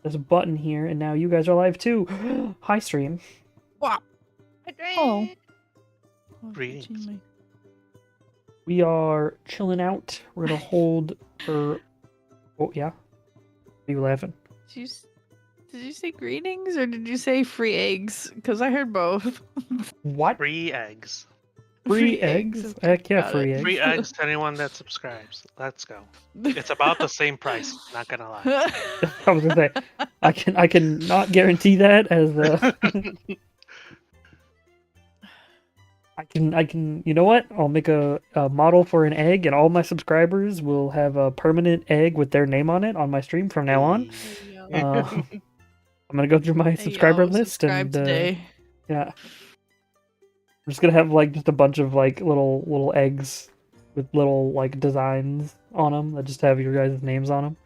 this button here, and now you guys are live too. Hi, stream. Wow. Oh. Greetings. We are chilling out. We're gonna hold for. Oh yeah. Are you laughing? Did you say greetings or did you say free eggs? Because I heard both. What? Free eggs. Free eggs? Okay, Heck yeah, got free it. eggs. Free eggs to anyone that subscribes. Let's go. It's about the same price. Not gonna lie. I was gonna say I can not guarantee that as I can you know what? I'll make a model for an egg and all my subscribers will have a permanent egg with their name on it on my stream from now on. I'm gonna go through my subscriber list subscribe and today. yeah. I'm just gonna have like just a bunch of like little eggs with little like designs on them that just have your guys' names on them.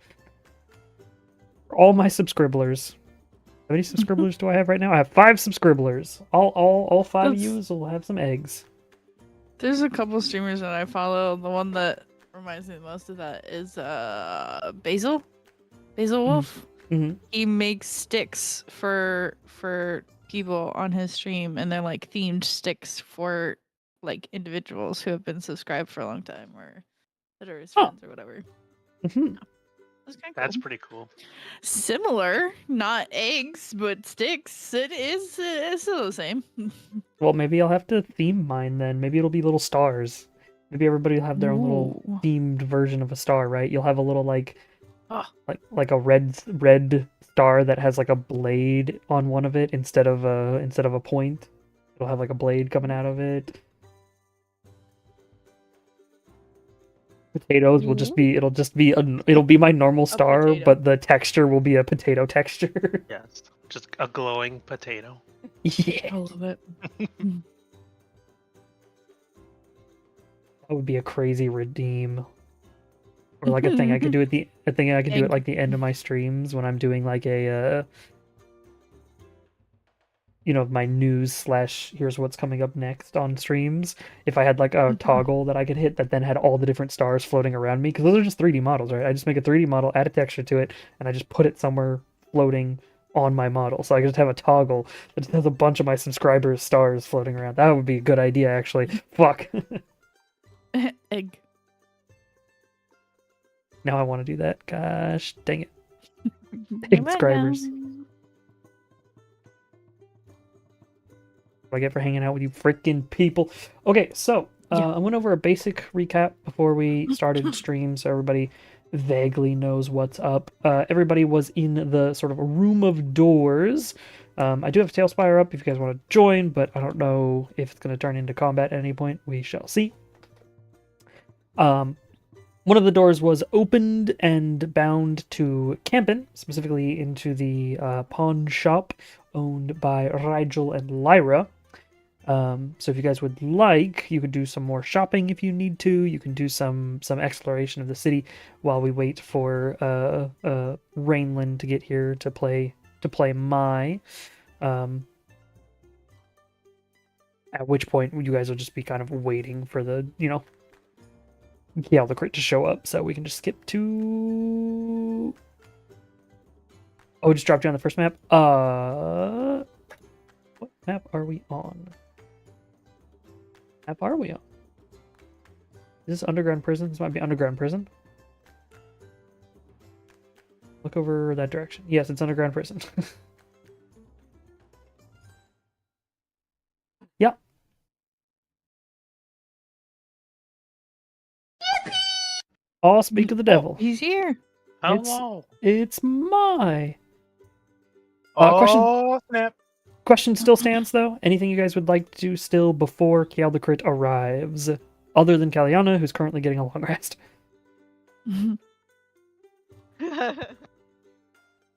All my subscribblers. How many subscribblers do I have right now? I have 5 subscribblers. All 5 of you will have some eggs. There's a couple streamers that I follow. The one that reminds me the most of that is Basil Wolf. Mm-hmm. He makes sticks for people on his stream, and they're like themed sticks for like individuals who have been subscribed for a long time or that are his friends or whatever. Mm-hmm. That's kind of That's cool. pretty cool. Similar, not eggs, but sticks. It's still the same. Well, maybe I'll have to theme mine then. Maybe it'll be little stars. Maybe everybody will have their own little Ooh. themed version of a star, right? You'll have a little like Oh. like a red star that has like a blade on one of it instead of a point. It'll have like a blade coming out of it. Potatoes will just be it'll be my normal star, potato. but the texture will be a potato texture. Yes. Just a glowing potato. Yeah. I love it. That would be a crazy redeem. Or like a thing I could do at the like the end of my streams when I'm doing like a my news / here's what's coming up next on streams. If I had like a toggle that I could hit that then had all the different stars floating around me, because those are just 3D models, right? I just make a 3D model, add a texture to it, and I just put it somewhere floating on my model. So I could just have a toggle that just has a bunch of my subscribers' stars floating around. That would be a good idea, actually. Fuck. Egg. Now I want to do that. Gosh, dang it. Subscribers. What I get for hanging out with you freaking people. Okay, so I went over a basic recap before we started stream, so everybody vaguely knows what's up. Everybody was in the sort of a room of doors. I do have Tailspire up if you guys want to join, but I don't know if it's going to turn into combat at any point. We shall see. One of the doors was opened and bound to Campen, specifically into the pawn shop owned by Rigel and Lyra. So if you guys would like, you could do some more shopping if you need to. You can do some exploration of the city while we wait for Rainland to get here to play Mai. At which point you guys will just be kind of waiting for the the crit to show up, so we can just skip to. Oh, it just dropped you on the first map. What map are we on? Map are we on? Is this underground prison? This might be underground prison. Look over that direction. Yes, it's underground prison. Yep. I'll speak to the devil. He's here. Hello. It's my. Oh, snap. Question still stands, though. Anything you guys would like to do still before Kialdecrit arrives? Other than Kaliana, who's currently getting a long rest. You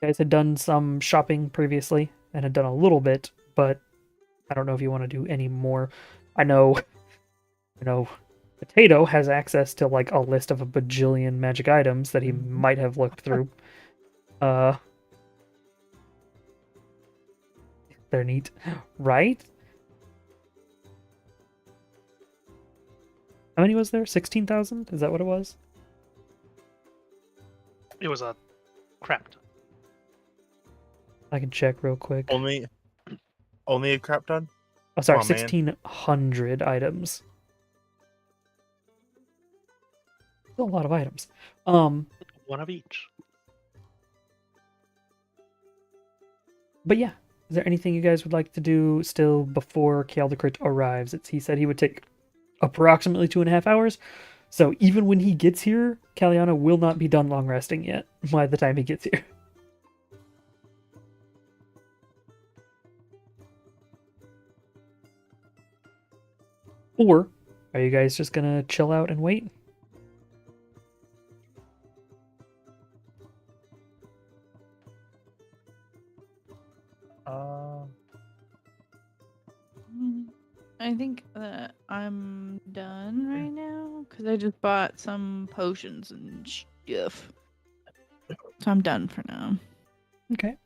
guys had done some shopping previously, and had done a little bit, but I don't know if you want to do any more. I know, Potato has access to, like, a list of a bajillion magic items that he might have looked through. They're neat, right? How many was there? 16,000? Is that what it was? It was a crap ton. I can check real quick. Only a crap ton? Oh, sorry, Come on, man. 1,600 items. Still a lot of items. One of each. But yeah, is there anything you guys would like to do still before Kaldekrit arrives? He said he would take approximately 2.5 hours. So even when he gets here, Kaliana will not be done long resting yet by the time he gets here. Or are you guys just gonna chill out and wait? I think that I'm done right now because I just bought some potions and stuff. So I'm done for now. Okay.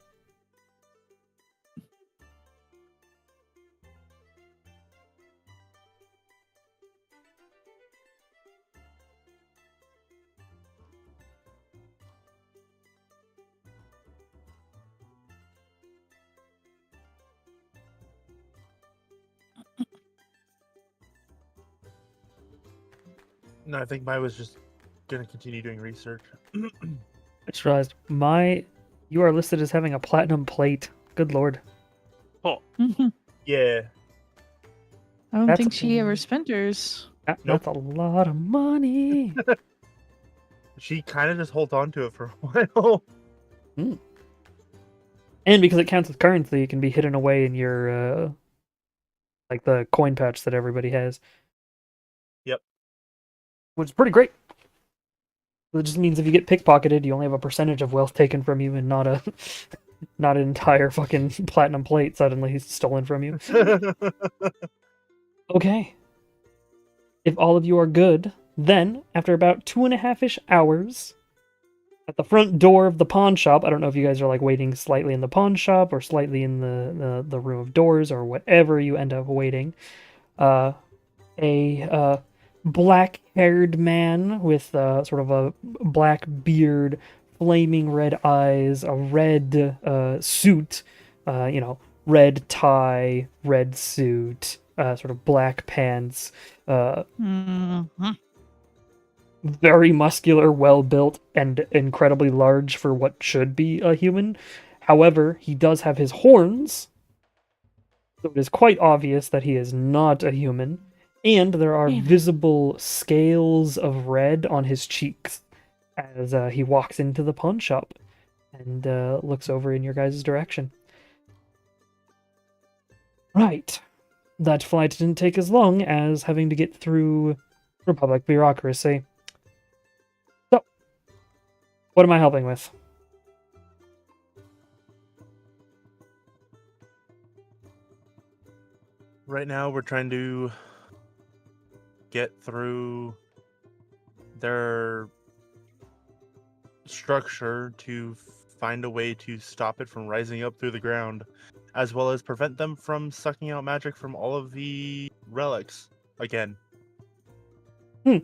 No, I think Mai was just gonna continue doing research. I just realized you are listed as having a platinum plate. Good lord. Oh, Yeah. I don't That's think she ever a- spent hers. Nope. That's a lot of money. She kind of just holds on to it for a while. And because it counts as currency, it can be hidden away in your like the coin pouch that everybody has. Yep. Which is pretty great. It just means if you get pickpocketed, you only have a percentage of wealth taken from you and not an entire fucking platinum plate suddenly stolen from you. Okay. If all of you are good, then after about 2.5-ish hours, at the front door of the pawn shop, I don't know if you guys are like waiting slightly in the pawn shop or slightly in the room of doors or whatever you end up waiting. A black-haired man with sort of a black beard, flaming red eyes, a red suit, red tie, red suit, sort of black pants, Mhm. very muscular, well-built, and incredibly large for what should be a human. However, he does have his horns, so it is quite obvious that he is not a human. And there are Damn it. visible scales of red on his cheeks as he walks into the pawn shop and looks over in your guys' direction. Right. That flight didn't take as long as having to get through Republic bureaucracy. So, what am I helping with? Right now, we're trying to get through their structure to find a way to stop it from rising up through the ground, as well as prevent them from sucking out magic from all of the relics again. All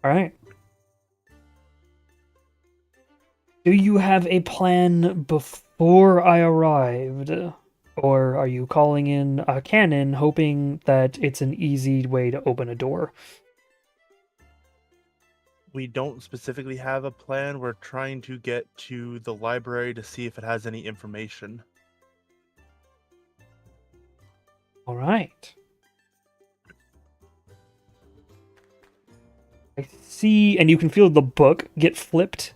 right. Do you have a plan before I arrived? Or are you calling in a cannon hoping that it's an easy way to open a door? We don't specifically have a plan. We're trying to get to the library to see if it has any information. All right. I see, and you can feel the book get flipped,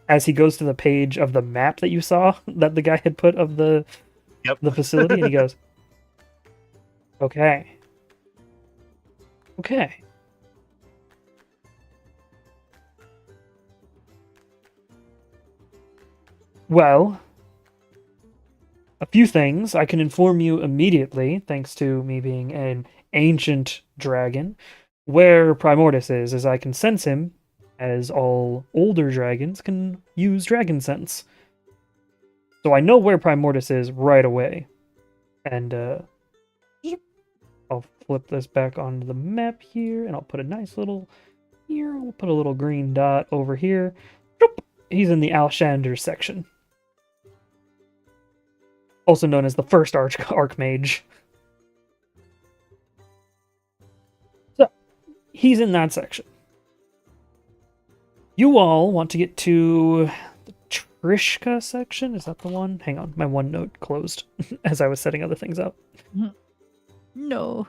as he goes to the page of the map that you saw that the guy had put of the facility, and he goes, okay. Okay. Well, a few things. I can inform you immediately, thanks to me being an ancient dragon, where Primordus is, as I can sense him, as all older dragons can use dragon sense. So I know where Primordus is right away. And I'll flip this back onto the map here, and I'll put a nice little here. We'll put a little green dot over here. He's in the Alshander section. also known as the first Archmage. So, he's in that section. You all want to get to the Trishka section? Is that the one? Hang on, my OneNote closed as I was setting other things up. No.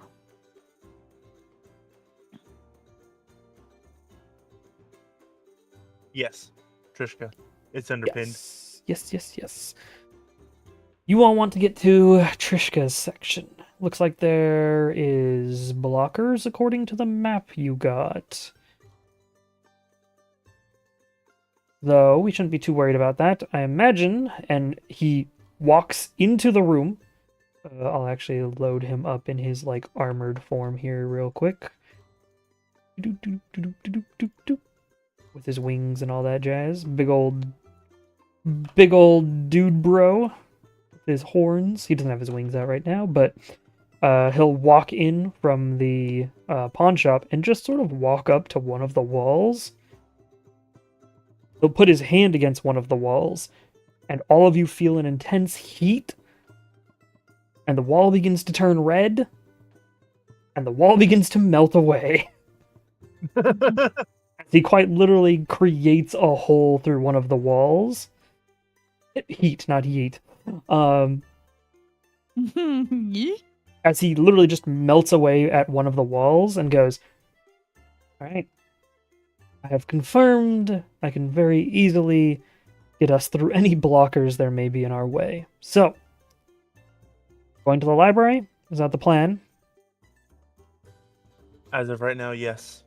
Yes, Trishka. It's underpinned. Yes. You all want to get to Trishka's section. Looks like there is blockers according to the map you got. Though, we shouldn't be too worried about that, I imagine. And he walks into the room. I'll actually load him up in his, like, armored form here real quick. With his wings and all that jazz. Big old dude bro. With his horns. He doesn't have his wings out right now, but he'll walk in from the pawn shop and just sort of walk up to one of the walls. He'll put his hand against one of the walls, and all of you feel an intense heat, and the wall begins to turn red, and the wall begins to melt away. He quite literally creates a hole through one of the walls. Heat, not heat. As he literally just melts away at one of the walls and goes, "Alright, I have confirmed I can very easily get us through any blockers there may be in our way. So, going to the library? Is that the plan?" As of right now, yes.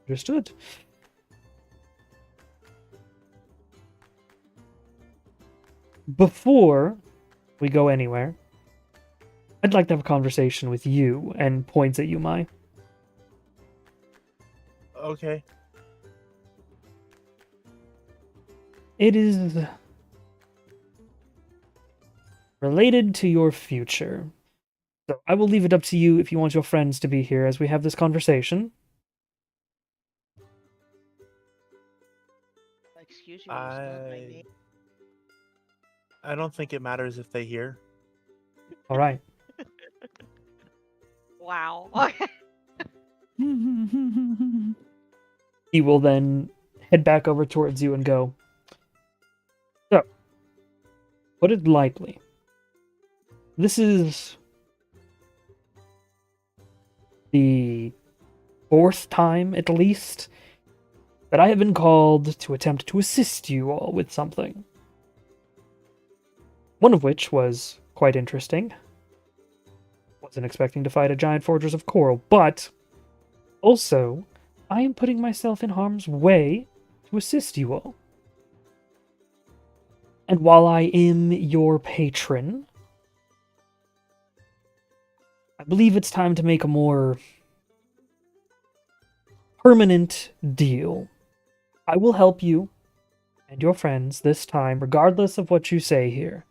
Understood. Before we go anywhere, I'd like to have a conversation with you, and points at Yumai. Okay. It is related to your future. So I will leave it up to you if you want your friends to be here as we have this conversation. Excuse you, it's not my name. I don't think it matters if they hear. All right. Wow. He will then head back over towards you and go, "So, put it lightly. This is the fourth time, at least, that I have been called to attempt to assist you all with something. One of which was quite interesting. Wasn't expecting to fight a giant fortress of coral, but also, I am putting myself in harm's way to assist you all. And while I am your patron, I believe it's time to make a more permanent deal. I will help you and your friends this time, regardless of what you say here.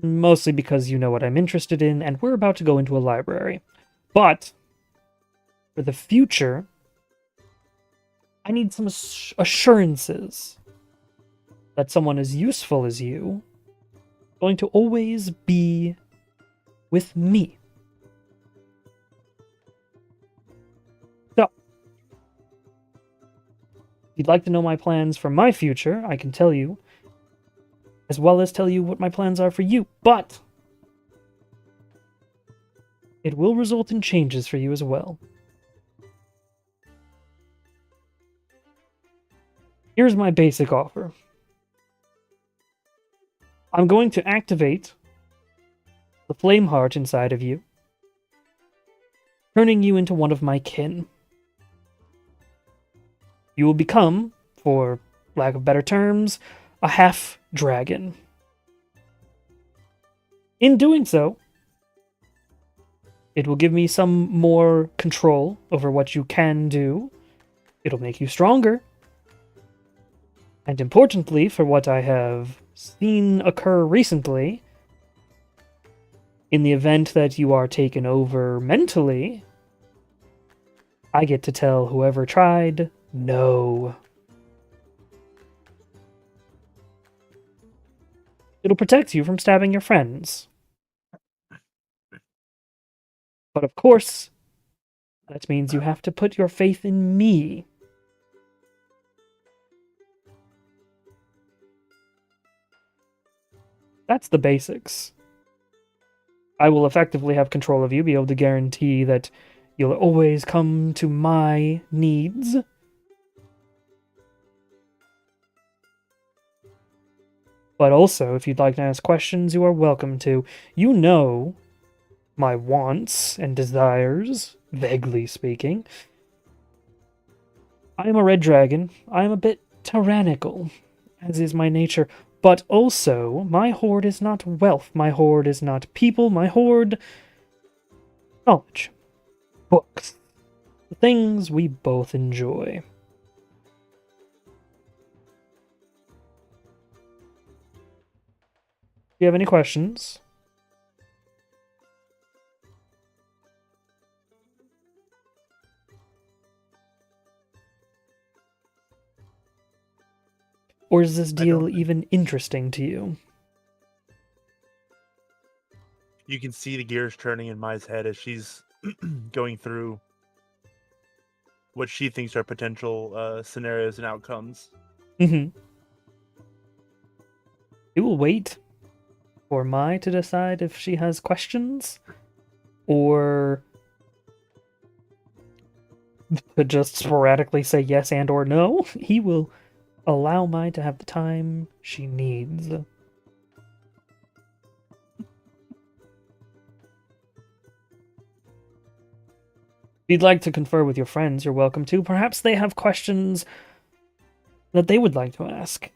Mostly because you know what I'm interested in, and we're about to go into a library. But for the future, I need some assurances that someone as useful as you is going to always be with me. So, if you'd like to know my plans for my future, I can tell you, as well as tell you what my plans are for you, but it will result in changes for you as well. Here's my basic offer. I'm going to activate the flame heart inside of you, turning you into one of my kin. You will become, for lack of better terms, a half-dragon. In doing so, it will give me some more control over what you can do. It'll make you stronger. And importantly, for what I have seen occur recently, in the event that you are taken over mentally, I get to tell whoever tried, no. It'll protect you from stabbing your friends. But of course, that means you have to put your faith in me. That's the basics. I will effectively have control of you, be able to guarantee that you'll always come to my needs. But also, if you'd like to ask questions, you are welcome to. You know my wants and desires, vaguely speaking. I am a red dragon. I am a bit tyrannical, as is my nature. But also, my hoard is not wealth. My hoard is not people. My hoard... knowledge. Books. The things we both enjoy. Do you have any questions? Or is this deal even interesting to you? You can see the gears turning in Mai's head as she's going through what she thinks are potential scenarios and outcomes. Mm-hmm. We will wait for Mai to decide if she has questions, or to just sporadically say yes and or no. He will allow Mai to have the time she needs. If you'd like to confer with your friends, you're welcome to. Perhaps they have questions that they would like to ask.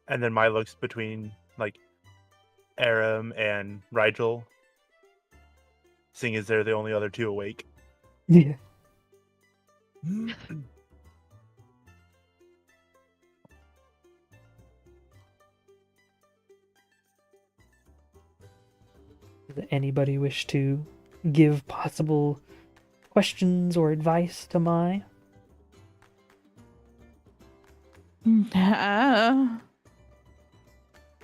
And then Mai looks between, like, Aram and Rigel, seeing as they're the only other two awake. Yeah. Does anybody wish to give possible questions or advice to Mai?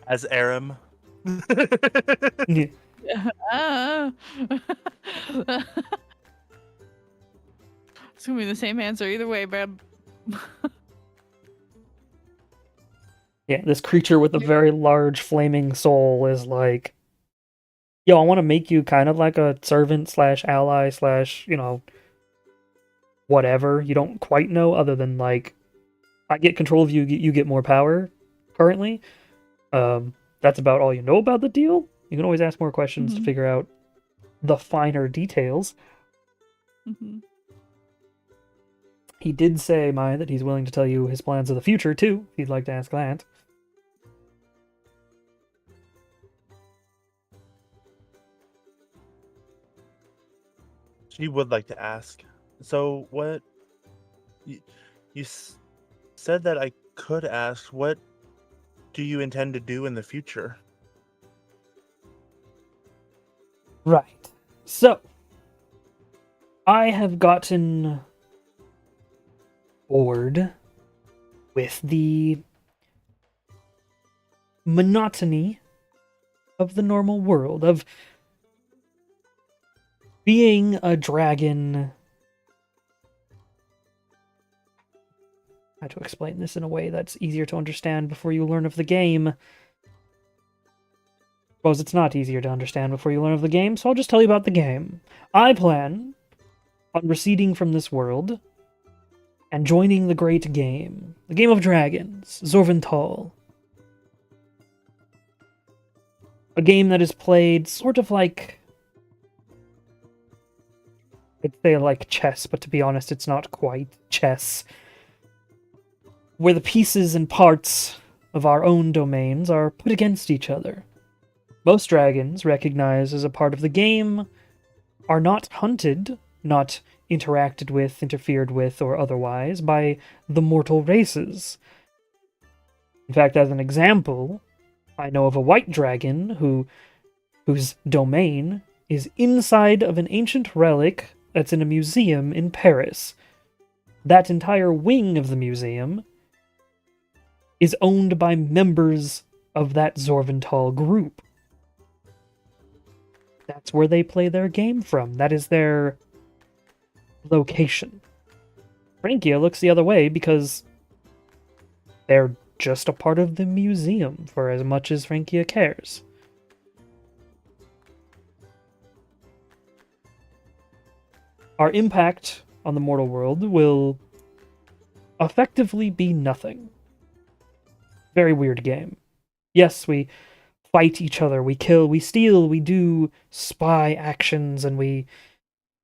As Aram. Yeah. It's gonna be the same answer either way, babe. Yeah, this creature with a very large flaming soul is like, yo, I want to make you kind of like a servant slash ally slash, whatever. You don't quite know, other than like, I get control of you, you get more power currently. That's about all you know about the deal. You can always ask more questions to figure out the finer details. Mm-hmm. He did say, Mai, that he's willing to tell you his plans of the future, too, if you'd like to ask that. She would like to ask. So what... You said that I could ask, what do you intend to do in the future? Right. So, I have gotten bored with the monotony of the normal world, of being a dragon. How to explain this in a way that's easier to understand before you learn of the game. Suppose it's not easier to understand before you learn of the game, so I'll just tell you about the game. I plan on receding from this world and joining the great game. The Game of Dragons, Zorvental. A game that is played sort of like... I'd say like chess, but to be honest, it's not quite chess. Where the pieces and parts of our own domains are put against each other. Most dragons, recognized as a part of the game, are not hunted, not interacted with, interfered with, or otherwise by the mortal races. In fact, as an example, I know of a white dragon whose domain is inside of an ancient relic that's in a museum in Paris. That entire wing of the museum is owned by members of that Zorvental group. That's where they play their game from. That is their location. Frankia looks the other way because they're just a part of the museum for as much as Frankia cares. Our impact on the mortal world will effectively be nothing. Very weird game. Yes, we fight each other, we kill, we steal, we do spy actions, and we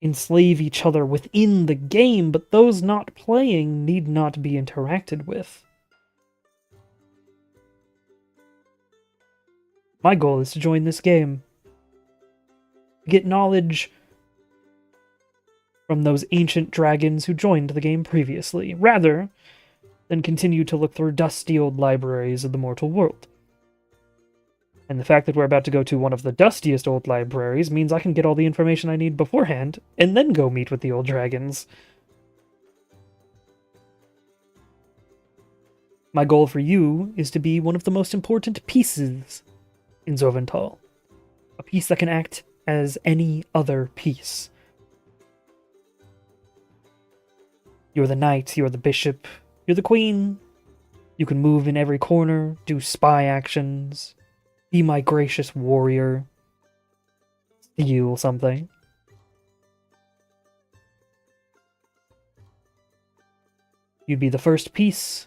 enslave each other within the game, but those not playing need not be interacted with. My goal is to join this game. Get knowledge from those ancient dragons who joined the game previously, rather than continue to look through dusty old libraries of the mortal world. And the fact that we're about to go to one of the dustiest old libraries means I can get all the information I need beforehand, and then go meet with the old dragons. My goal for you is to be one of the most important pieces in Zorvental. A piece that can act as any other piece. You're the knight, you're the bishop, you're the queen. You can move in every corner, do spy actions, be my gracious warrior, steal something. You'd be the first piece.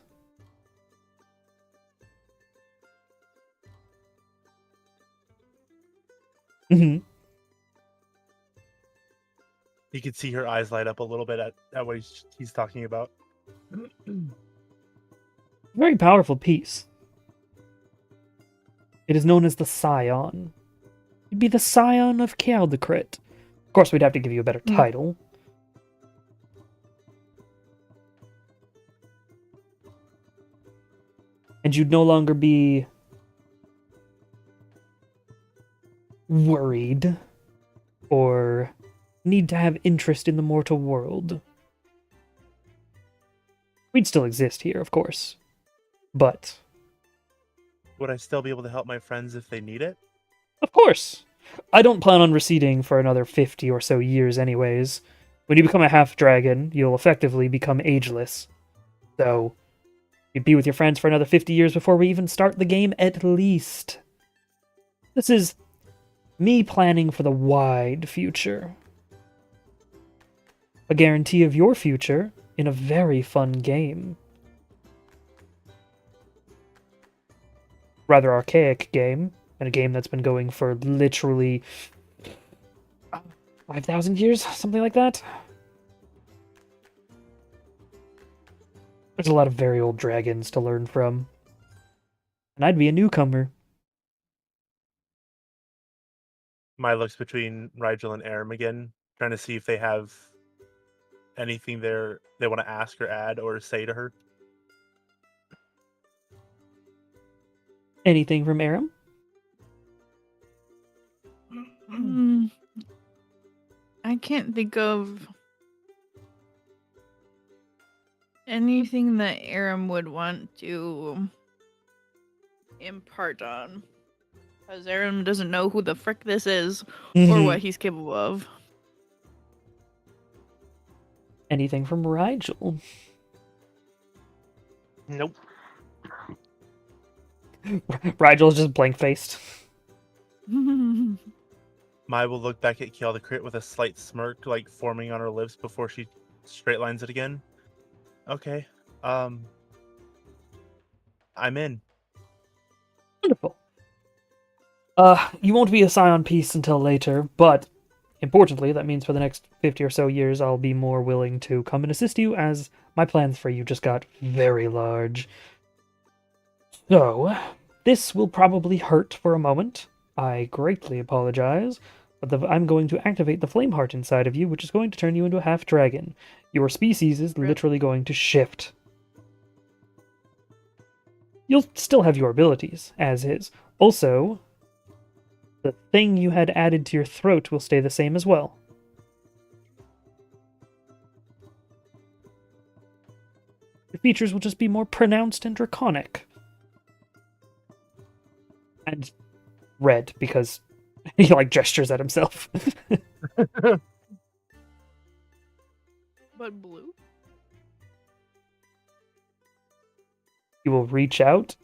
Mm-hmm. You can see her eyes light up a little bit at what he's talking about. Very powerful piece. It is known as the Scion. You'd be the Scion of Kaldekrit. Of course, we'd have to give you a better title. And you'd no longer be worried or need to have interest in the mortal world. We'd still exist here, of course. But would I still be able to help my friends if they need it? Of course! I don't plan on receding for another 50 or so years anyways. When you become a half-dragon, you'll effectively become ageless. So, you'd be with your friends for another 50 years before we even start the game, at least. This is me planning for the wide future. A guarantee of your future in a very fun game. Rather archaic game, and a game that's been going for literally 5,000 years, something like that. There's a lot of very old dragons to learn from. And I'd be a newcomer. Mai looks between Rigel and Aram again, trying to see if they have anything they want to ask or add or say to her. Anything from Aram? I can't think of anything that Aram would want to impart on. Because Aram doesn't know who the frick this is or what he's capable of. Anything from Rigel? Nope. Rigel's just blank-faced. Mai will look back at Kaldekrit with a slight smirk, like forming on her lips before she straight lines it again. Okay. I'm in. Wonderful. You won't be a Scion piece until later, but importantly, that means for the next 50 or so years, I'll be more willing to come and assist you, as my plans for you just got very large. So, this will probably hurt for a moment. I greatly apologize, but I'm going to activate the flame heart inside of you, which is going to turn you into a half-dragon. Your species is literally going to shift. You'll still have your abilities, as is. Also, the thing you had added to your throat will stay the same as well. Your features will just be more pronounced and draconic. And red, because he like gestures at himself. But blue? He will reach out,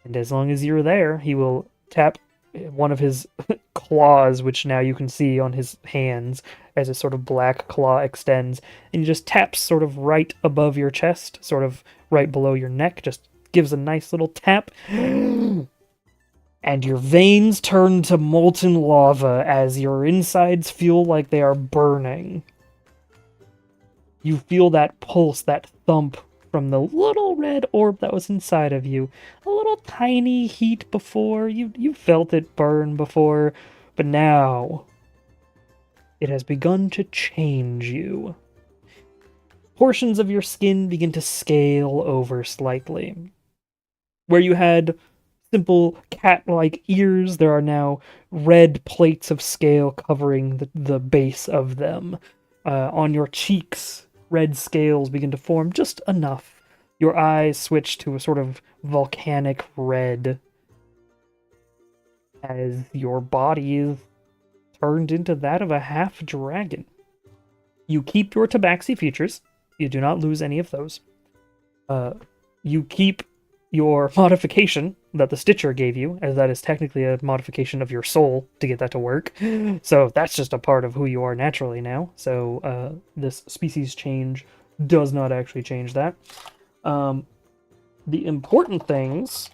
and as long as you're there, he will tap one of his claws, which now you can see on his hands as a sort of black claw extends, and he just taps sort of right above your chest, sort of right below your neck, just gives a nice little tap. And your veins turn to molten lava as your insides feel like they are burning. You feel that pulse, that thump from the little red orb that was inside of you. A little tiny heat before. You felt it burn before, but now it has begun to change you. Portions of your skin begin to scale over slightly. Where you had simple cat-like ears, there are now red plates of scale covering the base of them. On your cheeks, red scales begin to form just enough. Your eyes switch to a sort of volcanic red as your body is turned into that of a half-dragon. You keep your tabaxi features. You do not lose any of those. You keep your modification that the Stitcher gave you, as that is technically a modification of your soul to get that to work. So that's just a part of who you are naturally now. So this species change does not actually change that. The important things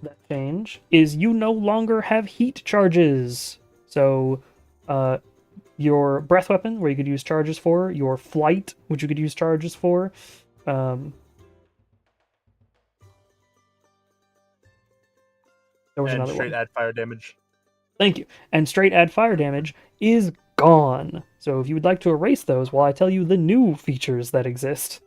that change is you no longer have heat charges. So your breath weapon, where you could use charges for, your flight, which you could use charges for, there was and another straight one. add fire damage. Thank you. And straight add fire damage is gone. So if you would like to erase those while I tell you the new features that exist.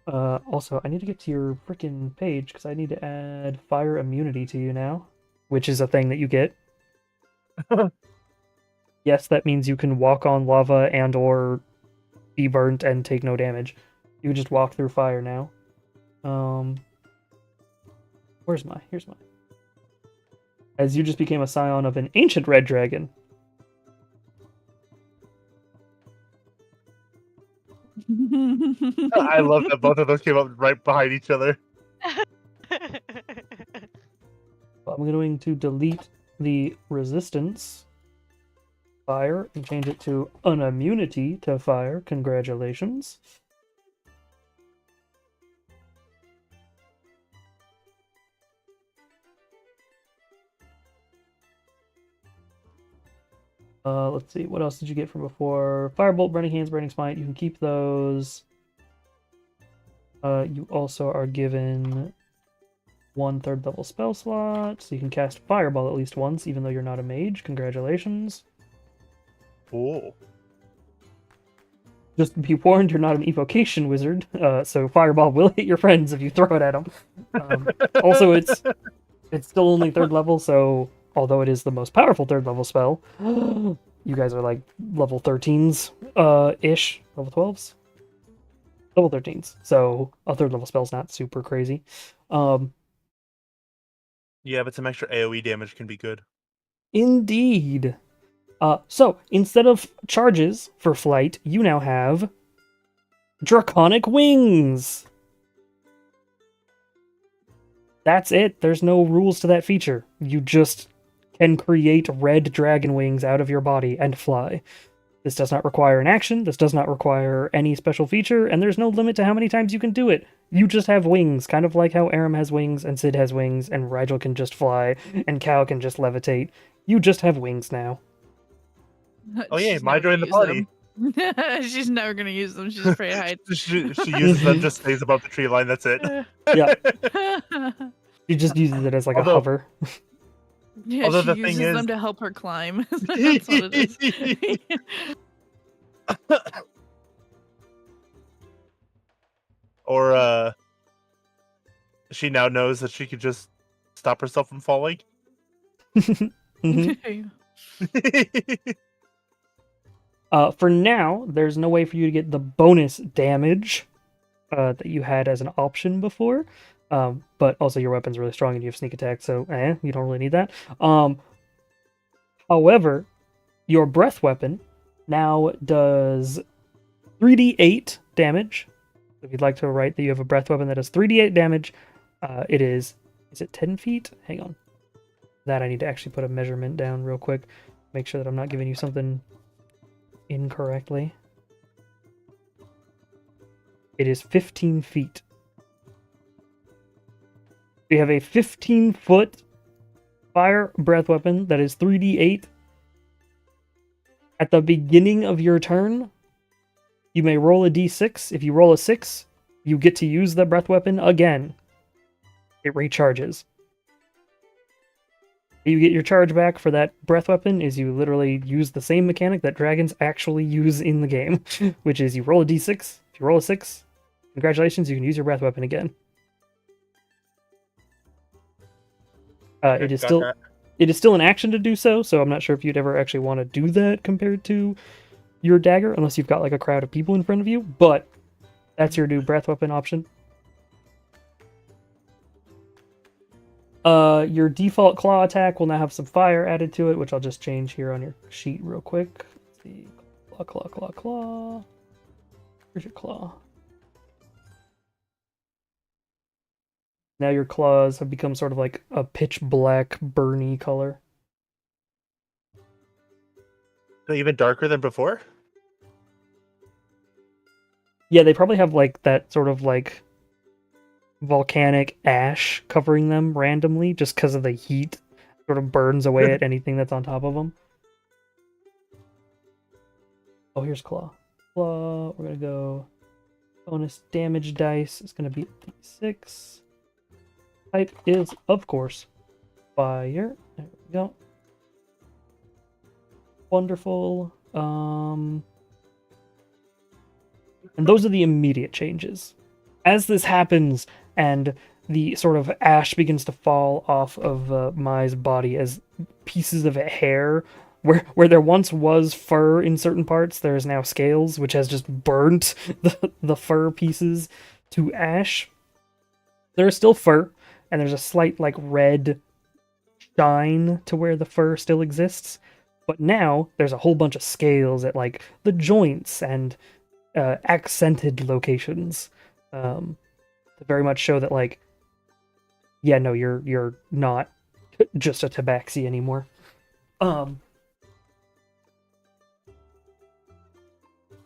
Also, I need to get to your freaking page because I need to add fire immunity to you now, which is a thing that you get. Yes, that means you can walk on lava and or be burnt and take no damage. You just walk through fire now. Here's my. As you just became a scion of an ancient red dragon. I love that both of those came up right behind each other. I'm going to delete the resistance fire and change it to an immunity to fire. Congratulations. Let's see, what else did you get from before? Firebolt, Burning Hands, Burning Smite, you can keep those. You also are given 1 3rd level spell slot, so you can cast Fireball at least once, even though you're not a mage. Congratulations. Cool. Just be warned, you're not an evocation wizard, so Fireball will hit your friends if you throw it at them. Also, it's still only 3rd level, so although it is the most powerful 3rd level spell, you guys are like level 13s ish, level 12s, level 13s. So a 3rd level spell's not super crazy. Yeah, but some extra AoE damage can be good. Indeed. So instead of charges for flight, you now have draconic wings. That's it. There's no rules to that feature. You just can create red dragon wings out of your body and fly. This does not require an action, this does not require any special feature, and there's no limit to how many times you can do it. You just have wings, kind of like how Aram has wings, and Sid has wings, and Rigel can just fly, and Cal can just levitate. You just have wings now. Oh yeah, She's my never join the gonna party. use them. She's never gonna use them. She's afraid to hide. she uses them, just stays above the tree line, that's it. Yeah, she just uses it as like Although- a hover. Yeah, Although she the uses thing is- them to help her climb. That's what it is. Or she now knows that she could just stop herself from falling. Mhm. For now, there's no way for you to get the bonus damage that you had as an option before. But also your weapon's really strong and you have sneak attack, so you don't really need that. However, your breath weapon now does 3d8 damage. If you'd like to write that you have a breath weapon that does 3d8 damage, it is it 10 feet? Hang on. That I need to actually put a measurement down real quick. Make sure that I'm not giving you something incorrectly. It is 15 feet. We have a 15-foot fire breath weapon that is 3d8. At the beginning of your turn, you may roll a d6. If you roll a 6, you get to use the breath weapon again. It recharges. You get your charge back for that breath weapon is you literally use the same mechanic that dragons actually use in the game, which is you roll a d6. If you roll a 6, congratulations, you can use your breath weapon again. It is still an action to do so, so I'm not sure if you'd ever actually want to do that compared to your dagger, unless you've got like a crowd of people in front of you, but that's your new breath weapon option. Your default claw attack will now have some fire added to it, which I'll just change here on your sheet real quick. Let's see. Claw. Where's your claw? Now your claws have become sort of like a pitch black, burny color. So even darker than before? Yeah, they probably have like that sort of like volcanic ash covering them randomly just because of the heat. Sort of burns away at anything that's on top of them. Oh, here's claw. Claw, we're gonna go bonus damage dice. It's gonna be d6. Type is, of course, fire. There we go. Wonderful. And those are the immediate changes. As this happens and the sort of ash begins to fall off of Mai's body as pieces of hair, where there once was fur in certain parts, there is now scales, which has just burnt the fur pieces to ash. There is still fur, and there's a slight like red shine to where the fur still exists. But now there's a whole bunch of scales at like the joints and accented locations to very much show that like, yeah, no, you're not just a tabaxi anymore.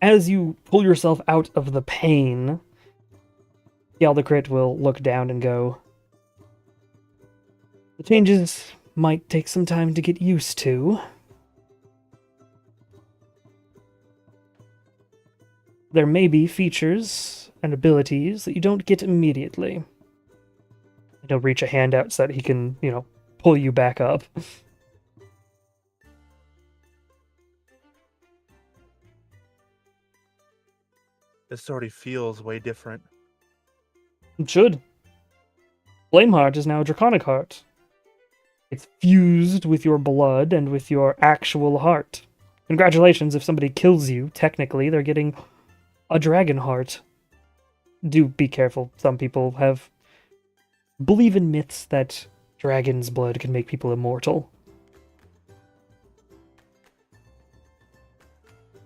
As you pull yourself out of the pain, Galdacrit will look down and go, the changes might take some time to get used to. There may be features and abilities that you don't get immediately. And he'll reach a hand out so that he can, pull you back up. This already feels way different. It should. Flameheart is now a Draconic Heart. It's fused with your blood and with your actual heart. Congratulations, if somebody kills you, technically, they're getting a dragon heart. Do be careful. Some people believe in myths that dragon's blood can make people immortal.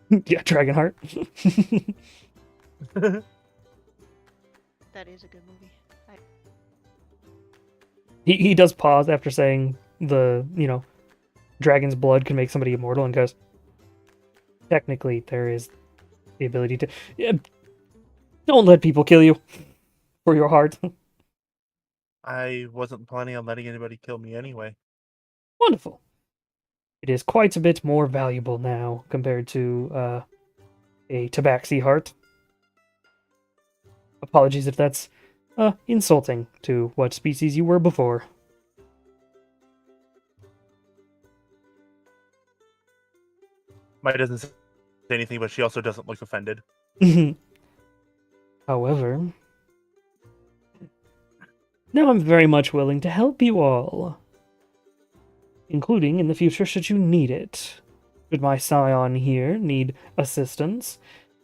Yeah, dragon heart. That is a good movie. He does pause after saying dragon's blood can make somebody immortal and goes, technically there is the ability to... Yeah, don't let people kill you for your heart. I wasn't planning on letting anybody kill me anyway. Wonderful. It is quite a bit more valuable now compared to a tabaxi heart. Apologies if that's insulting to what species you were before. Maya doesn't say anything, but she also doesn't look offended. However, now I'm very much willing to help you all, including in the future should you need it. Should my scion here need assistance,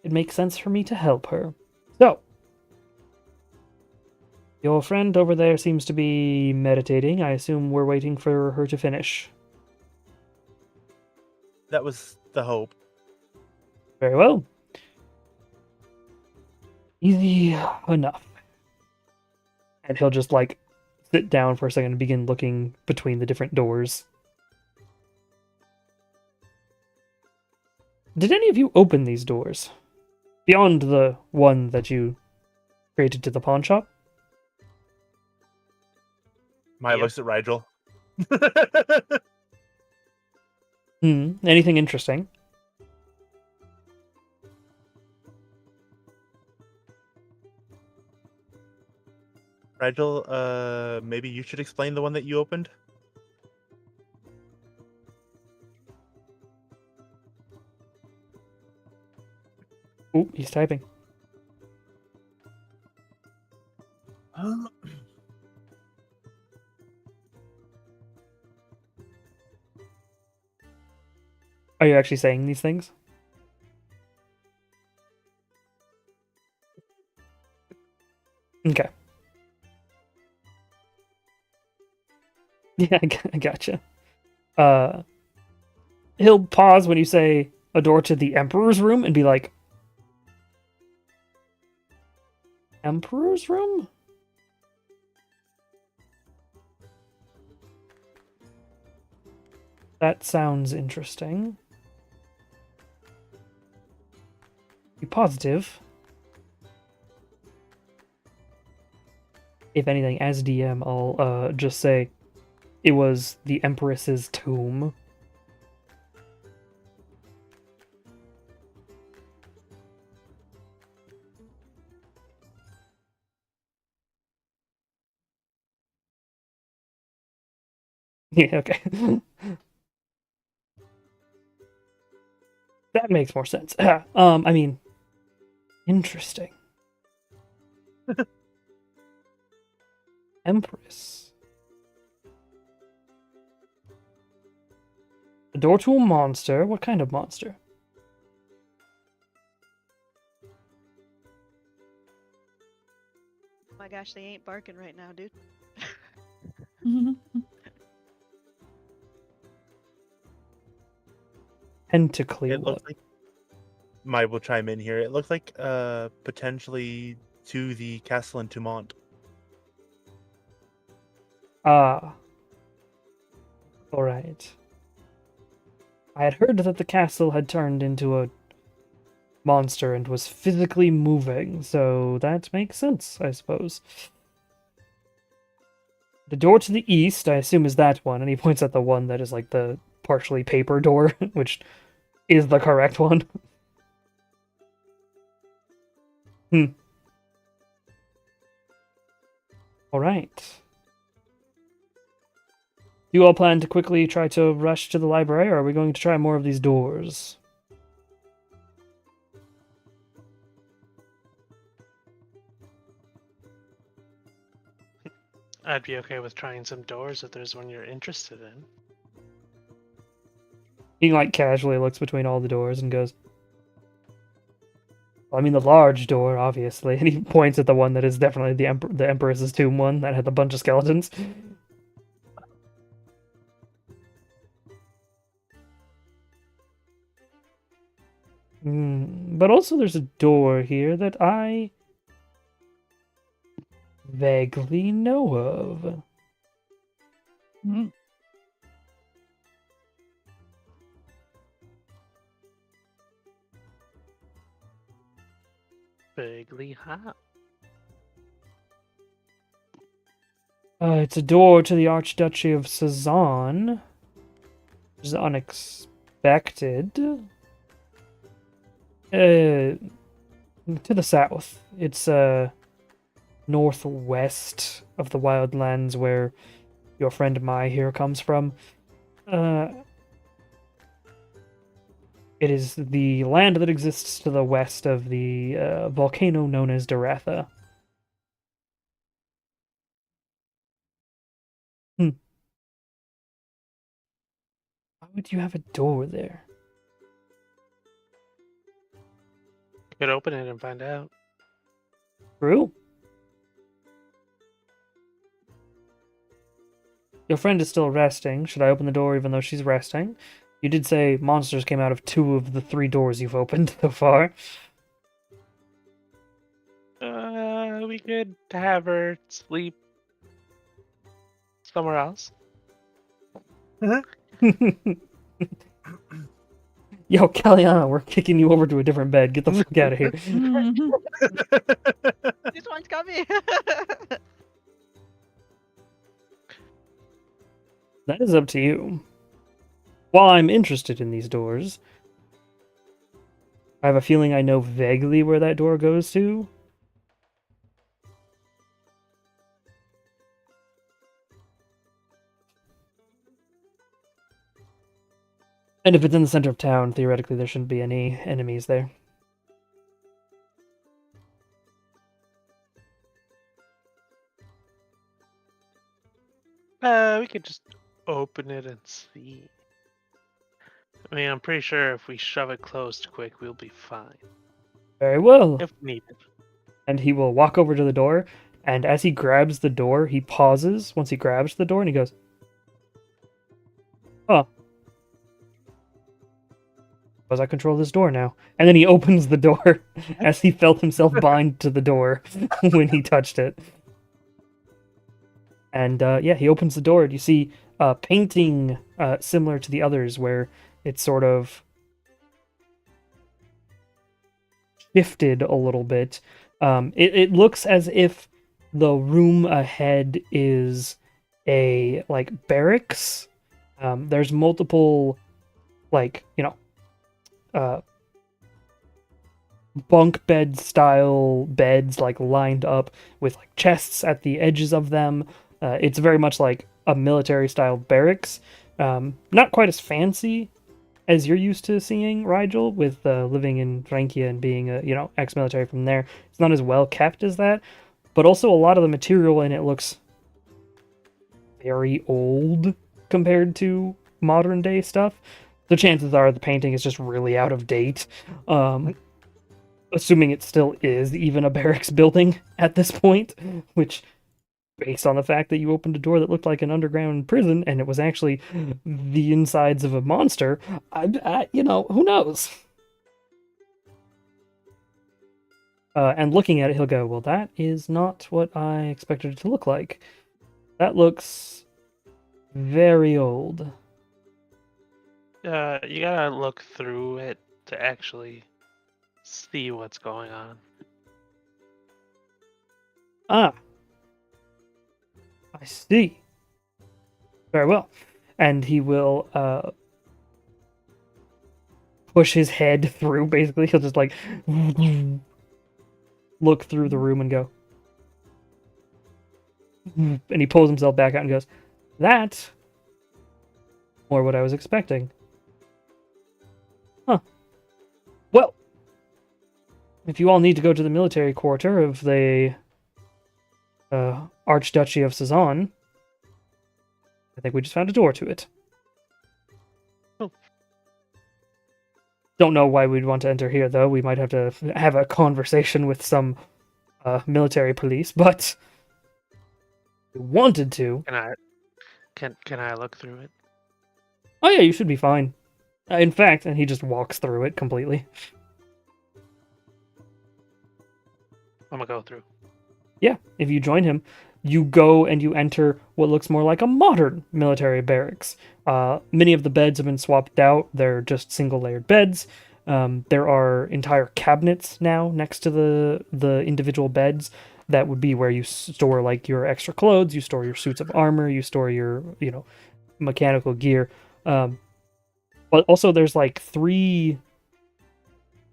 it makes sense for me to help her. So, Your friend over there seems to be meditating. I assume we're waiting for her to finish. That was the hope. Very well. Easy enough. And he'll just, like, sit down for a second and begin looking between the different doors. Did any of you open these doors? Beyond the one that you created to the pawn shop? Maya Yep. looks at Rigel. Anything interesting? Rigel, maybe you should explain the one that you opened? Ooh, he's typing. Are you actually saying these things? Okay. Yeah, I gotcha. He'll pause when you say a door to the Emperor's room and be like, Emperor's room? That sounds interesting. Be positive. If anything, as DM, I'll just say it was the Empress's tomb. Yeah, okay. That makes more sense. I mean, interesting. Empress. A door to a monster? What kind of monster? Oh my gosh, they ain't barking right now, dude. Tentacly It what? looks like Maya will chime in here. It looks like potentially to the castle in Tumont. Ah. Alright. I had heard that the castle had turned into a monster and was physically moving, so that makes sense, I suppose. The door to the east, I assume, is that one, and he points at the one that is like the partially paper door, which is the correct one. Alright. Do you all plan to quickly try to rush to the library, or are we going to try more of these doors? I'd be okay with trying some doors if there's one you're interested in. He like casually looks between all the doors and goes, well, I mean the large door, obviously, and he points at the one that is definitely the Empress's tomb one that had a bunch of skeletons. But also there's a door here that I vaguely know of. Vaguely hot. It's a door to the Archduchy of Sazan, which is unexpected. To the south. It's northwest of the Wildlands where your friend Mai here comes from. It is the land that exists to the west of the volcano known as Daratha. Why would you have a door there? Could open it and find out. True. Your friend is still resting. Should I open the door even though she's resting? You did say monsters came out of 2 of the 3 doors you've opened so far. We could have her sleep somewhere else. Yo, Caliana, we're kicking you over to a different bed. Get the fuck out of here. This one's coming. That is up to you. While I'm interested in these doors, I have a feeling I know vaguely where that door goes to. And if it's in the center of town, theoretically there shouldn't be any enemies there. We could just open it and see. I mean, I'm pretty sure if we shove it closed quick, we'll be fine. Very well. If needed. And he will walk over to the door, and as he grabs the door, he pauses once he grabs the door, and he goes, "Oh. Suppose I control this door now." And then he opens the door as he felt himself bind to the door when he touched it. And yeah, he opens the door, and you see a painting similar to the others, where it's sort of shifted a little bit. It looks as if the room ahead is a like barracks. There's multiple like, bunk bed style beds like lined up with like chests at the edges of them. It's very much like a military style barracks. Not quite as fancy as you're used to seeing, Rigel, with living in Frankia and being a ex-military from there. It's not as well kept as that, but also a lot of the material in it looks very old compared to modern day stuff. So chances are the painting is just really out of date. Assuming it still is even a barracks building at this point, which, based on the fact that you opened a door that looked like an underground prison and it was actually the insides of a monster, who knows? And looking at it, he'll go, "Well, that is not what I expected it to look like. That looks very old." You gotta look through it to actually see what's going on. Ah. I see. Very well. And he will push his head through, basically. He'll just like look through the room and go. And he pulls himself back out and goes, "That more what I was expecting." Huh. Well, if you all need to go to the military quarter of the Archduchy of Sazan, I think we just found a door to it. Oh. Don't know why we'd want to enter here, though. We might have to have a conversation with some military police, but we wanted to. Can I look through it? Oh yeah, you should be fine. In fact, and he just walks through it completely. I'm gonna go through. Yeah, if you join him, you go and you enter what looks more like a modern military barracks. Many of the beds have been swapped out. They're just single-layered beds. There are entire cabinets now next to the individual beds. That would be where you store like your extra clothes, you store your suits of armor, you store your mechanical gear. But also there's like 3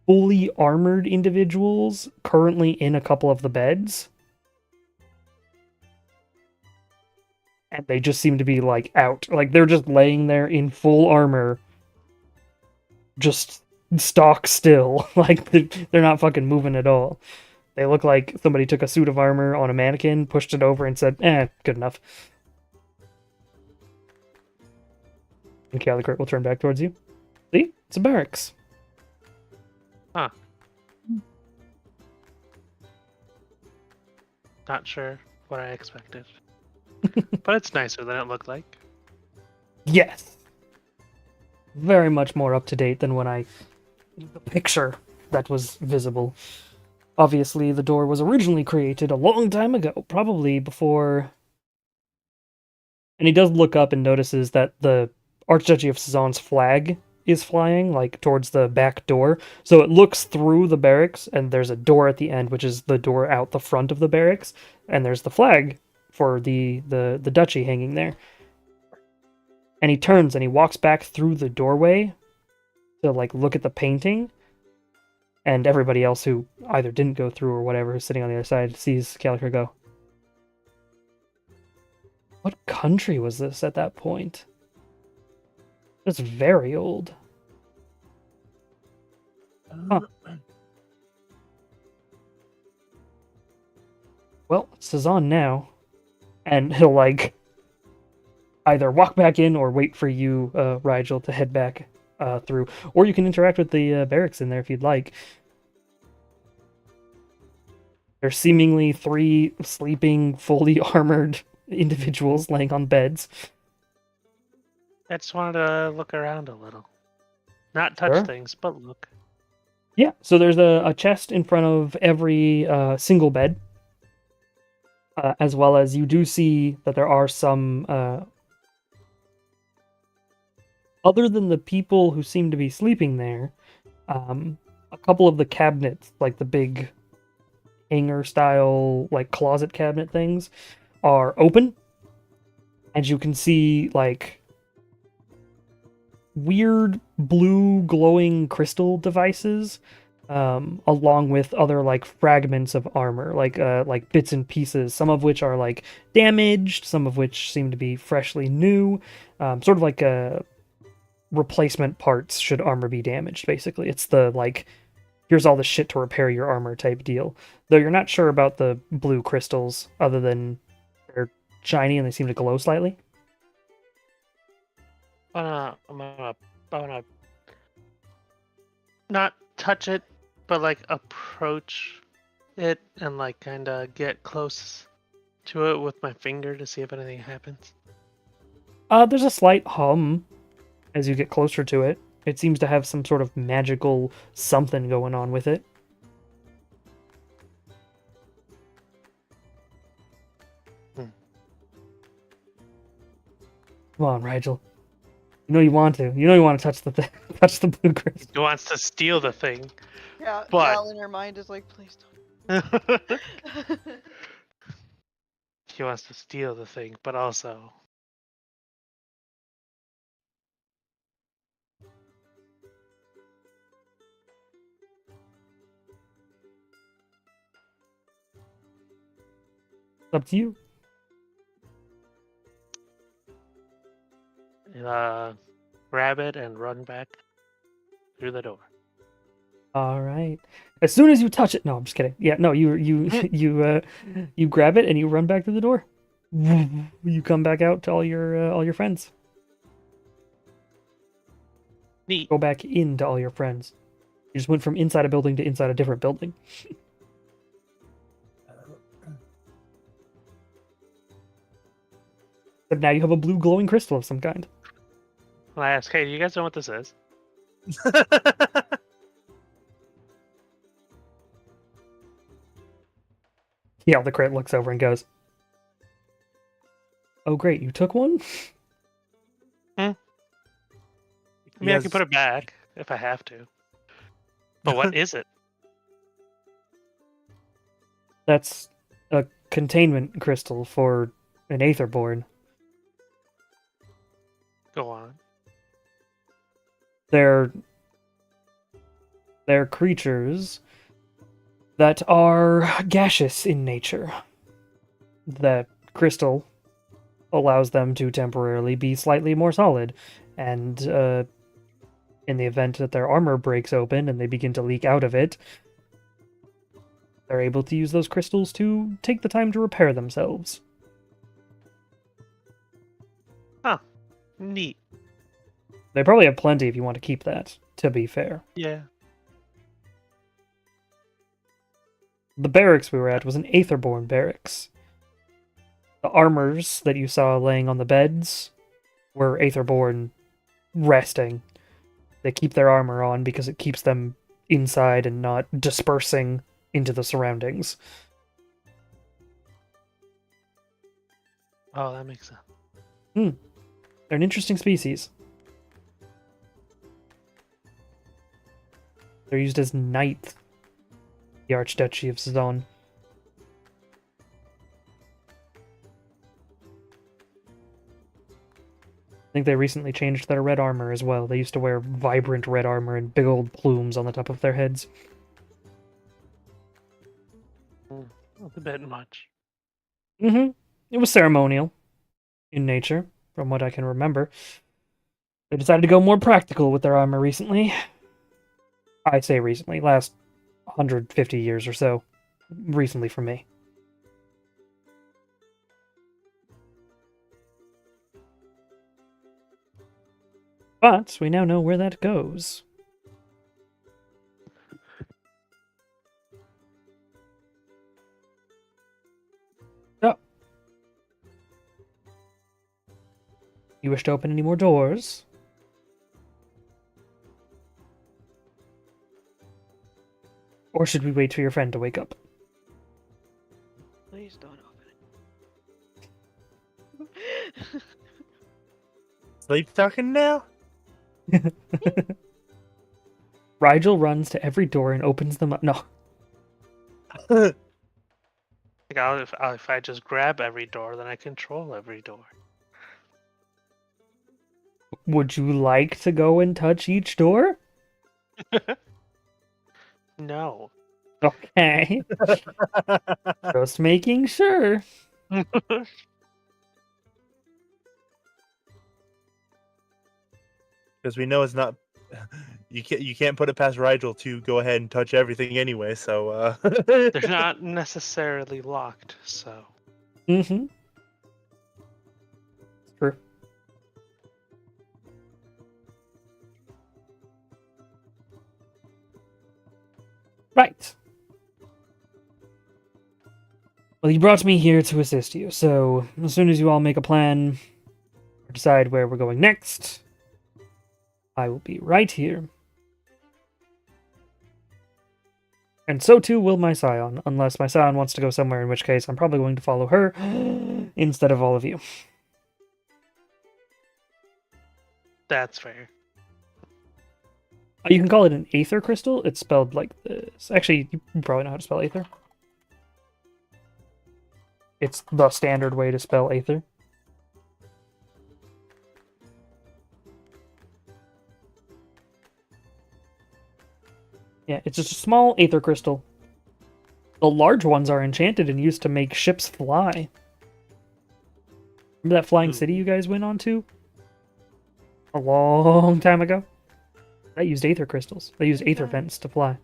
fully armored individuals currently in a couple of the beds. And they just seem to be like out. Like they're just laying there in full armor. Just stock still. Like they're not fucking moving at all. They look like somebody took a suit of armor on a mannequin, pushed it over and said, good enough. And Calicurt will turn back towards you. See? It's a barracks. Huh. Not sure what I expected. But it's nicer than it looked like. Yes. Very much more up to date than when the picture that was visible. Obviously, the door was originally created a long time ago, probably before. And he does look up and notices that the Archduchy of Sazan's flag is flying, like, towards the back door. So it looks through the barracks, and there's a door at the end, which is the door out the front of the barracks, and there's the flag for the duchy hanging there. And he turns and he walks back through the doorway to, like, look at the painting, and everybody else who either didn't go through or whatever, who's sitting on the other side, sees Calicre go. What country was this at that point? It's very old. Huh. Well, Sazan now. And he'll, like, either walk back in or wait for you, Rigel, to head back through. Or you can interact with the barracks in there if you'd like. There's seemingly 3 sleeping, fully armored individuals laying on beds. I just wanted to look around a little. Not touch Sure. things, but look. Yeah, so there's a chest in front of every single bed. As well as you do see that there are some... other than the people who seem to be sleeping there, a couple of the cabinets, like the big hanger-style, like, closet cabinet things, are open. And you can see, like, weird blue glowing crystal devices, along with other, like, fragments of armor, like bits and pieces, some of which are, like, damaged, some of which seem to be freshly new, sort of like replacement parts should armor be damaged, basically. It's the, like, here's all the shit to repair your armor type deal. Though you're not sure about the blue crystals, other than they're shiny and they seem to glow slightly. I wanna not touch it, but, like, approach it and, like, kind of get close to it with my finger to see if anything happens. There's a slight hum as you get closer to it. It seems to have some sort of magical something going on with it. Come on, Rigel. You know you want to. You know you want to touch the touch the blue crystal. He wants to steal the thing. Yeah, But- Val in her mind is like, please don't. He wants to steal the thing, but also It's up to you. grab it and run back through the door. All right. As soon as you touch it, no, I'm just kidding. Yeah, no, you you grab it and you run back to the door. You come back out to all your friends. Neat. Go back into all your friends. You just went from inside a building to inside a different building. But now you have a blue glowing crystal of some kind. Well, I ask, hey, do you guys know what this is? Yeah, the crit looks over and goes, "Oh, great, you took one?" I mean, I can put it back if I have to. But what is it? That's a containment crystal for an Aetherborn. Go on. They're creatures that are gaseous in nature. The crystal allows them to temporarily be slightly more solid, and in the event that their armor breaks open and they begin to leak out of it, they're able to use those crystals to take the time to repair themselves. Neat. They probably have plenty if you want to keep that, to be fair. Yeah. The barracks we were at was an Aetherborn barracks. The armors that you saw laying on the beds were Aetherborn resting. They keep their armor on because it keeps them inside and not dispersing into the surroundings. Oh, that makes sense. They're an interesting species. They're used as knights. The Archduchy of Sazon. I think they recently changed their red armor as well. They used to wear vibrant red armor and big old plumes on the top of their heads. That's a bit much. Mm-hmm. It was ceremonial in nature, from what I can remember. They decided to go more practical with their armor recently. I say recently, last 150 years or so. Recently for me. But we now know where that goes. So, you wish to open any more doors? Or should we wait for your friend to wake up? Please don't open it. Sleep talking now? Rigel runs to every door and opens them up. No. Like if I just grab every door, then I control every door. Would you like to go and touch each door? No. Okay. Just making sure. Because we know it's not. You can't put it past Rigel to go ahead and touch everything anyway. So They're not necessarily locked, so. Mm-hmm. True. Right. Well, you brought me here to assist you, so as soon as you all make a plan or decide where we're going next, I will be right here. And so too will my scion, unless my scion wants to go somewhere, in which case I'm probably going to follow her instead of all of you. That's fair. You can call it an aether crystal. It's spelled like this. Actually, you probably know how to spell aether. It's the standard way to spell aether. Yeah, it's just a small aether crystal. The large ones are enchanted and used to make ships fly. Remember that flying city you guys went on to? A long time ago? That used aether crystals. They used aether vents to fly.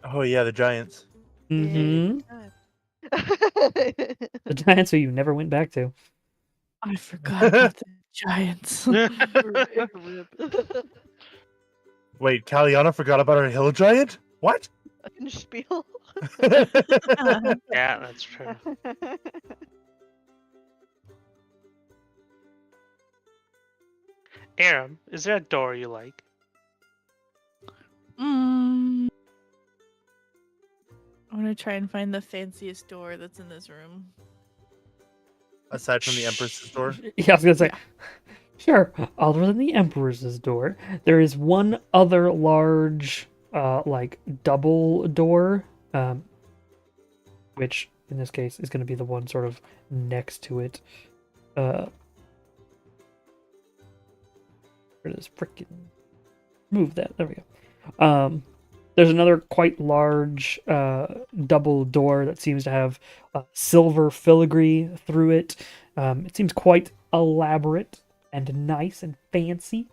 oh yeah, the giants. Mm-hmm. The giants who you never went back to. I forgot about the giants. Wait, Kaliana forgot about her hill giant? What? Spiel. Yeah, that's true. Aram, is there a door you like? I'm gonna try and find the fanciest door that's in this room. Aside from the Empress's door? Yeah, I was gonna say. Sure. Other than the Emperor's door, there is one other large, like double door, which in this case is going to be the one sort of next to it. Where does frickin' move that? There we go. There's another quite large double door that seems to have silver filigree through it. It seems quite elaborate and nice and fancy.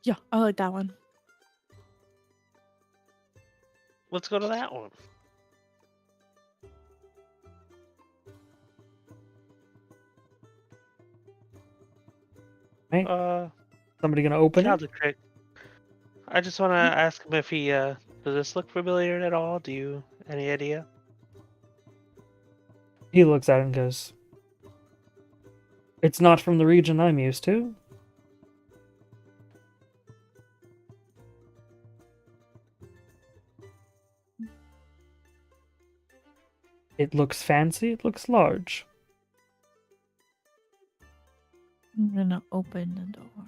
Yeah, I like that one. Let's go to that one. Right. Somebody gonna open Child it? of Crick. I just want to ask him if he does this look familiar at all? Do you any idea? He looks at it and goes, "It's not from the region I'm used to." It looks fancy, it looks large. I'm gonna open the door.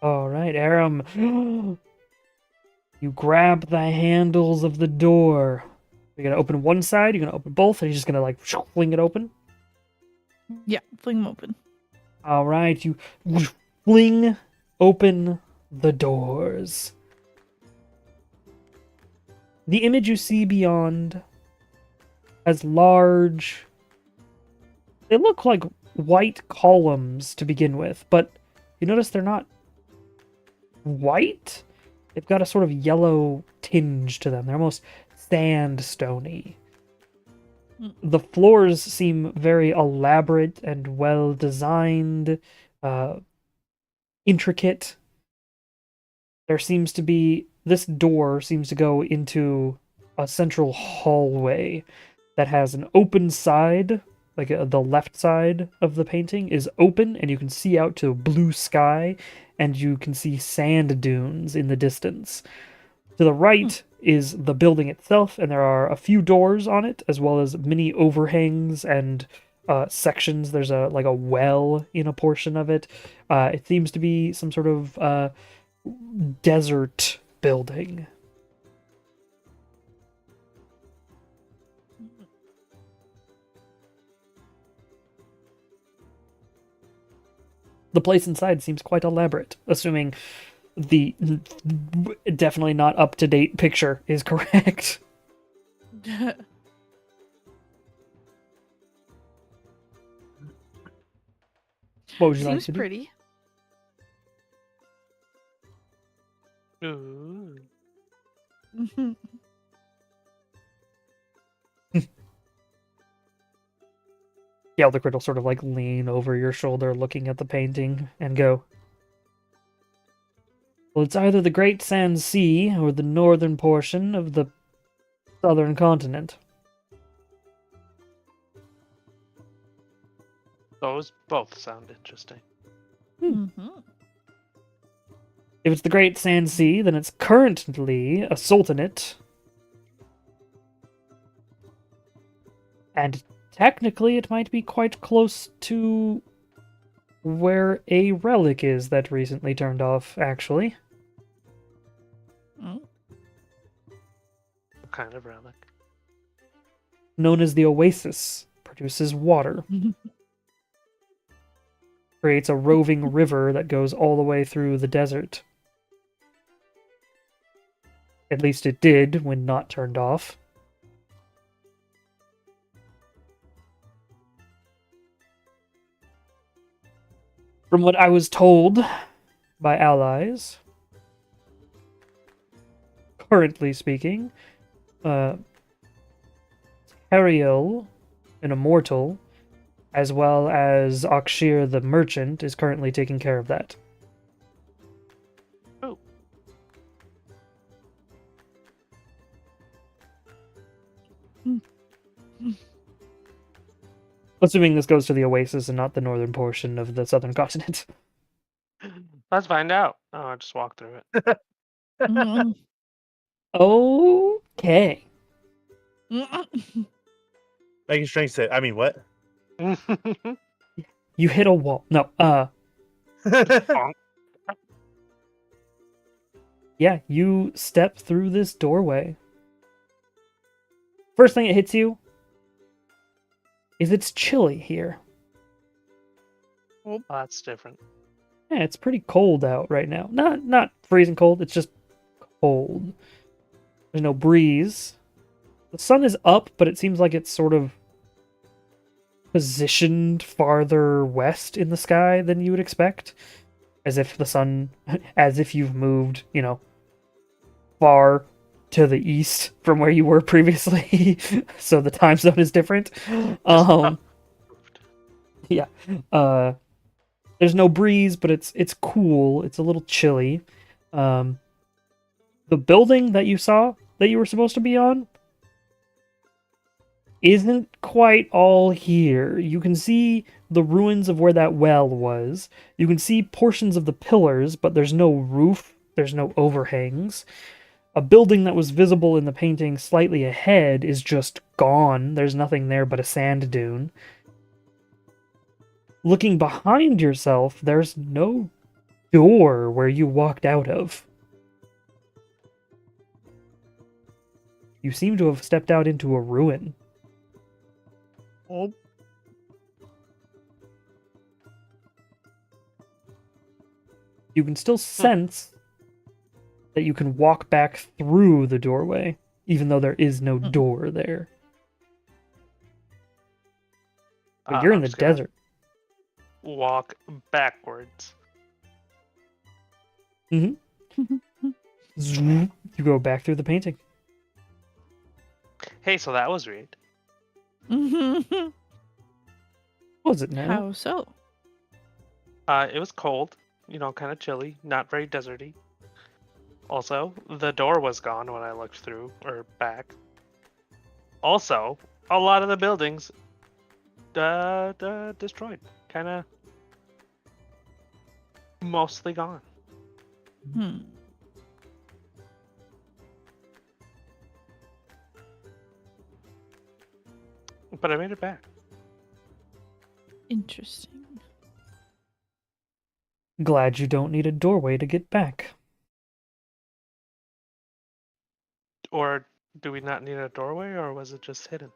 Alright, Aram. You grab the handles of the door. You're gonna open one side, you're gonna open both, and you're just gonna like fling it open. Yeah, fling them open. Alright, you fling open the doors. The image you see beyond has large. They look like white columns to begin with, but you notice they're not white. They've got a sort of yellow tinge to them. They're almost sandstony. The floors seem very elaborate and well designed, intricate. This door seems to go into a central hallway that has an open side, like the left side of the painting is open, and you can see out to blue sky, and you can see sand dunes in the distance. To the right is the building itself, and there are a few doors on it, as well as many overhangs and sections. There's a well in a portion of it. It seems to be some sort of desert building. The place inside seems quite elaborate, assuming the definitely not up-to-date picture is correct. What would you like Seems to do? pretty. Ooh. Galdecrit will sort of like lean over your shoulder looking at the painting and go, "Well, it's either the Great Sand Sea or the northern portion of the southern continent." Those both sound interesting. Mhm. If it's the Great Sand Sea, then it's currently a sultanate. And technically, it might be quite close to where a relic is that recently turned off, actually. Mm. What kind of relic? Known as the Oasis, produces water. Creates a roving river that goes all the way through the desert. At least it did when not turned off. From what I was told by allies, currently speaking, Ariel, an immortal, as well as Akshir the merchant, is currently taking care of that. Oh. Assuming this goes to the Oasis and not the northern portion of the southern continent. Let's find out. Oh, I just walked through it. Mm. Okay. Making strength save. I mean, what? You hit a wall. No, yeah, you step through this doorway. First thing that hits you is it's chilly here. Oh, that's different. Yeah, it's pretty cold out right now. Not freezing cold, it's just cold. There's no breeze. The sun is up, but it seems like it's sort of positioned farther west in the sky than you would expect. As if you've moved, far to the east from where you were previously. So the time zone is different. Yeah. There's no breeze, but it's cool. It's a little chilly. the building that you saw that you were supposed to be on isn't quite all here. You can see the ruins of where that well was. You can see portions of the pillars, but there's no roof, there's no overhangs. A building that was visible in the painting slightly ahead is just gone. There's nothing there but a sand dune. Looking behind yourself, there's no door where you walked out of. You seem to have stepped out into a ruin. Oh, You can still sense that you can walk back through the doorway, even though there is no door there. But you're in I'm the just gonna desert. Walk backwards. Zoom. You go back through the painting. Hey, so that was weird. What was it now? How so? It was cold, kind of chilly, not very deserty. Also, the door was gone when I looked through or back. Also, a lot of the buildings destroyed, kind of mostly gone. Hmm. But I made it back. Interesting. Glad you don't need a doorway to get back. Or do we not need a doorway, or was it just hidden?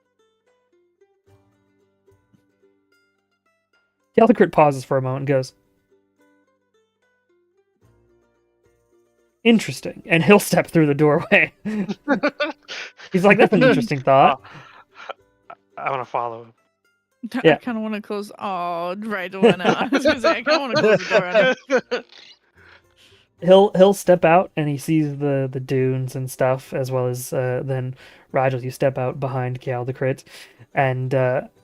Galdacrit pauses for a moment and goes, interesting. And he'll step through the doorway. He's like, that's an interesting thought. I want to follow him. Yeah. I kind of want to close. Oh, right went out. I was gonna say I kind of want to close the door on him. He'll step out and he sees the dunes and stuff, as well as then Rigel, you step out behind Galdacrit, and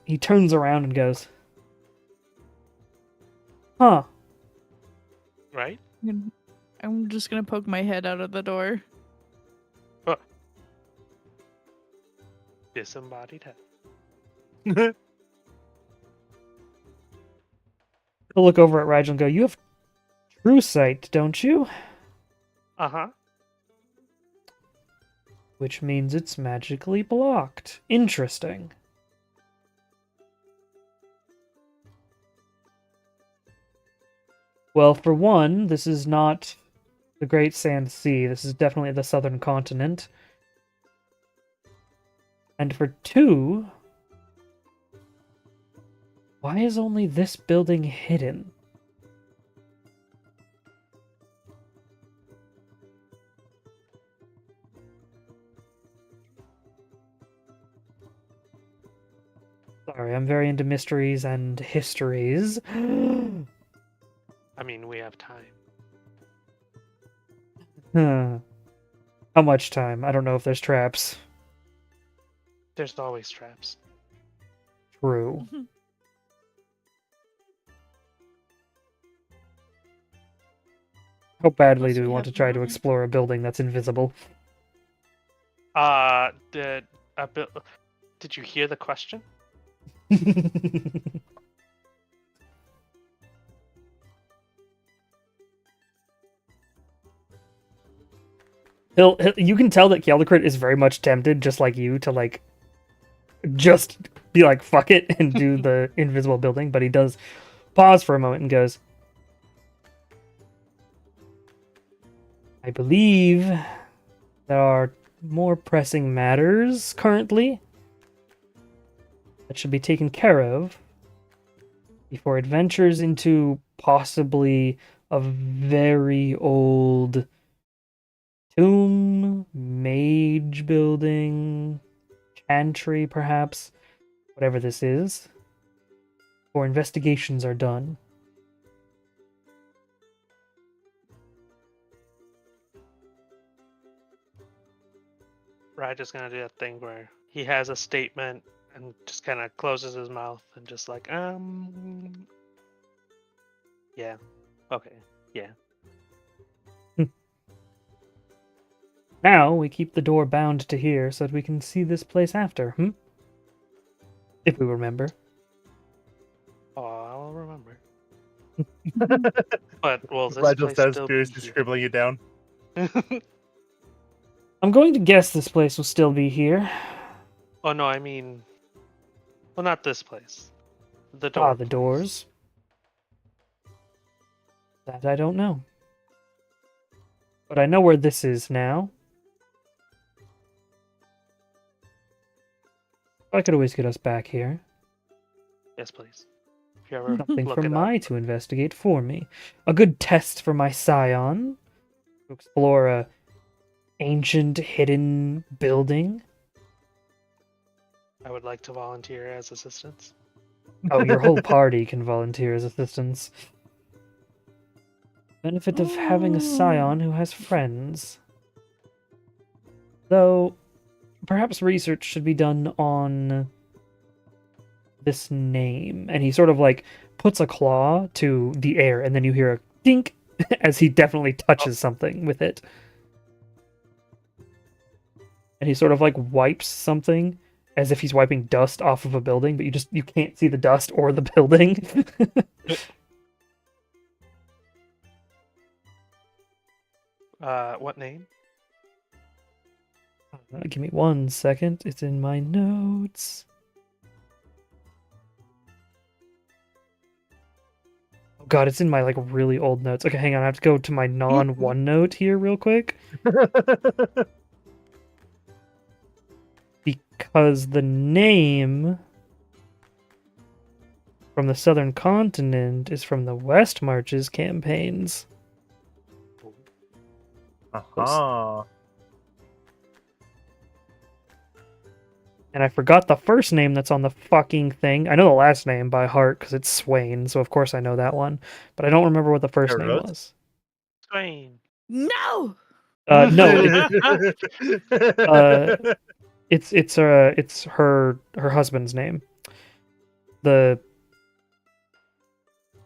he turns around and goes, huh. Right? I'm just gonna poke my head out of the door. Disembodied head. He'll look over at Rigel and go, you have true sight, don't you? Uh-huh. Which means it's magically blocked. Interesting. Well, for one, this is not the Great Sand Sea. This is definitely the southern continent. And for two, why is only this building hidden? Sorry, I'm very into mysteries and histories. I mean, we have time. Huh. How much time? I don't know if there's traps. There's always traps. True. How badly do we want to try to explore a building that's invisible? Did you hear the question? You can tell that Galdacrit is very much tempted, just like you, to just be like, fuck it, and do the invisible building, but he does pause for a moment and goes, I believe there are more pressing matters currently that should be taken care of before adventures into possibly a very old tomb, mage building, chantry perhaps, whatever this is, before investigations are done. Raja's gonna do that thing where he has a statement and just kind of closes his mouth and just like, yeah, okay, yeah. Now we keep the door bound to here so that we can see this place after, If we remember. Oh, I'll remember. But will this Rigel place says, still be furiously here? scribbling it down. I'm going to guess this place will still be here. Oh no, I mean, well, not this place. The door. The please. doors. That I don't know. But I know where this is now. I could always get us back here. Yes, please. If you ever Something look for it up. Mai to investigate for me. A good test for my scion. To explore a ancient hidden building. I would like to volunteer as assistants. Oh, your whole party can volunteer as assistants. Benefit of having a scion who has friends. Though, perhaps research should be done on this name. And he sort of like puts a claw to the air, and then you hear a dink as he definitely touches something with it. And he sort of like wipes something as if he's wiping dust off of a building, but you can't see the dust or the building. What name? Give me 1 second. It's in my notes. Oh god, it's in my like really old notes. Okay, hang on. I have to go to my non-OneNote here real quick. Because the name from the Southern Continent is from the West Marches campaigns. Uh-huh. And I forgot the first name that's on the fucking thing. I know the last name by heart because it's Swain, so of course I know that one. But I don't remember what the first name Rose? was. Swain. No. No, it's her husband's name. The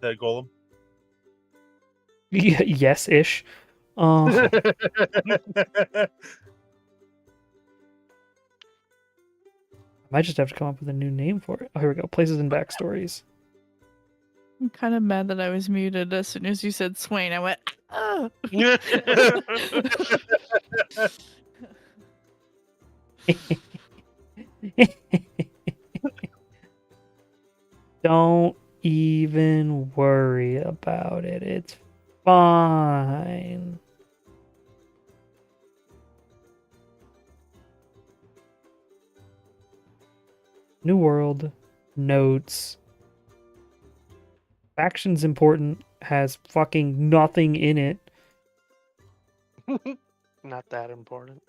golem. yes-ish. I might just have to come up with a new name for it. Oh, here we go. Places and backstories. I'm kind of mad that I was muted as soon as you said Swain. I went, oh. Don't even worry about it. It's fine. New world, notes. Faction's important, has fucking nothing in it. Not that important.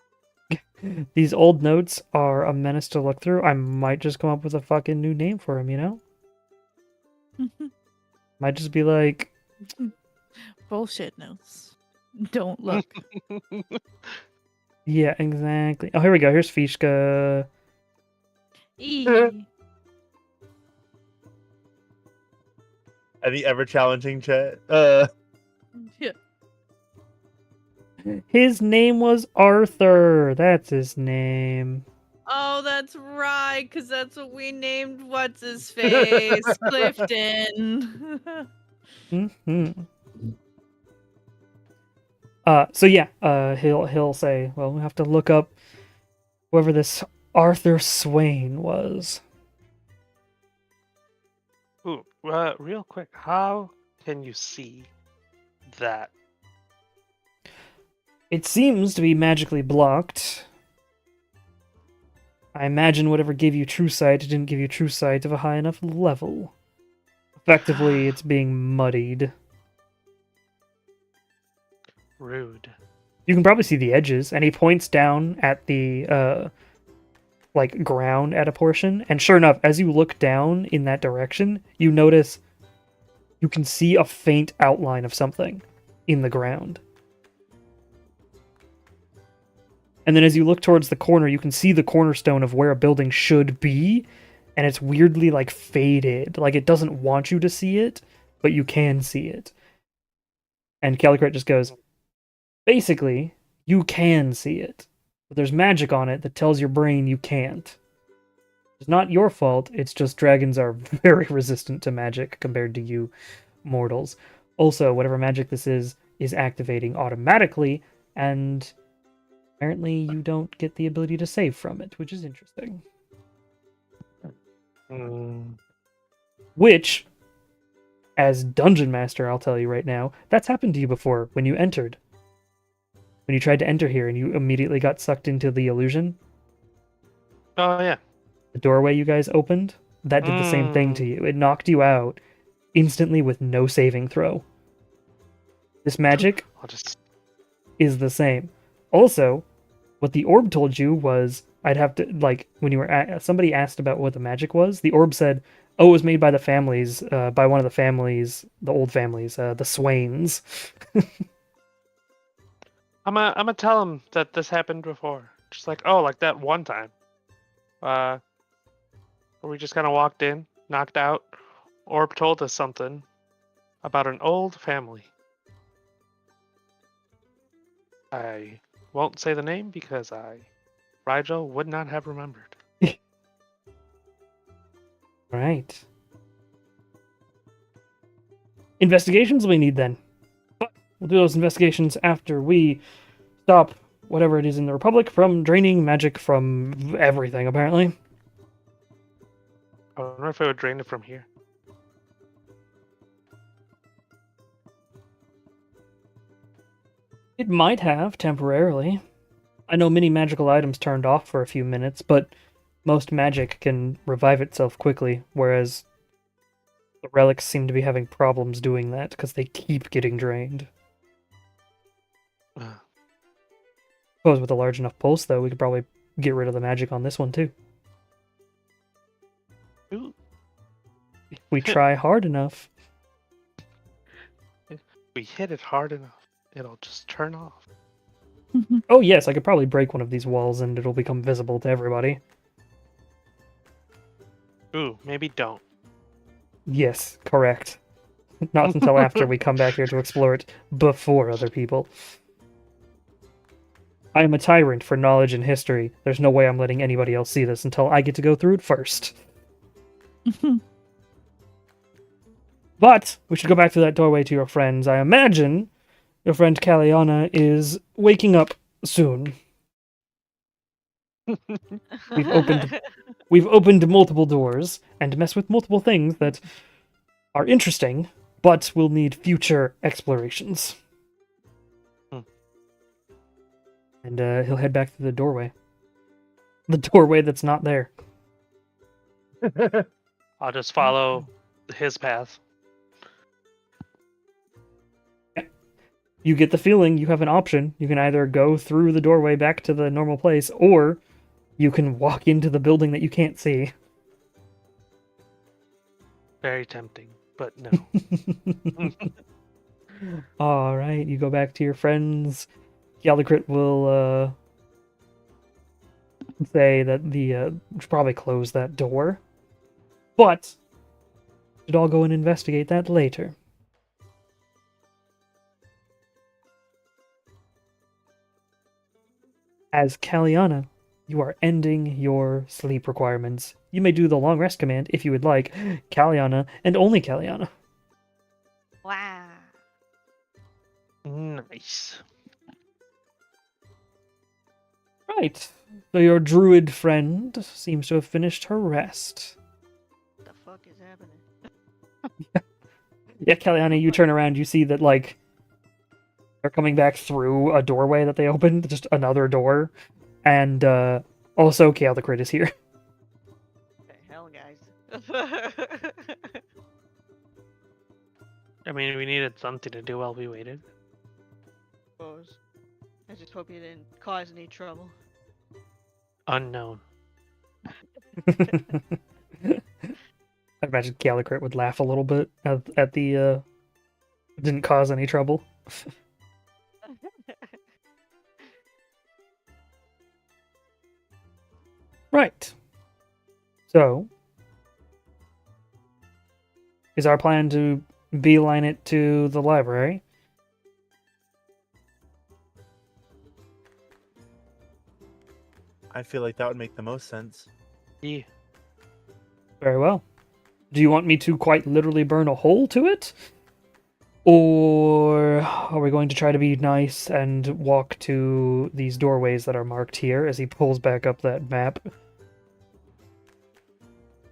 These old notes are a menace to look through. I might just come up with a fucking new name for him, you know? Might just be like... Bullshit notes. Don't look. Yeah, exactly. Oh, here we go. Here's Fishka. E. And the ever challenging chat. Yeah. His name was Arthur. That's his name. Oh, that's right, because that's what we named what's his face, Clifton. So yeah, he'll say, well, we have to look up whoever this Arthur Swain was. Ooh, real quick, how can you see that? It seems to be magically blocked. I imagine whatever gave you true sight didn't give you true sight of a high enough level. Effectively, it's being muddied. Rude. You can probably see the edges, and he points down at the like ground at a portion, and sure enough, as you look down in that direction, you notice you can see a faint outline of something in the ground. And then as you look towards the corner, you can see the cornerstone of where a building should be, and it's weirdly like faded. Like it doesn't want you to see it, but you can see it. And Calicret just goes, basically, You can see it, but there's magic on it that tells your brain you can't. It's not your fault, it's just dragons are very resistant to magic compared to you mortals. Also, whatever magic this is activating automatically, and apparently you don't get the ability to save from it, which is interesting. Mm. Which, as Dungeon Master, I'll tell you right now, that's happened to you before when you entered. When you tried to enter here and you immediately got sucked into the illusion, Oh yeah. the doorway you guys opened, that did the same thing to you. It knocked you out instantly with no saving throw. This magic I'll just. is the same. Also, what the orb told you was I'd have to, like, when you were somebody asked about what the magic was, the orb said, oh, it was made by the families, by one of the families, the old families, the Swains. I'm gonna tell him that this happened before. Just like, oh, like that one time. Where we just kind of walked in, knocked out. Orb told us something about an old family. I won't say the name because Rigel would not have remembered. Right. Investigations we need then. But we'll do those investigations after we stop whatever it is in the Republic from draining magic from everything, apparently. I wonder if it would drain it from here. It might have, temporarily. I know many magical items turned off for a few minutes, but most magic can revive itself quickly, whereas the relics seem to be having problems doing that because they keep getting drained. Uh, Suppose with a large enough pulse, though, we could probably get rid of the magic on this one, too. Ooh. If we try hard enough. If we hit it hard enough, it'll just turn off. Oh, yes, I could probably break one of these walls and it'll become visible to everybody. Ooh, maybe don't. Yes, correct. Not until after we come back here to explore it before other people. I am a tyrant for knowledge and history. There's no way I'm letting anybody else see this until I get to go through it first. But we should go back to that doorway to your friends. I imagine your friend Caliana is waking up soon. We've opened multiple doors and messed with multiple things that are interesting, but will need future explorations. And he'll head back through the doorway. The doorway that's not there. I'll just follow his path. You get the feeling you have an option. You can either go through the doorway back to the normal place, or you can walk into the building that you can't see. Very tempting, but no. Alright, you go back to your friends. Galdacrit will say that the should probably close that door. But should all go and investigate that later. As Caliana, you are ending your sleep requirements. You may do the long rest command if you would like, Caliana, and only Caliana. Wow. Nice. Right. So your druid friend seems to have finished her rest. What the fuck is happening? Yeah, Caliana, you turn around, you see that, like, they're coming back through a doorway that they opened, just another door. And, also Galdacrit is here. What the hell, guys? I mean, we needed something to do while we waited. Suppose. I just hope you didn't cause any trouble. Unknown. I imagine Galdacrit would laugh a little bit at the, didn't cause any trouble. Right. So, is our plan to beeline it to the library? I feel like that would make the most sense. Yeah. Very well. Do you want me to quite literally burn a hole to it? Or are we going to try to be nice and walk to these doorways that are marked here as he pulls back up that map?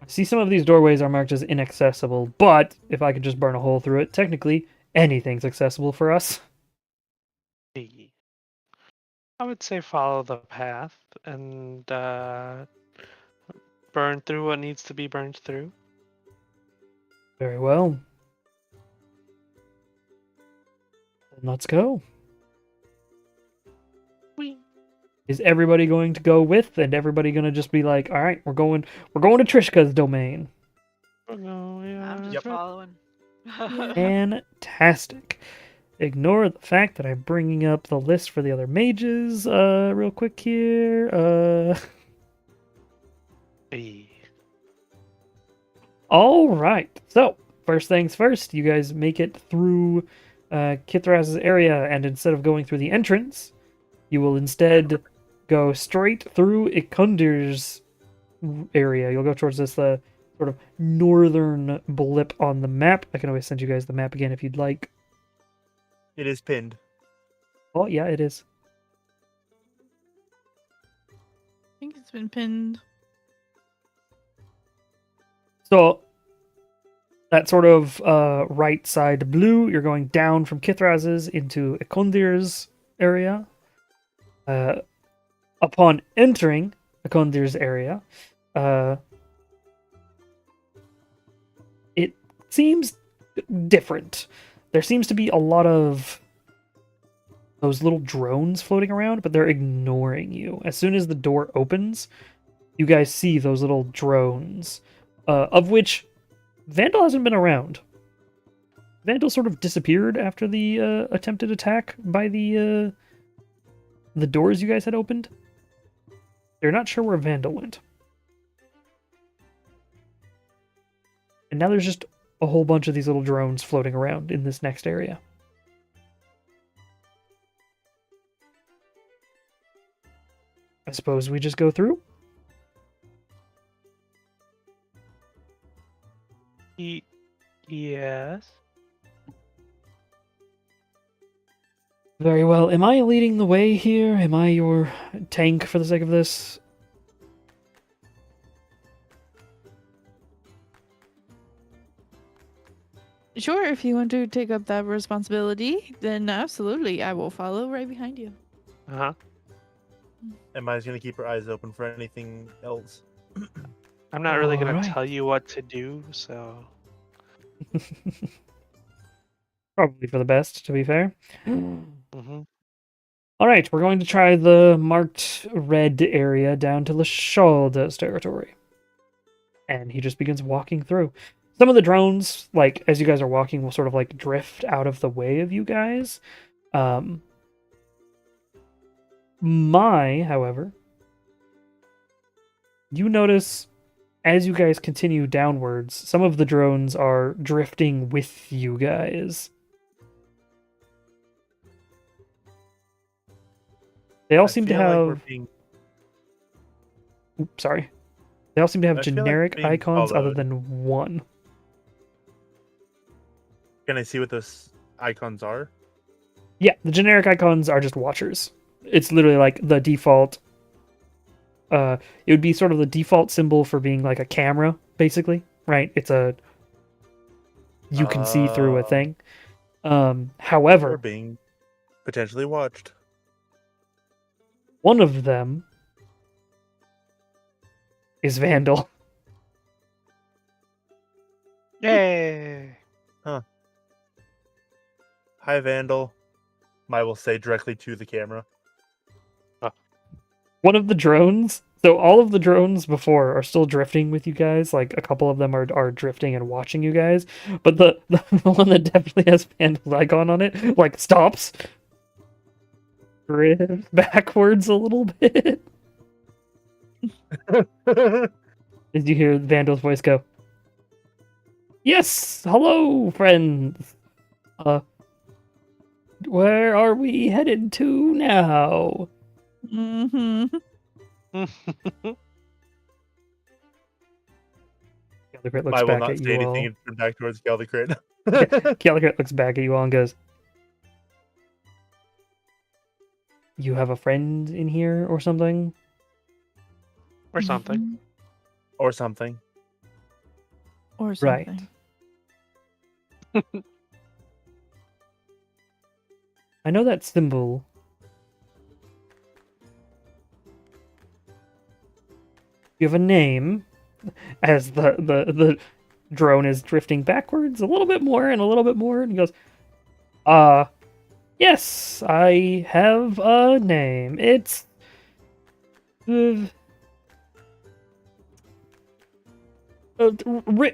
I see some of these doorways are marked as inaccessible, but if I could just burn a hole through it, technically anything's accessible for us. Yeah. I would say follow the path and burn through what needs to be burned through. Very well. Then let's go. Whee. Is everybody going to go with, and everybody going to just be like, all right, we're going to Trishka's domain? Oh, no, yeah. I'm just Yep. following. Fantastic. Ignore the fact that I'm bringing up the list for the other mages real quick here. Yeah. All right. So, first things first, you guys make it through Kithraz's area, and instead of going through the entrance, you will instead go straight through Ikundir's area. You'll go towards this sort of northern blip on the map. I can always send you guys the map again if you'd like. It is pinned. Oh, yeah, it is. I think it's been pinned. So, that sort of right side blue, you're going down from Kithraz's into Ikundir's area. Upon entering Ikundir's area, it seems different. There seems to be a lot of those little drones floating around, but they're ignoring you. As soon as the door opens, you guys see those little drones, of which Vandal hasn't been around. Vandal sort of disappeared after the attempted attack by the doors you guys had opened. They're not sure where Vandal went. And now there's just a whole bunch of these little drones floating around in this next area. I suppose we just go through? Yes. Very well. Am I leading the way here? Am I your tank for the sake of this? Sure, if you want to take up that responsibility, then absolutely, I will follow right behind you. Uh-huh. And Maya's gonna keep her eyes open for anything else. I'm not really going Alright. to tell you what to do, so... Probably for the best, to be fair. Mm-hmm. All right, we're going to try the marked red area down to Lashalda's territory. And he just begins walking through. Some of the drones, like, as you guys are walking, will sort of, like, drift out of the way of you guys. However, you notice, as you guys continue downwards, some of the drones are drifting with you guys. They all I seem to feel like have... we're being- Oops, sorry. They all seem to have I feel like generic being icons other followed. than one. Can I see what those icons are? Yeah, the generic icons are just watchers. It's literally like the default. It would be sort of the default symbol for being like a camera, basically, right? It's a... You can see through a Oh. thing. We're However, being potentially watched. one of them is Vandal. Yay! Hi, Vandal. Maya will say directly to the camera. One of the drones. So all of the drones before are still drifting with you guys. Like a couple of them are drifting and watching you guys. But the one that definitely has Vandal's icon on it, like, stops. Drifts backwards a little bit. As you hear Vandal's voice go, "Yes, hello, friends. Where are we headed to now?" Mm-hmm. Galdacrit looks I will back not at say you anything all. and turn back towards Galdacrit. Galdacrit looks back at you all and goes, "You have a friend in here or something?" Or something. Mhm. Or something. Or Right. something. I know that symbol. You have a name, as the drone is drifting backwards a little bit more and a little bit more, and he goes, yes, I have a name. It's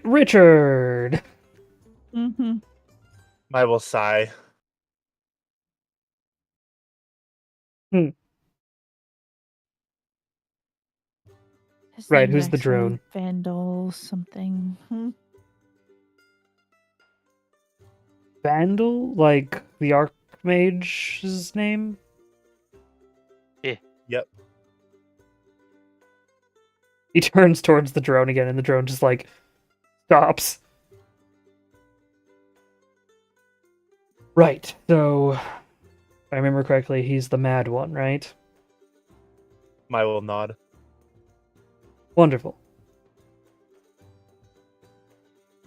Richard." Mm-hmm. I will sigh. His Right, name's who's the actually drone? Vandal something. Vandal, like the Archmage's name? Yep. He turns towards the drone again, and the drone just like stops. Right, so if I remember correctly, he's the mad one, right? I will nod. Wonderful.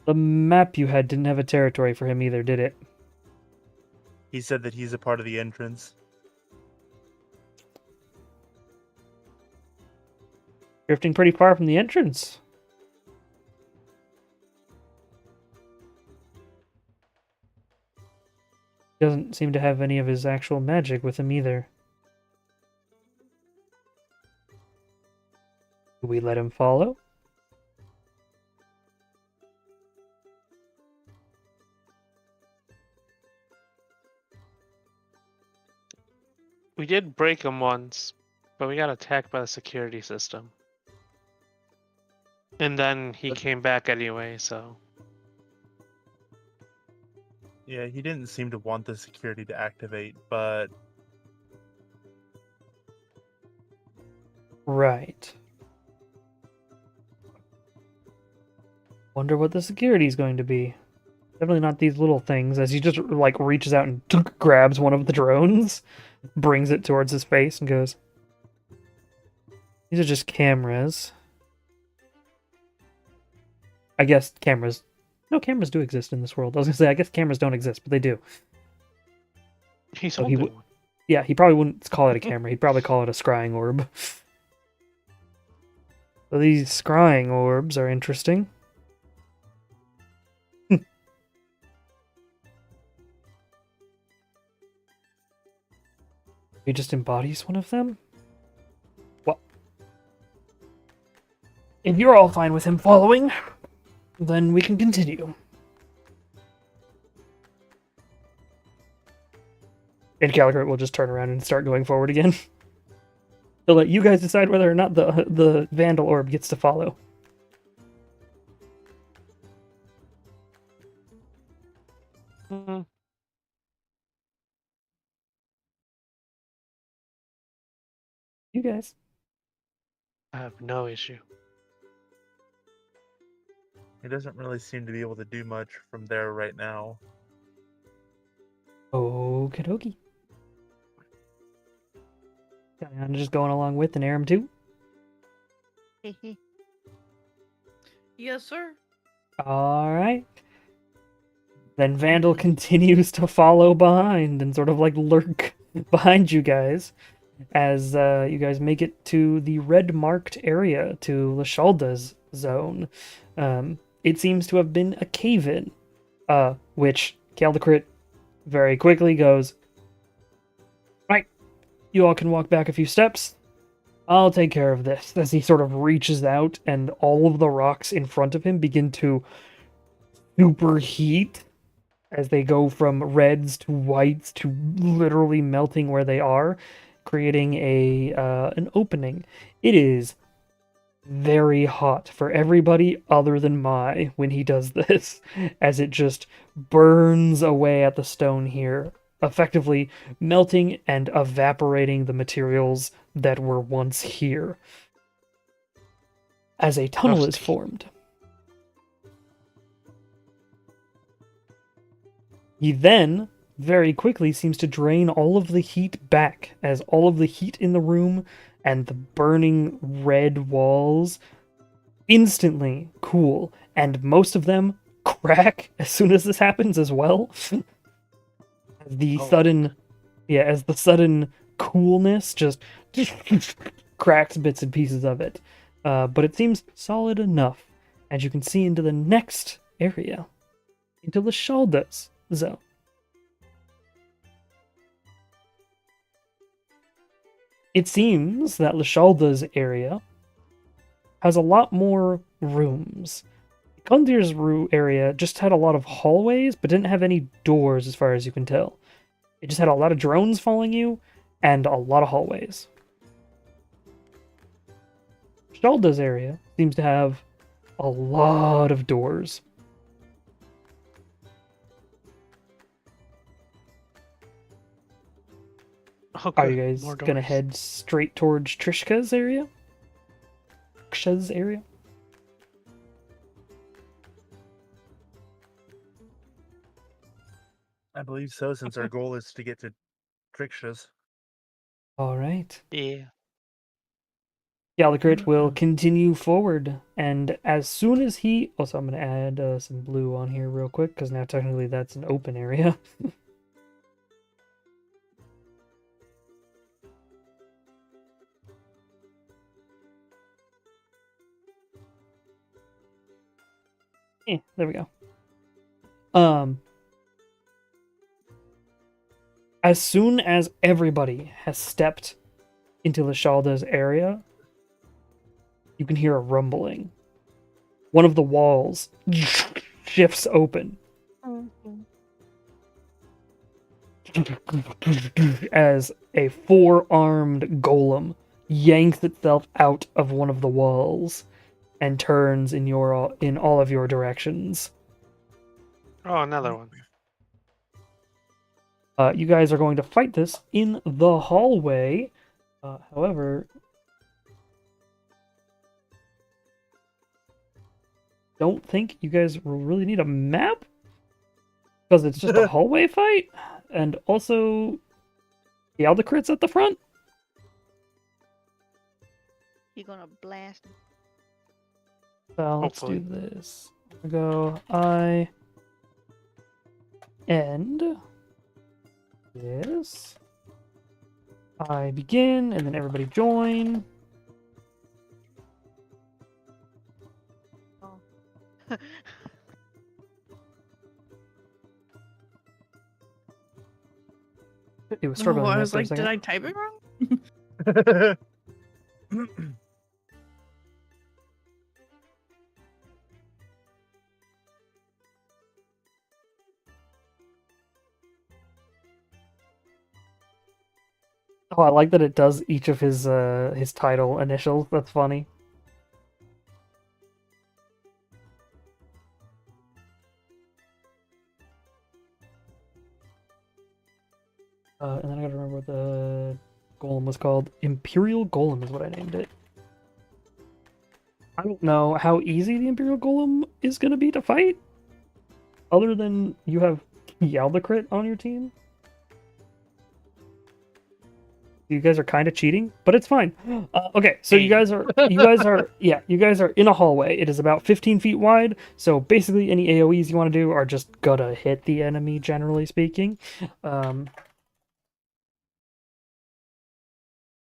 The map you had didn't have a territory for him either, did it? He said that he's a part of the entrance. Drifting pretty far from the entrance. Doesn't seem to have any of his actual magic with him either. Do we let him follow? We did break him once, but we got attacked by the security system. And then he But- came back anyway, so. Yeah, he didn't seem to want the security to activate, but Right. Wonder what the security's going to be. Definitely not these little things, as he just like reaches out and grabs one of the drones, brings it towards his face, and goes, "These are just cameras. I guess cameras. No, cameras do exist in this world. I was gonna say, I guess cameras don't exist, but they do. He's So he holding w- one. Yeah, he probably wouldn't call it a camera. He'd probably call it a scrying orb. So these scrying orbs are interesting. He just embodies one of them? Well, if you're all fine with him following, then we can continue. And Gallagher will just turn around and start going forward again. He'll let you guys decide whether or not the Vandal Orb gets to follow. Hmm. You guys. I have no issue. he doesn't really seem to be able to do much from there right now. Okie dokie. I'm just going along with and Aram too. Yes, sir. Alright. Then Vandal continues to follow behind and sort of like lurk behind you guys as you guys make it to the red marked area, to Lashalda's zone. It seems to have been a cave-in, which Galdacrit very quickly goes, "Right, you all can walk back a few steps. I'll take care of this," as he sort of reaches out and all of the rocks in front of him begin to superheat as they go from reds to whites to literally melting where they are, creating an opening. It is very hot for everybody other than Mai when he does this, as it just burns away at the stone here, effectively melting and evaporating the materials that were once here as a tunnel is steam. formed. He then very quickly seems to drain all of the heat back, as all of the heat in the room and the burning red walls instantly cool, and most of them crack as soon as this happens as well. The Oh. sudden, yeah, as the sudden coolness just cracks bits and pieces of it. But it seems solid enough, as you can see into the next area, into the Shalda's zone. It seems that Lashalda's area has a lot more rooms. Kundir's area just had a lot of hallways, but didn't have any doors as far as you can tell. It just had a lot of drones following you, and a lot of hallways. Shalda's area seems to have a lot of doors. Oh, Are good. you guys More gonna doors. head straight towards Trishka's area? Trishka's area? I believe so, since our goal is to get to Trixha's. All right. Yeah. Gallagher will continue forward, and as soon as he... Also, I'm going to add some blue on here real quick, because now technically that's an open area. There we go. As soon as everybody has stepped into Lashalda's area, you can hear a rumbling. One of the walls shifts open as a four-armed golem yanks itself out of one of the walls and turns in all of your directions. Oh, another one. You guys are going to fight this in the hallway. However, don't think you guys will really need a map, because it's just a hallway fight, and also the Aldecrit's at the front. You gonna blast him? So let's do Hopefully. this. I'm gonna go I end this. I begin, and then everybody join. It was struggling. I there was for a like, did second. I type it wrong? Oh, I like that it does each of his title initials. That's funny. And then I gotta remember what the golem was called. Imperial Golem is what I named it. I don't know how easy the Imperial Golem is gonna be to fight, other than you have Yaldecrit on your team. You guys are kind of cheating, but it's fine. Okay, so you guys are in a hallway. It is about 15 feet wide, so basically any AoEs you want to do are just gonna hit the enemy, generally speaking.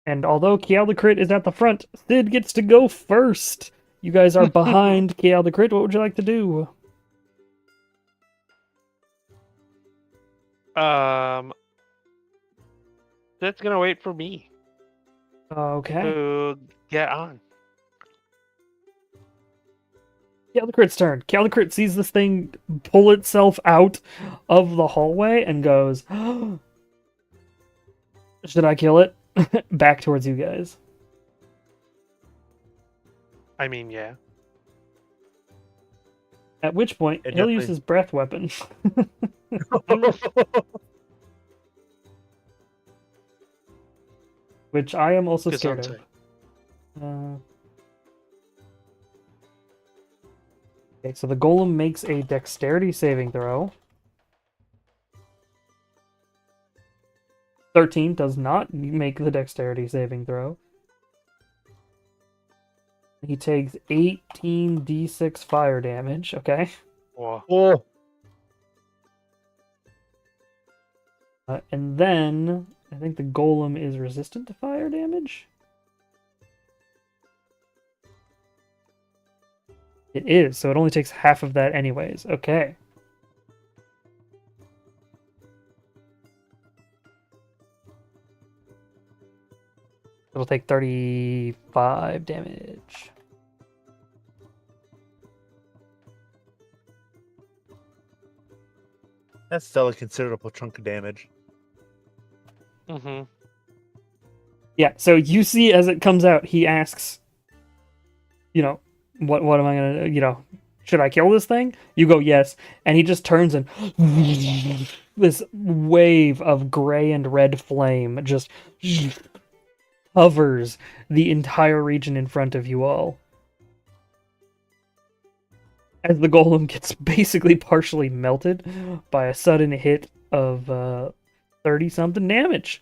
And although Kialdecrit is at the front, Sid gets to go first. You guys are behind Kialdecrit. What would you like to do? That's gonna wait for me Okay. to get on. Kialdecrit's turn. Kialdecrit sees this thing pull itself out of the hallway and goes, should I kill it? Back towards you guys. I mean, yeah. At which point, It he'll use definitely- his breath weapon. which I am also scared Gesundheit. of. Okay, so the golem makes a dexterity saving throw. 13 does not make the dexterity saving throw. He takes 18d6 fire damage, okay? Whoa. Oh, And then I think the golem is resistant to fire damage. It is, so it only takes half of that anyways. Okay. It'll take 35 damage. that's still a considerable chunk of damage. Mm-hmm. Yeah, so you see as it comes out, he asks, what am I gonna, should I kill this thing? You go, yes. And he just turns and this wave of gray and red flame just covers the entire region in front of you all. As the golem gets basically partially melted by a sudden hit of 30-something damage.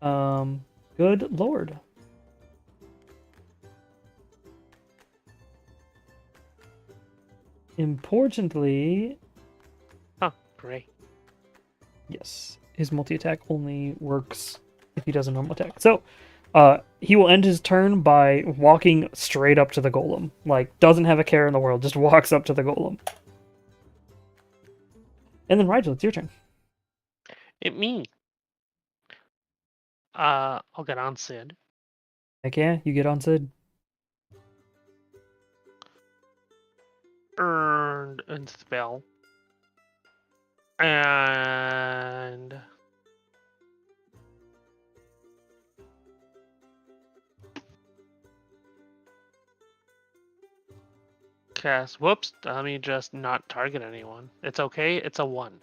Good lord. Importantly, Huh. Great. yes, his multi-attack only works if he does a normal attack. So, he will end his turn by walking straight up to the golem. Like, doesn't have a care in the world, just walks up to the golem. And then Rigel, it's your turn. Me. I'll get on Sid. Heck yeah, you get on Sid. Earned a spell. And cast. Whoops. Let me just not target anyone. It's okay. It's a 1.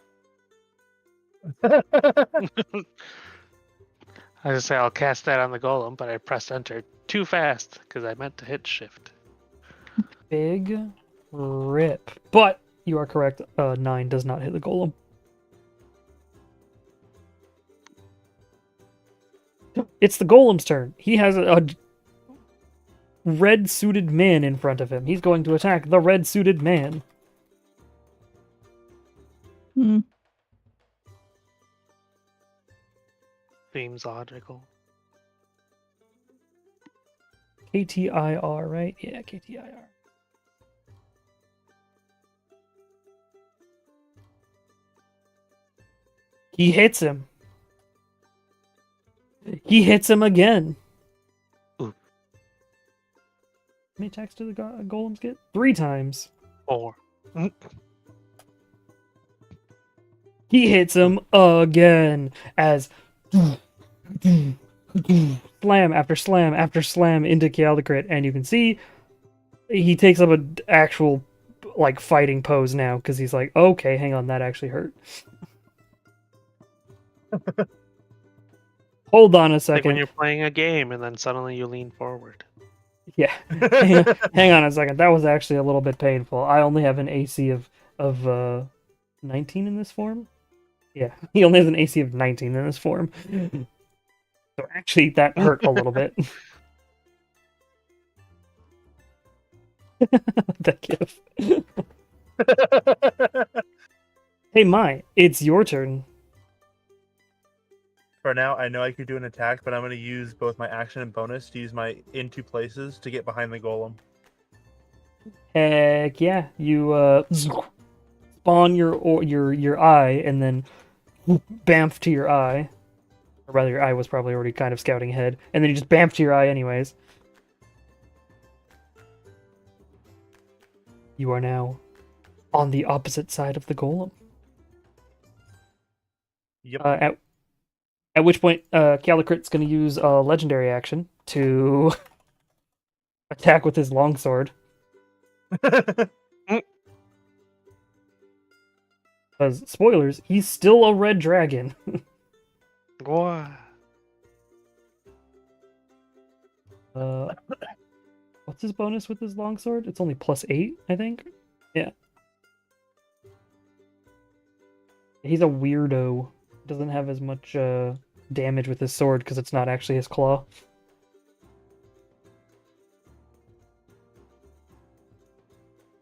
I just say I'll cast that on the golem, but I pressed enter too fast because I meant to hit shift. Big rip. But you are correct, 9 does not hit the golem. It's the golem's turn. He has a red-suited man in front of him. He's going to attack the red-suited man. Hmm. Seems logical. KTIR, right? Yeah, KTIR. He hits him. He hits him again. Ooh. How many attacks do the golems get? 3 times. 4. He hits him again as slam after slam after slam into Caldecrit, and you can see he takes up an actual fighting pose now because he's like, okay, hang on, that actually hurt. Hold on a Like second. when you're playing a game and then suddenly you lean forward. Yeah, hang on a second. That was actually a little bit painful. I only have an AC of 19 in this form. Yeah, he only has an AC of 19 in this form. So actually, that hurt a little bit. That gif. Hey, Mai, it's your turn. For now, I know I could do an attack, but I'm going to use both my action and bonus to use my into places to get behind the golem. Heck yeah, you spawn your eye and then bamf to your eye. Or rather, your eye was probably already kind of scouting ahead, and then you just bamf to your eye anyways. You are now on the opposite side of the golem. Yep. At which point, Caldecrit's going to use a legendary action to attack with his longsword. Because, spoilers, he's still a red dragon. Whoa. What's his bonus with his longsword? It's only +8, I think. Yeah. He's a weirdo. Doesn't have as much damage with his sword because it's not actually his claw.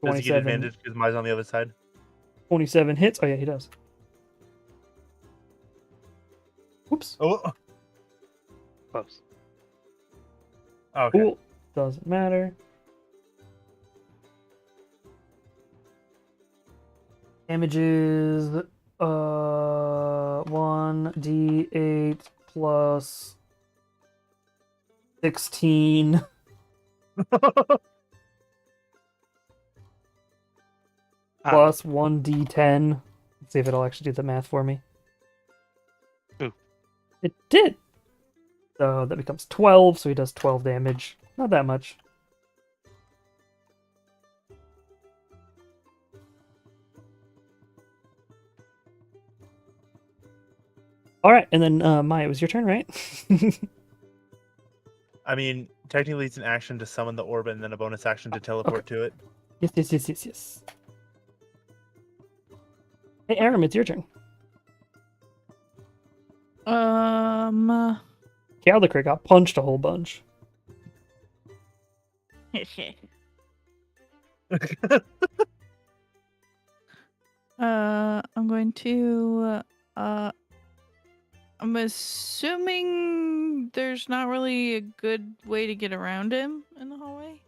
Does he get 27 advantage because mine's on the other side? 27 hits. Oh yeah, he does. Whoops. Oh, Close. okay. Cool. Doesn't matter. Damage is 1d8 plus 16 plus 1d10. Let's see if it'll actually do the math for me. Ooh. It did. So that becomes 12, so he does 12 damage. Not that much. All right, and then Maya, it was your turn, right? I mean, technically it's an action to summon the orb and then a bonus action to teleport to it. Yes. Hey, Aram, it's your turn. Galdacra got punched a whole bunch. I'm going to I'm assuming there's not really a good way to get around him in the hallway.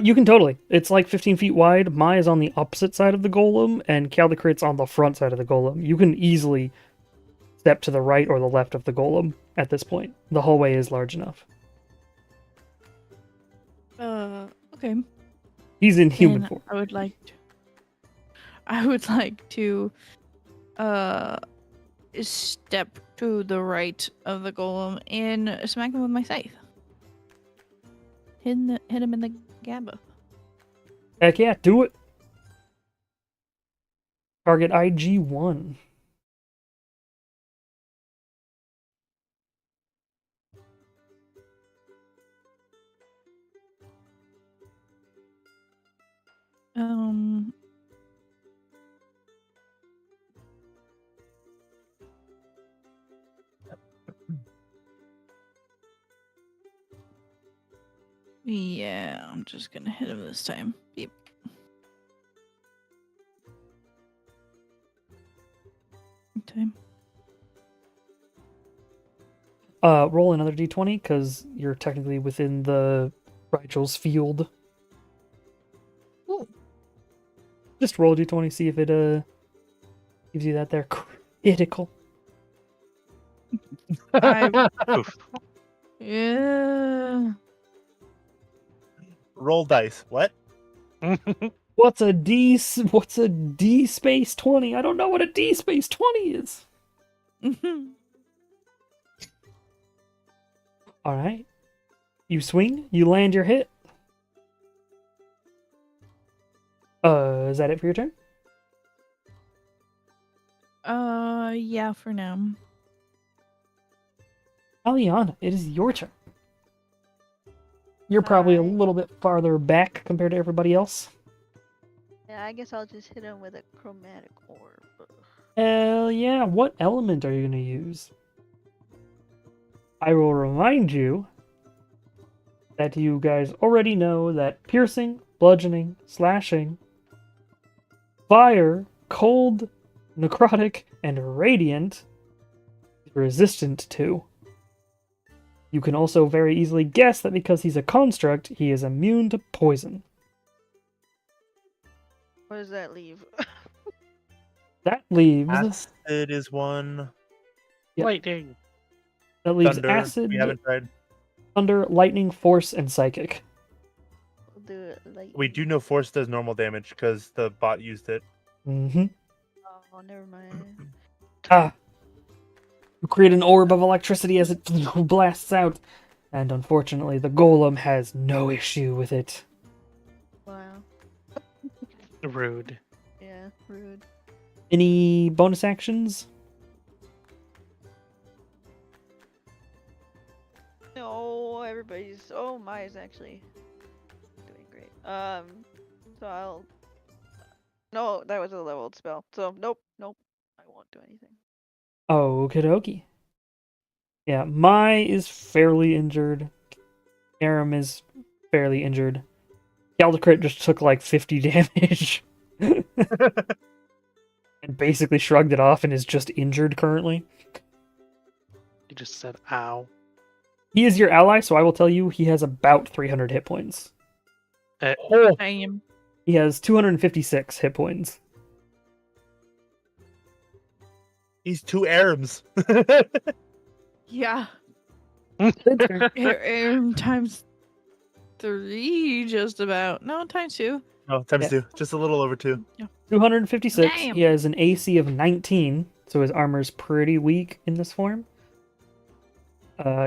You can totally. It's like 15 feet wide. Maya's on the opposite side of the golem, and Caldacrit's on the front side of the golem. You can easily step to the right or the left of the golem at this point. The hallway is large enough. Okay. He's in human Then form. I would like to step to the right of the golem and smack him with my scythe. Hit him in the gabba. Heck yeah, do it. Target IG1. Yeah, I'm just gonna hit him this time. Beep. Okay. Roll another d20 because you're technically within the Rigel's field. Just roll a d20, see if it gives you that there critical. Oof. Yeah. Roll dice. What? What's a D space 20? I don't know what a D space 20 is. All right. You swing, you land your hit. Is that it for your turn? Yeah, for now. Aliana, it is your turn. You're probably a Alright. little bit farther back compared to everybody else. Yeah, I guess I'll just hit him with a chromatic orb. Hell yeah, what element are you going to use? I will remind you that you guys already know that piercing, bludgeoning, slashing, fire, cold, necrotic, and radiant is resistant to. You can also very easily guess that because he's a construct, he is immune to poison. What does that leave? That leaves Acid is one. Yep. Lightning. Thunder. acid, We haven't tried. thunder, lightning, force, and psychic. We'll do it like. We do know force does normal damage because the bot used it. Mm-hmm. Oh, never mind. Ah. You create an orb of electricity as it blasts out, and unfortunately the golem has no issue with it. Wow. Rude. Yeah, rude. Any bonus actions? No, everybody's. Oh, Maya's actually doing great. So I'll. No, that was a leveled spell. So nope, I won't do anything. Okie dokie. Yeah, Mai is fairly injured. Aram is fairly injured. Galdacrit just took like 50 damage. And basically shrugged it off and is just injured currently. You just said ow. He is your ally, so I will tell you he has about 300 hit points. Oh, I am. He has 256 hit points. he's 2 Arams. Yeah. Good turn. Times 3, just about. No, times 2. Oh, times Yeah. 2. Just a little over 2. 256. Damn. He has an AC of 19, so his armor's pretty weak in this form.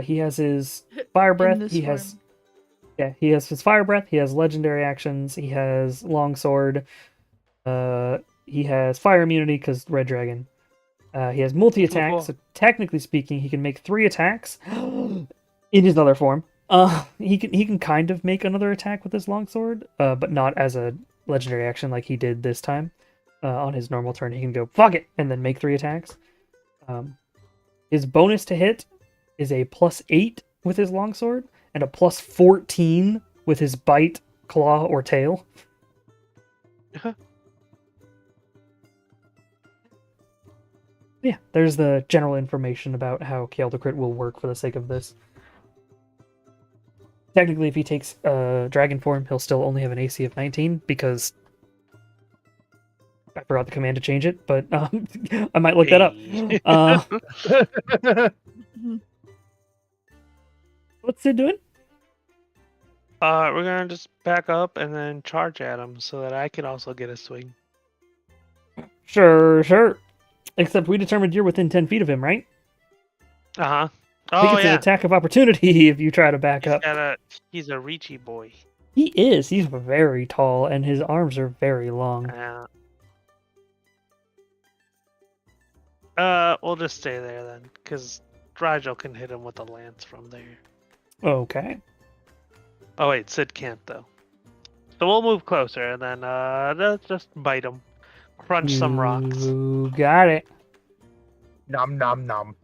He has his fire breath. this He has his fire breath. He has legendary actions. He has longsword. He has fire immunity because red dragon. He has multi attack. So technically speaking, he can make 3 attacks in his other form. He can kind of make another attack with his longsword, but not as a legendary action like he did this time. On his normal turn, he can go fuck it and then make 3 attacks. His bonus to hit is a +8 with his longsword and a +14 with his bite, claw, or tail. Yeah, there's the general information about how Kaeldocrit will work for the sake of this. Technically, if he takes dragon form, he'll still only have an AC of 19 because I forgot the command to change it, but I might look that up. What's it doing? We're gonna just back up and then charge at him so that I can also get a swing. Sure. Except we determined you're within 10 feet of him, right? Uh huh. I think Oh it's an yeah. attack of opportunity if you try to back up. He's a reachy boy. He is. He's very tall, and his arms are very long. We'll just stay there then, because Rigel can hit him with a lance from there. Okay. Oh wait, Sid can't though. So we'll move closer and then let's just bite him, crunch some rocks. You got it. Nom nom nom.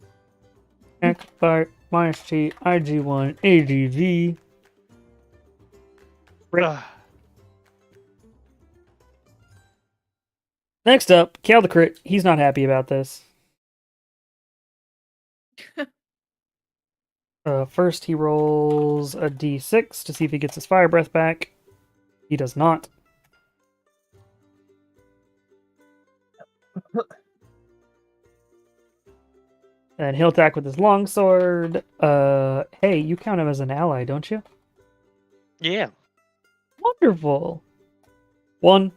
X bite minus T IG1 ADV. Ugh. Next up, Kaeldocrit. He's not happy about this. First, he rolls a d6 to see if he gets his fire breath back. He does not. And he'll attack with his longsword. Hey, you count him as an ally, don't you? Yeah. Wonderful. 1.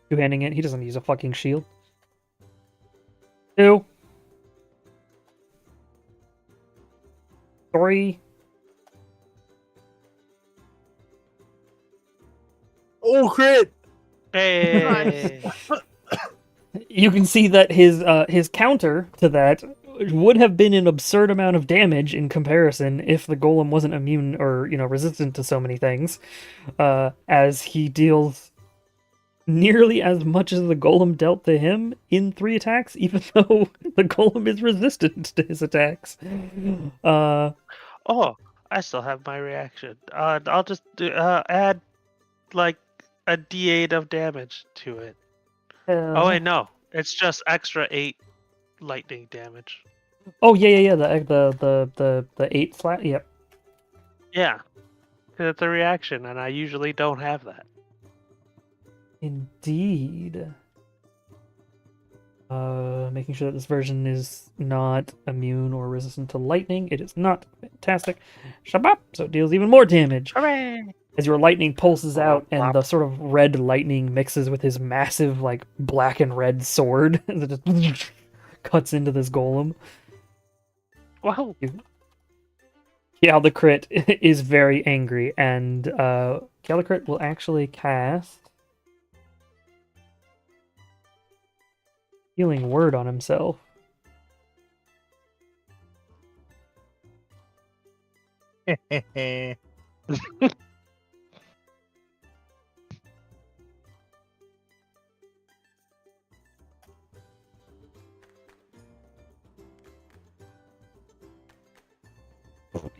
Two-handing it. He doesn't use a fucking shield. 2. 3. Oh, crit! Hey. You can see that his counter to that would have been an absurd amount of damage in comparison if the golem wasn't immune or resistant to so many things, as he deals nearly as much as the golem dealt to him in 3 attacks, even though the golem is resistant to his attacks. Oh, I still have my reaction. I'll just add like a D8 of damage to it. Oh wait, no, it's just extra 8 lightning damage. Oh yeah. The 8 flat. Yep. Yeah, 'cause it's a reaction, and I usually don't have that. Indeed. Making sure that this version is not immune or resistant to lightning. It is not. Fantastic. Shabop! So it deals even more damage. Hooray! As your lightning pulses out and Womp. the sort of red lightning mixes with his massive, like, black and red sword that just cuts into this golem. Wow. Kaeldocrit is very angry, and Kaeldocrit will actually cast Healing Word on himself.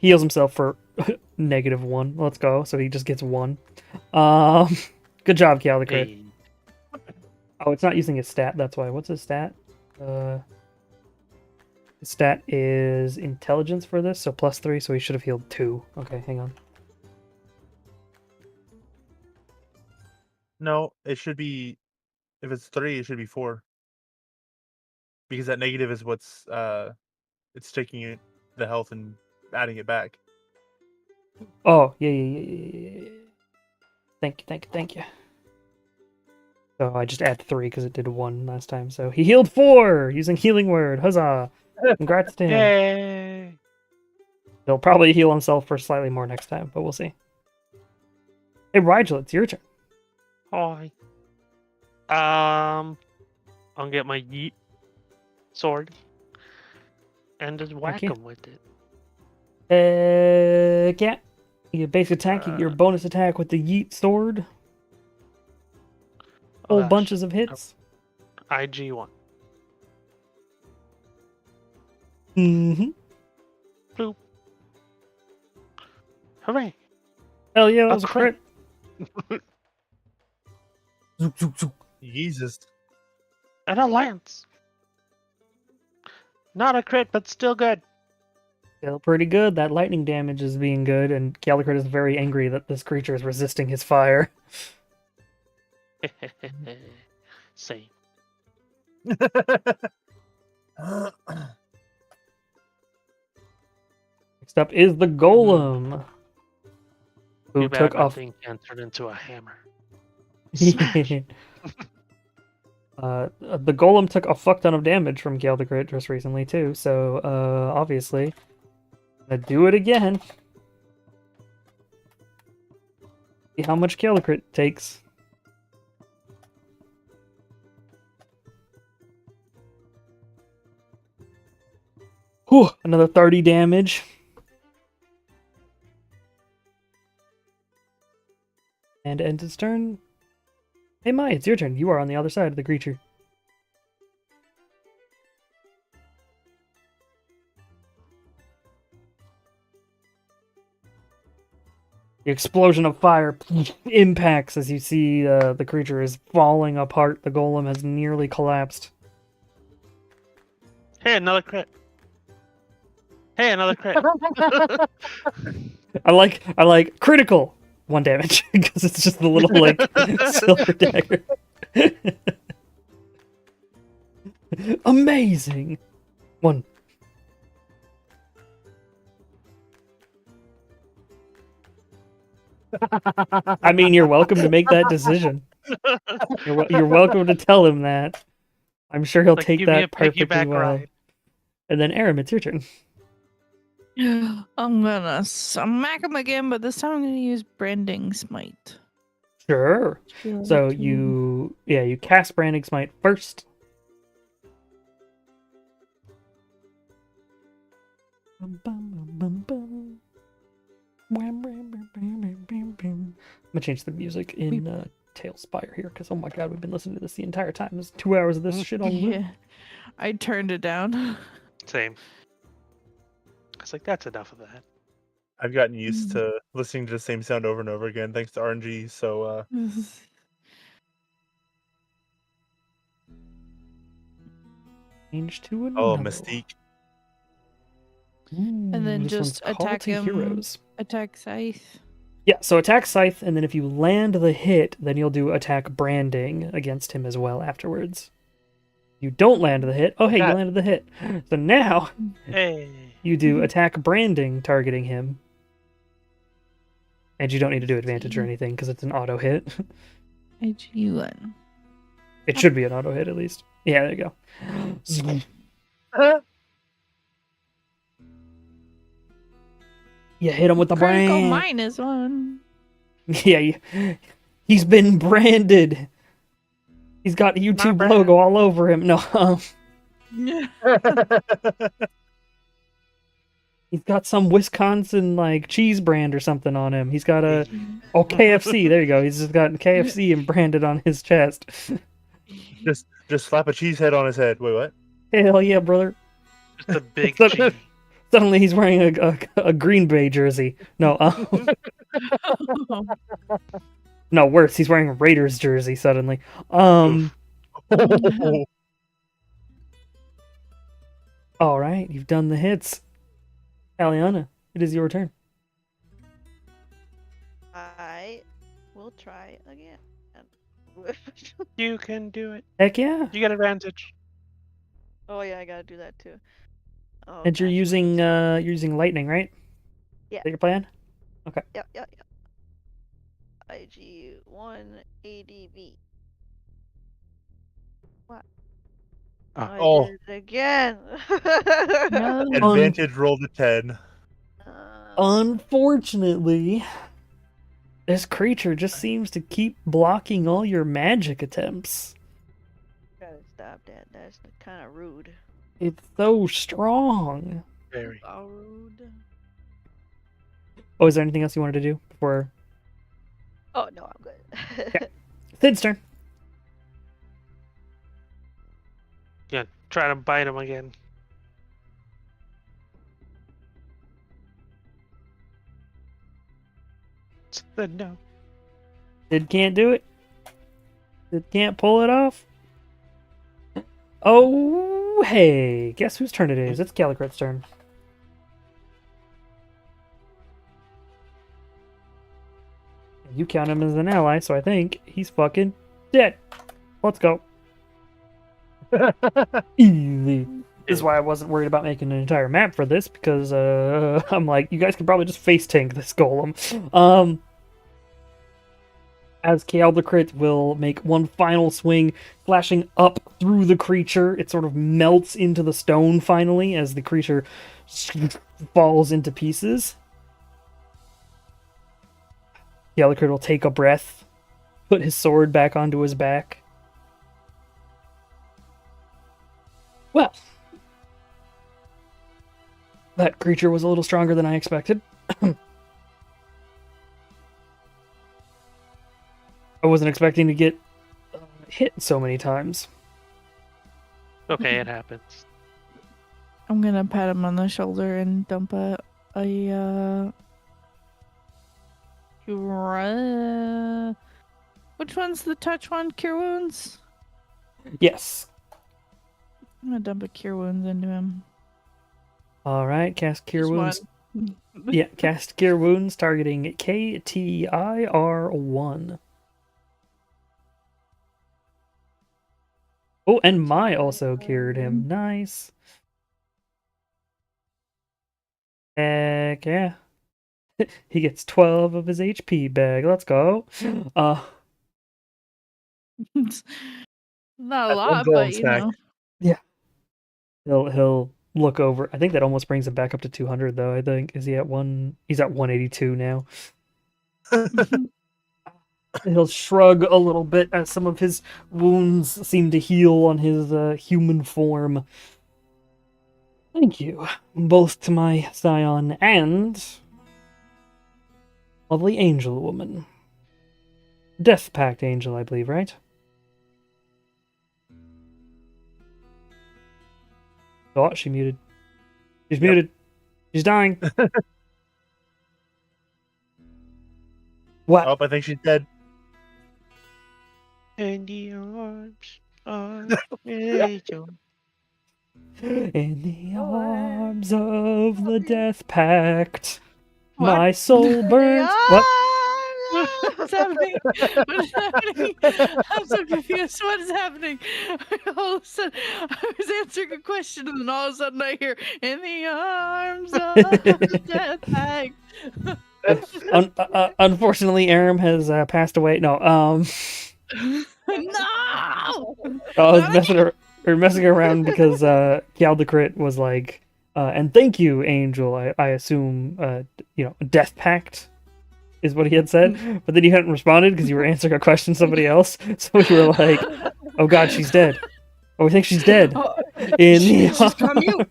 Heals himself for -1. Let's go. So he just gets 1. Um, good job, Calicrit. Hey. Oh, it's not using his stat. That's why. What's his stat? His stat is intelligence for this, so +3. So he should have healed 2. Okay, hang on. No, it should be. If it's 3, it should be 4. Because that negative is what's it's taking it the health and adding it back. Oh, yeah. Thank you. So I just add 3 because it did 1 last time. So he healed 4 using healing word. Huzzah! Congrats to him. Yay! He'll probably heal himself for slightly more next time, but we'll see. Hey, Rigel, it's your turn. Hi. I'll get my yeet sword and just whack Okay. him with it. Yeah. Your base attack, you get your bonus attack with the yeet sword. Oh, Whole gosh. bunches of hits. IG1. Mm-hmm. Bloop. Hooray! Hell yeah, that A was a crit. crit. Zook, zook, zook. Jesus. And a lance. Not a crit, but still good. Still pretty good. That lightning damage is being good, and Calicrit is very angry that this creature is resisting his fire. Same. Next up is the Golem, who Too bad took my off. thing can't turn into a hammer. The Golem took a fuck ton of damage from Calicrit just recently too, so obviously, gonna do it again. See how much Calicrit takes. Whew, another 30 damage. And ends its turn. Hey Mai, it's your turn. You are on the other side of the creature. The explosion of fire impacts as you see the creature is falling apart. The golem has nearly collapsed. Hey, another crit. Hey, another crit. I like critical 1 damage because it's just the little like silver dagger. Amazing. 1. I mean, you're welcome to make that decision. You're welcome to tell him that. I'm sure he'll Like, take give me a that perfectly piggyback well. ride. And then Aram, it's your turn. I'm gonna smack him again, but this time I'm gonna use Branding Smite. Sure. Feel So like you cast Branding Smite first. I'm gonna change the music in Tailspire here because oh my god, we've been listening to this the entire time. There's 2 hours of this shit on loop. Yeah, I turned it down. Same. I was like, that's enough of that. I've gotten used to listening to the same sound over and over again thanks to RNG. So Change to another. oh, Mystique. And then this just one's Call attack to him. Heroes. Attack Scythe. Yeah, so attack Scythe, and then if you land the hit, then you'll do attack Branding against him as well afterwards. You don't land the hit. Oh, hey, you Got- landed the hit. So now Hey. you do attack Branding targeting him. And you don't need to do advantage or anything because it's an auto hit. IG1. It should be an auto hit at least. Yeah, there you go. You hit him with the Critical brand. -1. Yeah, he's been branded. He's got a YouTube brand. logo all over him. No, He's got some Wisconsin like cheese brand or something on him. He's got a KFC. There you go. He's just got KFC and branded on his chest. Just slap a cheese head on his head. Wait, what? Hell yeah, brother! Just a big So- cheese. Suddenly he's wearing a Green Bay jersey. No, no, worse. He's wearing a Raiders jersey suddenly. Oh, All right, you've done the hits. Aliana, it is your turn. I will try again. You can do it. Heck yeah! You get advantage. Oh yeah, I gotta do that too. Oh, And you're gosh, using lightning, right? Yeah. Is that your plan? Yep. IG 180V. What? Ah. I Oh. did it again. No. advantage rolled a 10. Unfortunately, this creature just seems to keep blocking all your magic attempts. Gotta stop that. That's kind of rude. It's so strong. Very. Borrowed. Oh, is there anything else you wanted to do before Oh no, I'm good. Thid's turn? Yeah, try to bite him again. Said no. Thid can't do it. Thid can't pull it off. Oh, hey. Guess whose turn it is? It's Calicret's turn. You count him as an ally, so I think he's fucking dead. Let's go. Easy. This is why I wasn't worried about making an entire map for this, because I'm like, you guys could probably just face tank this golem. As Calicret will make one final swing, flashing up through the creature. It sort of melts into the stone finally as the creature falls into pieces. Calicret will take a breath, put his sword back onto his back. Well, that creature was a little stronger than I expected. I wasn't expecting to get hit so many times. Okay, it happens. I'm gonna pat him on the shoulder and dump a which one's the touch one? Cure wounds? Yes. I'm gonna dump a cure wounds into him. All right, cast Cure Just Wounds. one. Yeah, cast Cure Wounds targeting KTIR1. Oh, and Mai also cured him. Nice. Heck yeah. He gets 12 of his HP back. Let's go. Not a That's one lot, golem but you stack. know. He'll look over. I think that almost brings him back up to 200 though. I think he's at 182 now. He'll shrug a little bit as some of his wounds seem to heal on his human form. Thank you, both to my scion and lovely angel woman. Death Pact angel, I believe, right? Oh, she muted. She's muted. She's dying. What? Oh, I think she's dead. In the arms of angel. In the arms of the Death Pact, What? my soul burns. What? What's happening? What is happening? I'm so confused. What is happening? All of a sudden, I was answering a question, and then all of a sudden, I hear "In the arms of the death pact." Unfortunately, Aram has passed away. No, No! I was messing around because Caldecrit was like, and thank you, Angel. I assume, Death Pact is what he had said, but then you hadn't responded because you were answering a question somebody else. So we were like, oh god, she's dead. Oh, we think she's dead. Oh, In the she's gone mute.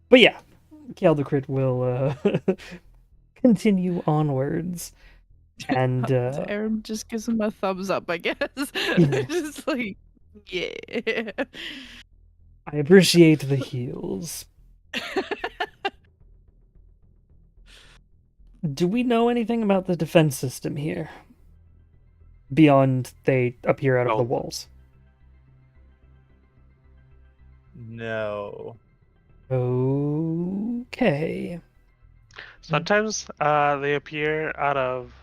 But yeah, Caldecrit will continue onwards. And Aaron just gives him a thumbs up, I guess. Yeah. Just like, yeah. I appreciate the heals. Do we know anything about the defense system here? Beyond they appear out of the No. walls. No. Okay. Sometimes they appear out of,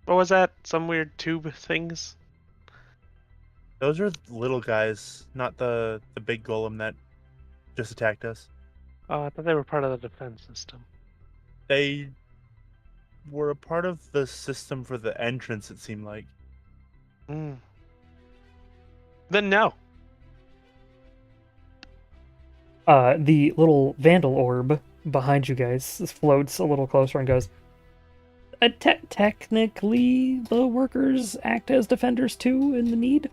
what was that? Some weird tube things. Those are little guys, not the big golem that just attacked us. Oh, I thought they were part of the defense system. They were a part of the system for the entrance, it seemed like. Mm. Then no. The little vandal orb behind you guys floats a little closer and goes, technically, the workers act as defenders too in the need.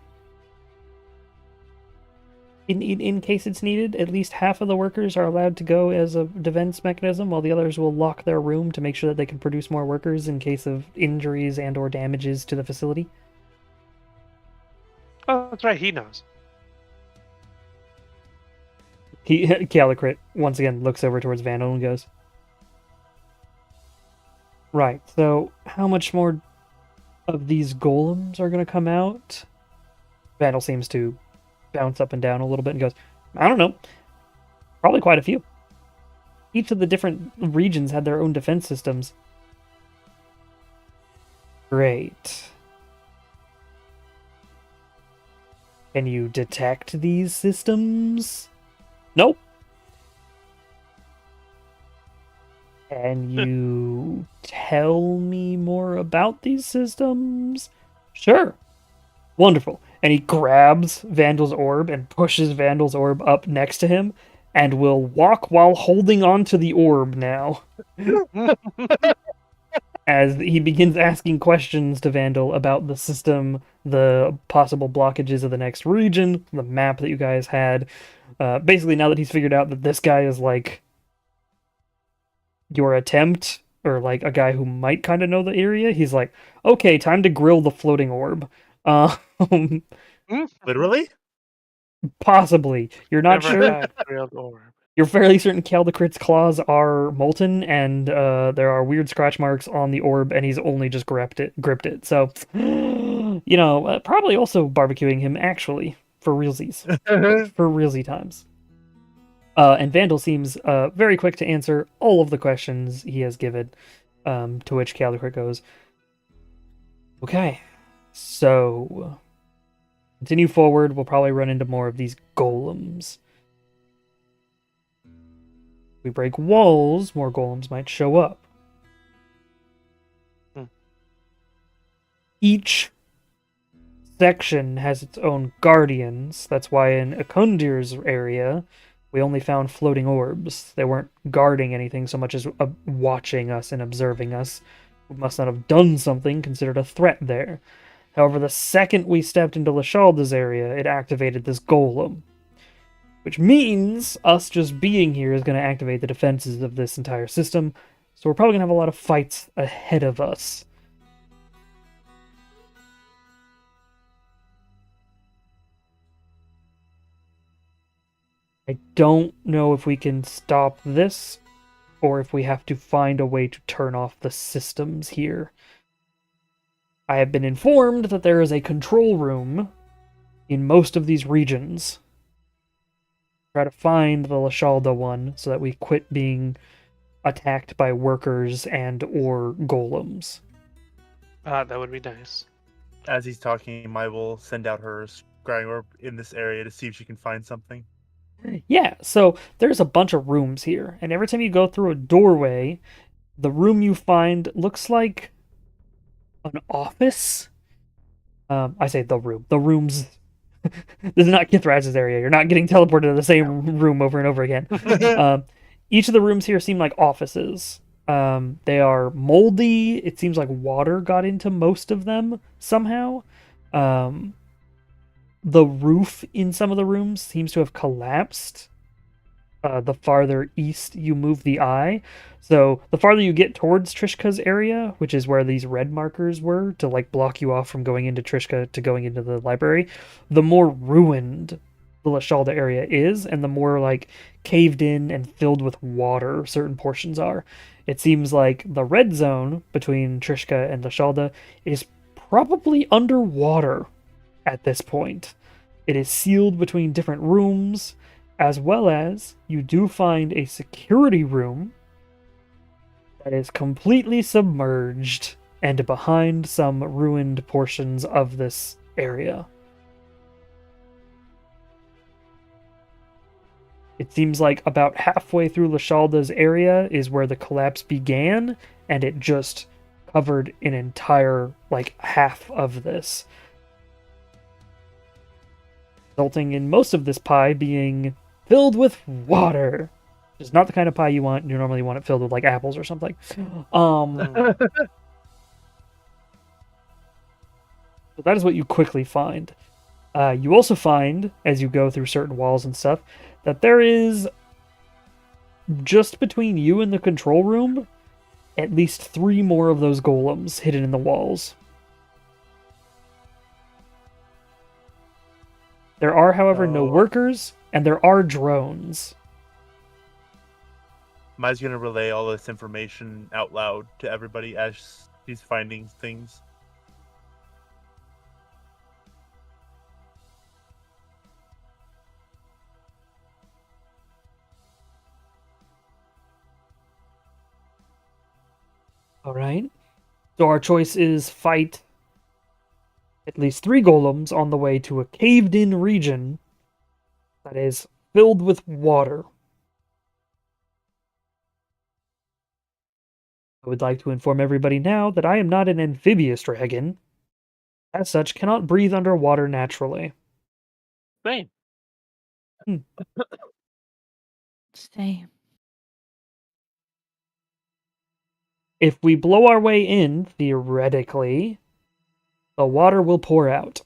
In case it's needed, at least half of the workers are allowed to go as a defense mechanism, while the others will lock their room to make sure that they can produce more workers in case of injuries and or damages to the facility. Oh, that's right. He knows. Caldecrit once again looks over towards Vandal and goes, right, so how much more of these golems are going to come out? Vandal seems to bounce up and down a little bit and goes, I don't know. Probably quite a few. Each of the different regions had their own defense systems. Great. Can you detect these systems? Nope. Can you tell me more about these systems? Sure. Wonderful. And he grabs Vandal's orb and pushes Vandal's orb up next to him and will walk while holding onto the orb now. As he begins asking questions to Vandal about the system, the possible blockages of the next region, the map that you guys had. Basically, now that he's figured out that this guy is like your attempt, or like a guy who might kind of know the area, he's like, okay, time to grill the floating orb. Literally? Possibly. You're not Never sure? had grilled orb. You're fairly certain Caldecrit's claws are molten, and there are weird scratch marks on the orb, and he's only just gripped it. So, probably also barbecuing him, actually, for realsies. For realsy times. And Vandal seems very quick to answer all of the questions he has given, to which Caldecrit goes, okay, so continue forward. We'll probably run into more of these golems. If we break walls, more golems might show up. Each section has its own guardians. That's why in Akundir's area, we only found floating orbs. They weren't guarding anything so much as watching us and observing us. We must not have done something considered a threat there. However, the second we stepped into Lashalda's area, it activated this golem. Which means us just being here is going to activate the defenses of this entire system. So we're probably going to have a lot of fights ahead of us. I don't know if we can stop this, or if we have to find a way to turn off the systems here. I have been informed that there is a control room in most of these regions. Try to find the Lashalda one so that we quit being attacked by workers and or golems. That would be nice. As he's talking, Mai will send out her scrying orb in this area to see if she can find something. Yeah, so there's a bunch of rooms here, and every time you go through a doorway, the room you find looks like an office. I say the room. The rooms. This is not Kithraz's area. You're not getting teleported to the same room over and over again. Each of the rooms here seem like offices. They are moldy. It seems like water got into most of them somehow. Um, the roof in some of the rooms seems to have collapsed. The farther east you move the eye. So the farther you get towards Trishka's area, which is where these red markers were to like block you off from going into Trishka to going into the library, the more ruined the Lashalda area is, and the more like caved in and filled with water certain portions are. It seems like the red zone between Trishka and Lashalda is probably underwater at this point. It is sealed between different rooms, as well as you do find a security room that is completely submerged and behind some ruined portions of this area. It seems like about halfway through Lashalda's area is where the collapse began, and it just covered an entire, like, half of this, resulting in most of this pie being filled with water. Which is not the kind of pie you want. You normally want it filled with, like, apples or something. So that is what you quickly find. You also find, as you go through certain walls and stuff, that there is, just between you and the control room, at least 3 more of those golems hidden in the walls. There are, however, no workers, and there are drones. Mai's gonna relay all this information out loud to everybody as she's finding things. Alright. So our choice is fight at least 3 golems on the way to a caved-in region that is filled with water. I would like to inform everybody now that I am not an amphibious dragon. As such, cannot breathe underwater naturally. Same. Same. If we blow our way in, theoretically, the water will pour out.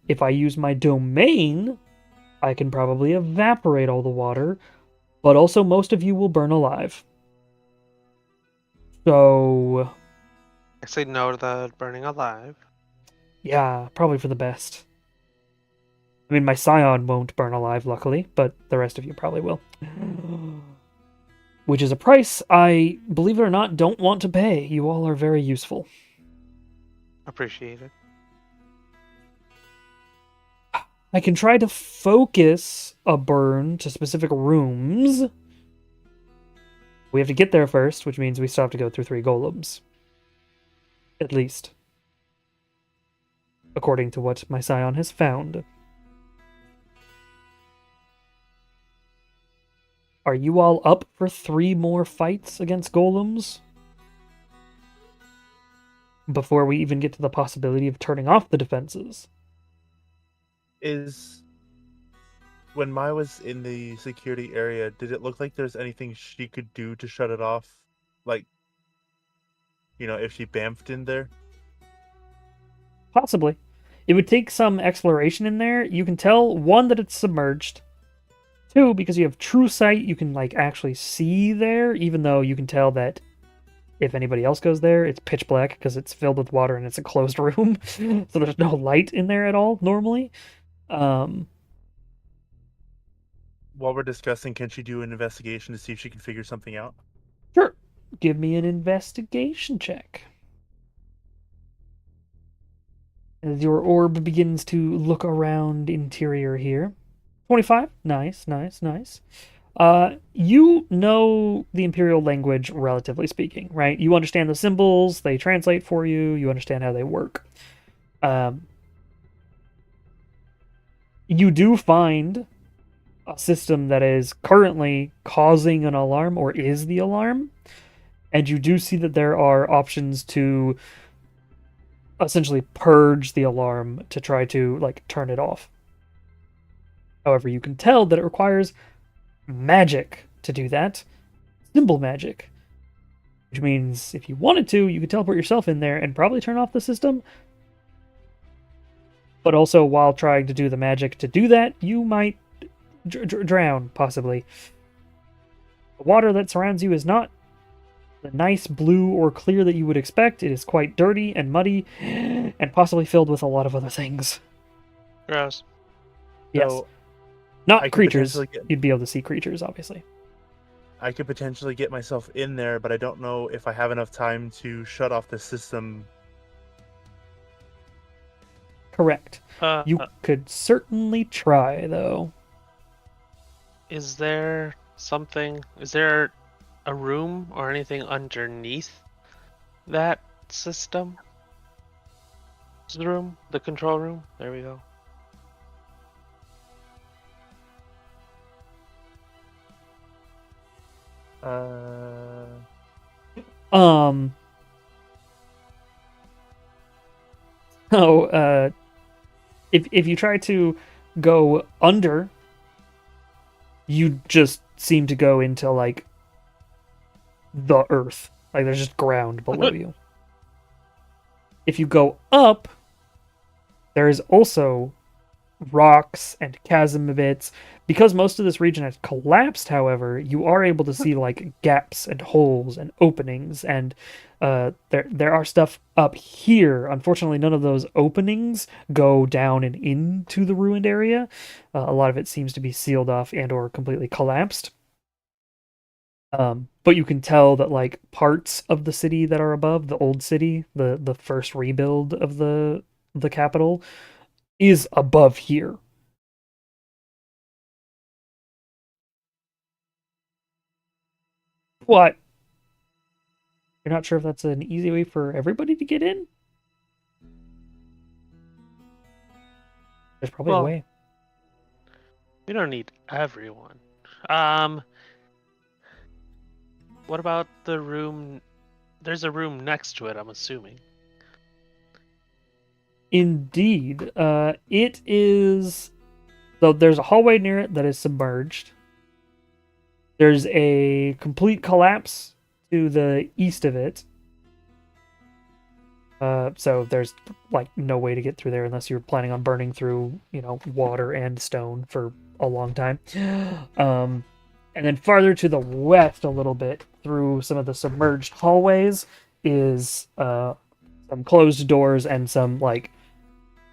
If I use my domain, I can probably evaporate all the water, but also most of you will burn alive. So, I say no to the burning alive. yeah, probably for the best. I mean, my scion won't burn alive, luckily, but the rest of you probably will. Which is a price I, believe it or not, don't want to pay. You all are very useful. Appreciate it. I can try to focus a burn to specific rooms. We have to get there first, which means we still have to go through 3 golems. At least. According to what my scion has found. Are you all up for 3 more fights against golems? Before we even get to the possibility of turning off the defenses. When Mai was in the security area, did it look like there's anything she could do to shut it off? Like, if she bamfed in there? Possibly. It would take some exploration in there. You can tell, 1, that it's submerged. 2, because you have true sight, you can like actually see there, even though you can tell that if anybody else goes there, it's pitch black because it's filled with water and it's a closed room. So there's no light in there at all, normally. While we're discussing, can she do an investigation to see if she can figure something out? Sure. Give me an investigation check. As your orb begins to look around interior here. 25. Nice, nice, nice. You know the Imperial language, relatively speaking, right? You understand the symbols, they translate for you, you understand how they work. You do find a system that is currently causing an alarm, or is the alarm, and you do see that there are options to essentially purge the alarm to try to, like, turn it off. However, you can tell that it requires magic to do that. Symbol magic. which means if you wanted to, you could teleport yourself in there and probably turn off the system. But also, while trying to do the magic to do that, you might drown, possibly. The water that surrounds you is not the nice blue or clear that you would expect. It is quite dirty and muddy, and possibly filled with a lot of other things. Gross. Yes. So Not I could creatures. potentially get- You'd be able to see creatures, obviously. I could potentially get myself in there, but I don't know if I have enough time to shut off the system. Correct. Uh, You uh, could certainly try, though. is there something? Is there a room or anything underneath that system? The room, the control room. There we go. Um. So, if you try to go under, you just seem to go into like the earth. Like there's just ground below you. If you go up, there is also rocks and chasm bits. Because most of this region has collapsed, however, you are able to see like gaps and holes and openings, and there are stuff up here. Unfortunately, none of those openings go down and into the ruined area. A lot of it seems to be sealed off and or completely collapsed. But you can tell that like parts of the city that are above, the old city, the first rebuild of the capital, is above here. What? You're not sure if that's an easy way for everybody to get in? There's probably a Well, way. We don't need everyone. What about the room? There's a room next to it, I'm assuming. Indeed. It is. So there's a hallway near it that is submerged. There's a complete collapse to the east of it. So there's like no way to get through there unless you're planning on burning through, water and stone for a long time. And then farther to the west a little bit through some of the submerged hallways is some closed doors and some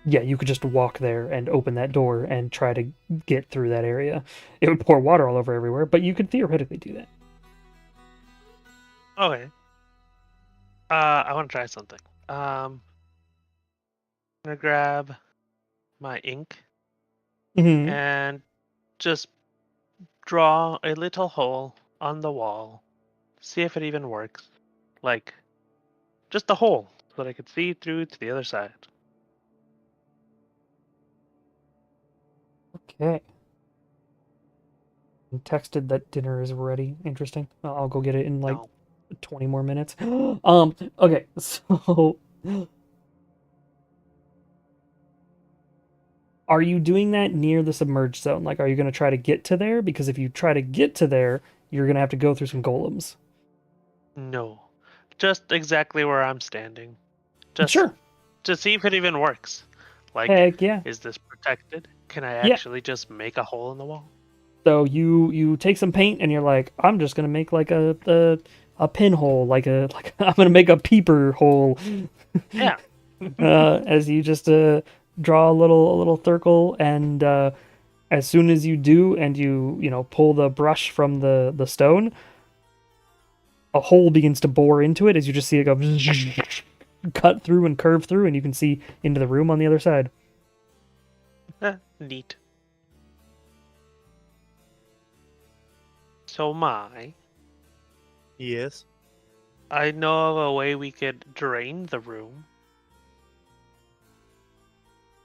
you could just walk there and open that door and try to get through that area. It would pour water all over everywhere, but you could theoretically do that. Okay. I want to try something. I'm gonna grab my ink Mm-hmm. and just draw a little hole on the wall. See if it even works. Like, just a hole so that I could see through to the other side. Okay. I'm texted that dinner is ready. Interesting. I'll go get it in like No. 20 more minutes. Okay, so are you doing that near the submerged zone? Like, are you going to try to get to there? Because if you try to get to there, you're going to have to go through some golems. No. Just exactly where I'm standing. Just Sure. to see if it even works. Like, Heck yeah. is this protected? Can I Yeah. actually just make a hole in the wall? So you take some paint and you're like, I'm just going to make like a pinhole, like I'm going to make a peeper hole. Yeah. As you just draw a little circle, and as soon as you do, and you pull the brush from the stone, a hole begins to bore into it as you just see it go cut through and curve through, and you can see into the room on the other side. Neat. So Yes. I know of a way we could drain the room.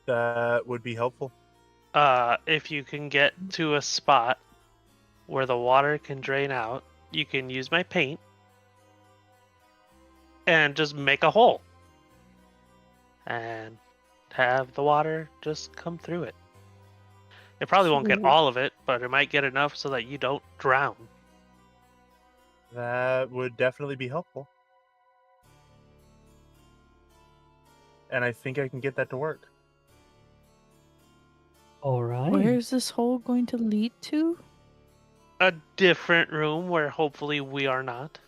That would be helpful. If you can get to a spot where the water can drain out, you can use my paint and just make a hole and have the water just come through it. It probably won't get all of it, but it might get enough so that you don't drown. That would definitely be helpful. And I think I can get that to work. All right. Where is this hole going to lead to? A different room where hopefully we are not.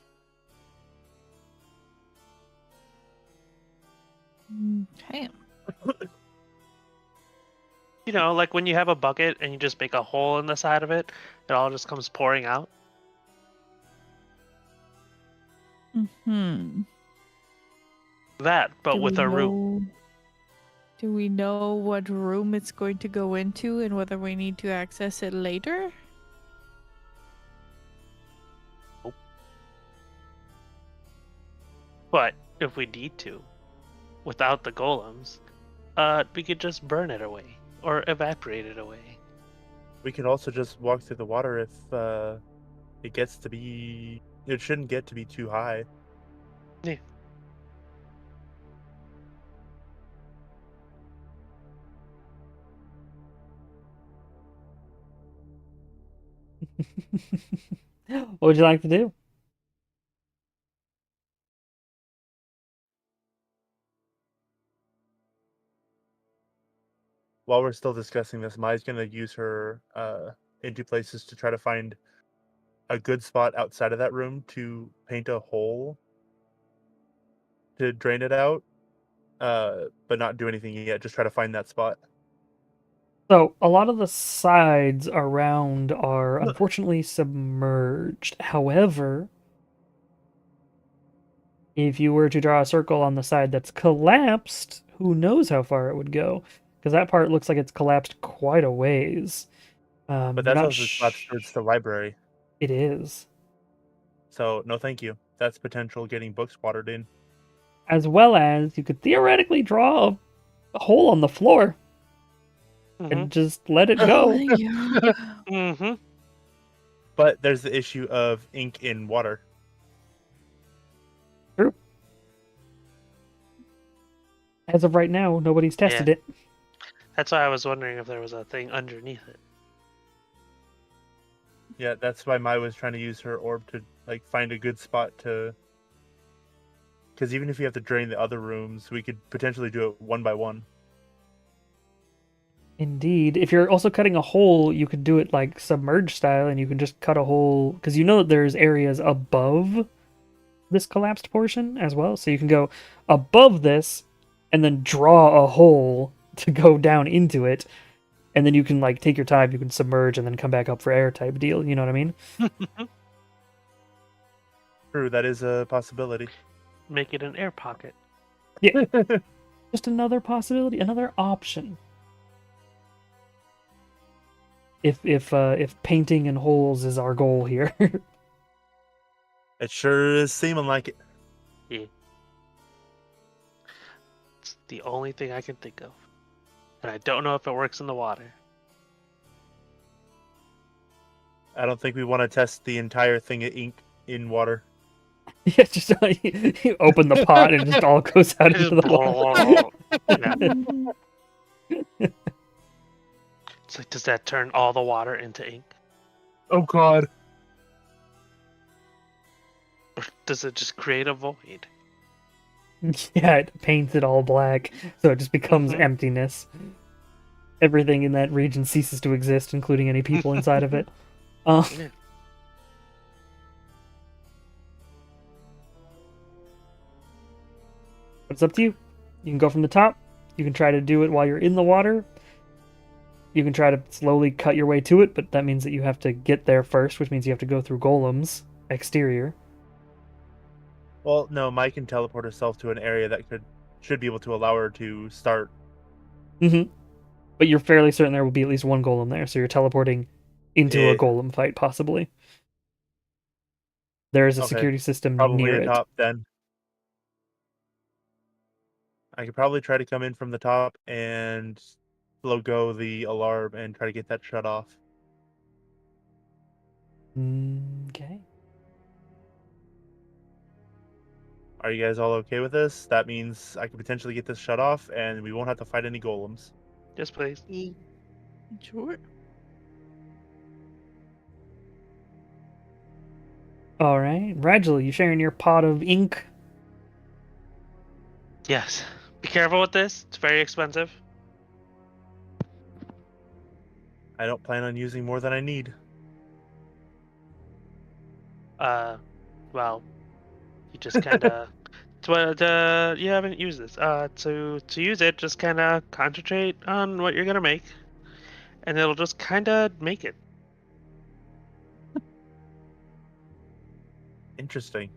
Okay. You know, like when you have a bucket and you just make a hole in the side of it, it all just comes pouring out. Hmm. That, but with a room. Do we know what room it's going to go into and whether we need to access it later? But if we need to, without the golems, we could just burn it away or evaporate it away. We can also just walk through the water if it gets to be. It shouldn't get to be too high. Yeah. What would you like to do? While we're still discussing this, Mai's gonna use her into places to try to find a good spot outside of that room to paint a hole to drain it out, but not do anything yet. Just try to find that spot. So a lot of the sides around are unfortunately submerged. However, if you were to draw a circle on the side that's collapsed, who knows how far it would go? Because that part looks like it's collapsed quite a ways. But you're that's not also the spot towards the library. It is. So no, thank you. That's potential getting books watered in. As well as you could theoretically draw a hole on the floor and just let it go. yeah. Mm-hmm. But there's the issue of ink in water. True. As of right now, nobody's tested it. That's why I was wondering if there was a thing underneath it. Yeah, that's why Mai was trying to use her orb to like find a good spot to. Because even if you have to drain the other rooms, we could potentially do it one by one. Indeed. If you're also cutting a hole, you could do it like submerged style, and you can just cut a hole because you know that there's areas above this collapsed portion as well. So you can go above this and then draw a hole to go down into it. And then you can like take your time, you can submerge and then come back up for air type deal. You know what I mean? True, that is a possibility. Make it an air pocket. Just another possibility, another option. If painting and holes is our goal here. It sure is seeming like it. Yeah. It's the only thing I can think of. And I don't know if it works in the water. I don't think we want to test the entire thing of ink in water. Yeah, just you open the pot and it just all goes out into the water. Yeah. It's like, does that turn all the water into ink? Oh God. Or does it just create a void? Yeah, it paints it all black, so it just becomes Mhm. emptiness. Everything in that region ceases to exist, including any people inside of it. Yeah. But it's up to you. You can go from the top. You can try to do it while you're in the water. You can try to slowly cut your way to it, but that means that you have to get there first, which means you have to go through golems exterior. Well, no, Mai can teleport herself to an area that should be able to allow her to start. Mm-hmm. But you're fairly certain there will be at least one golem there, so you're teleporting into a Yeah. golem fight, possibly. There is a Okay, security system Probably near it. atop then. I could probably try to come in from the top and blow go the alarm and try to get that shut off. Okay. Are you guys all okay with this? That means I could potentially get this shut off and we won't have to fight any golems. Yes, please. Sure. All right, Rigel, you sharing your pot of ink? Yes. Be careful with this. It's very expensive. I don't plan on using more than I need. Well, you just kind of. You haven't used this. To use it, just kind of concentrate on what you're gonna make, and it'll just kind of make it. Interesting.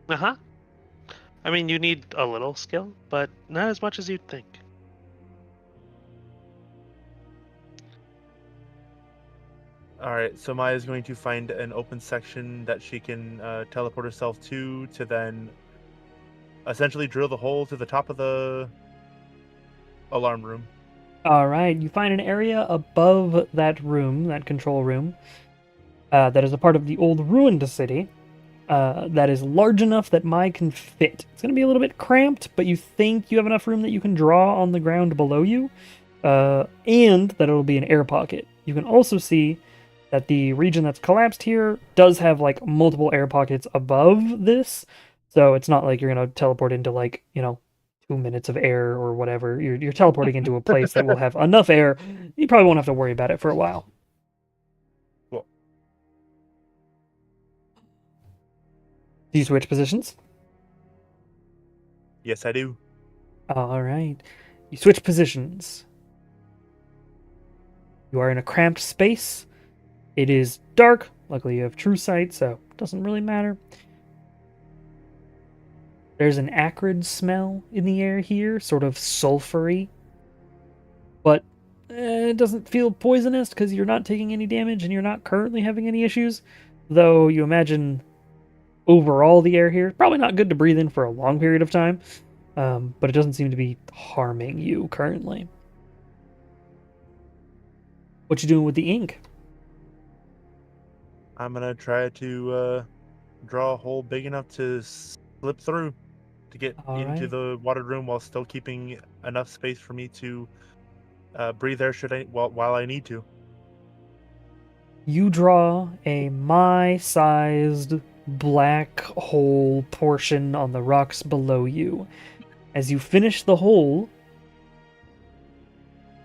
Uh huh. I mean, you need a little skill, but not as much as you'd think. All right, so Maya's going to find an open section that she can teleport herself to then essentially drill the hole to the top of the alarm room. All right, you find an area above that room, that control room, that is a part of the old ruined city. That is large enough that Mai can fit. It's going to be a little bit cramped, but you think you have enough room that you can draw on the ground below you, and that it'll be an air pocket. You can also see that the region that's collapsed here does have like multiple air pockets above this, so it's not like you're going to teleport into 2 minutes of air or whatever. You're teleporting into a place that will have enough air. You probably won't have to worry about it for a while. Well, Do you switch positions? yes, I do. All right. You switch positions. You are in a cramped space. It is dark. Luckily, you have true sight, so it doesn't really matter. There's an acrid smell in the air here, sort of sulfury. But it doesn't feel poisonous because you're not taking any damage and you're not currently having any issues. Though you imagine overall the air here, probably not good to breathe in for a long period of time. But it doesn't seem to be harming you currently. What you doing with the ink? I'm gonna try to draw a hole big enough to slip through to get All into right. the water room while still keeping enough space for me to breathe air while I need to. You draw a my-sized black hole portion on the rocks below you. As you finish the hole,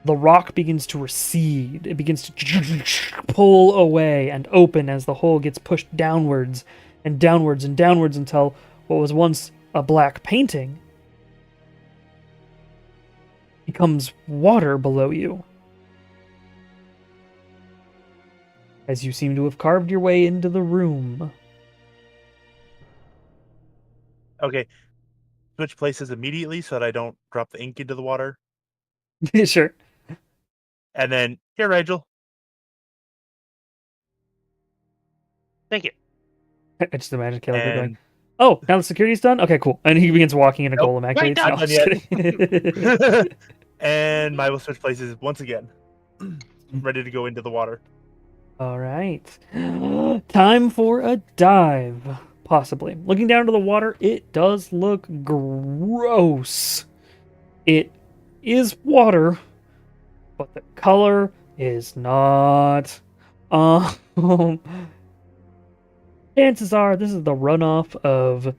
the rock begins to recede. It begins to pull away and open as the hole gets pushed downwards and downwards and downwards until what was once a black painting becomes water below you. As you seem to have carved your way into the room. Okay, switch places immediately so that I don't drop the ink into the water. Sure. And then here, Rigel. Thank you. I just imagine Caleb going, And "Oh, now the security's done? Okay, cool." And he begins walking in a nope, golem we ain't activates. No, not I'm done just kidding. yet. And Maya will switch places once again, ready to go into the water. All right. Time for a dive. Possibly. Looking down to the water, it does look gross. It is water, but the color is not. Chances are this is the runoff of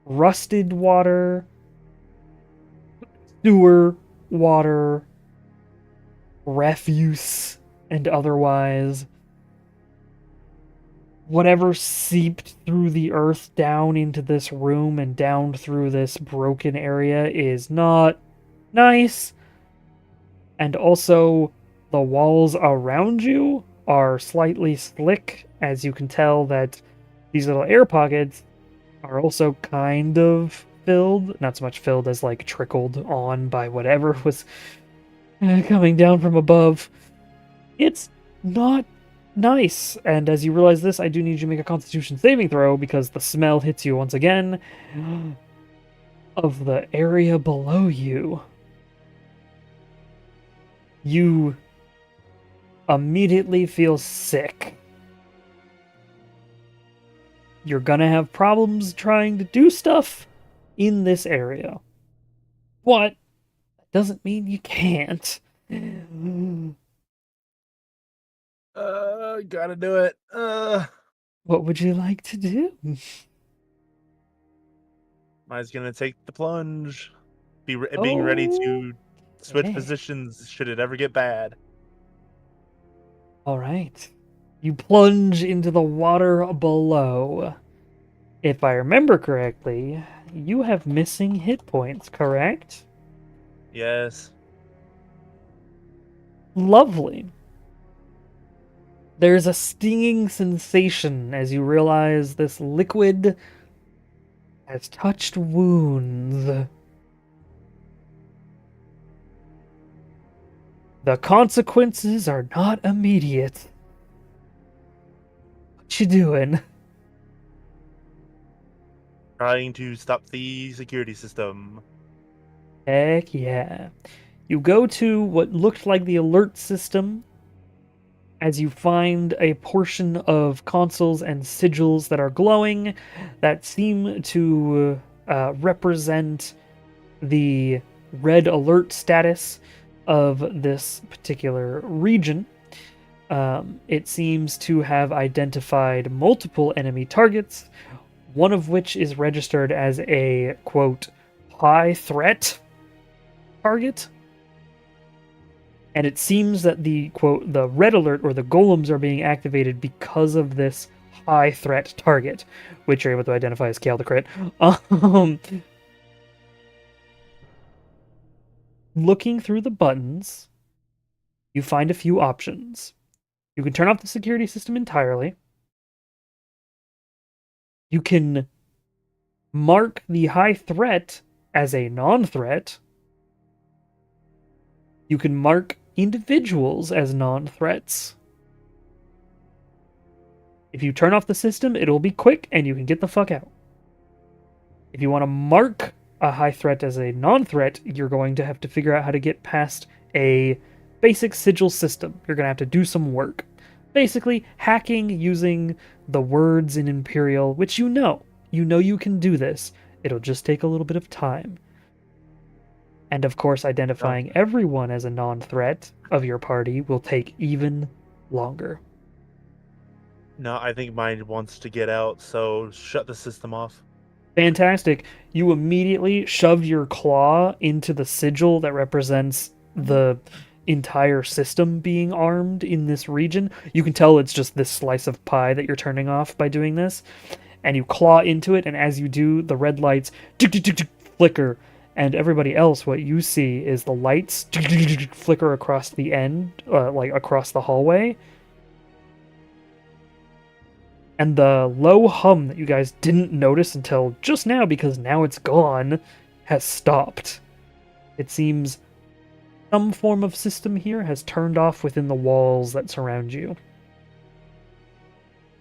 rusted water, sewer water, refuse, and otherwise. Whatever seeped through the earth down into this room and down through this broken area is not nice. And also, the walls around you are slightly slick, as you can tell that these little air pockets are also kind of filled. Not so much filled as like trickled on by whatever was coming down from above. It's not nice. And as you realize this, I do need you to make a Constitution saving throw because the smell hits you once again of the area below you. You immediately feel sick. You're gonna have problems trying to do stuff in this area. But that doesn't mean you can't. Gotta do it. What would you like to do? Mai's gonna take the plunge. Being ready to switch Okay. positions should it ever get bad. All right. You plunge into the water below. If I remember correctly, you have missing hit points, correct? Yes. Lovely. There's a stinging sensation as you realize this liquid has touched wounds. The consequences are not immediate. What you doing? Trying to stop the security system. Heck yeah. You go to what looked like the alert system as you find a portion of consoles and sigils that are glowing that seem to represent the red alert status of this particular region. It seems to have identified multiple enemy targets, one of which is registered as a, quote, high threat target. And it seems that the, quote, the red alert or the golems are being activated because of this high threat target, which you're able to identify as Caldecrit. Looking through the buttons, you find a few options. You can turn off the security system entirely. You can mark the high threat as a non-threat. You can mark individuals as non-threats. If you turn off the system, it'll be quick and you can get the fuck out. If you want to mark a high threat as a non-threat, you're going to have to figure out how to get past a basic sigil system. You're going to have to do some work. Basically, hacking using the words in Imperial, which you know. You know you can do this. It'll just take a little bit of time. And of course, identifying everyone as a non-threat of your party will take even longer. No, I think mine wants to get out, so shut the system off. Fantastic. You immediately shoved your claw into the sigil that represents the entire system being armed in this region. You can tell it's just this slice of pie that you're turning off by doing this. And you claw into it, and as you do, the red lights flicker. And everybody else, what you see is the lights flicker across the end, like across the hallway. And the low hum that you guys didn't notice until just now, because now it's gone, has stopped. It seems some form of system here has turned off within the walls that surround you.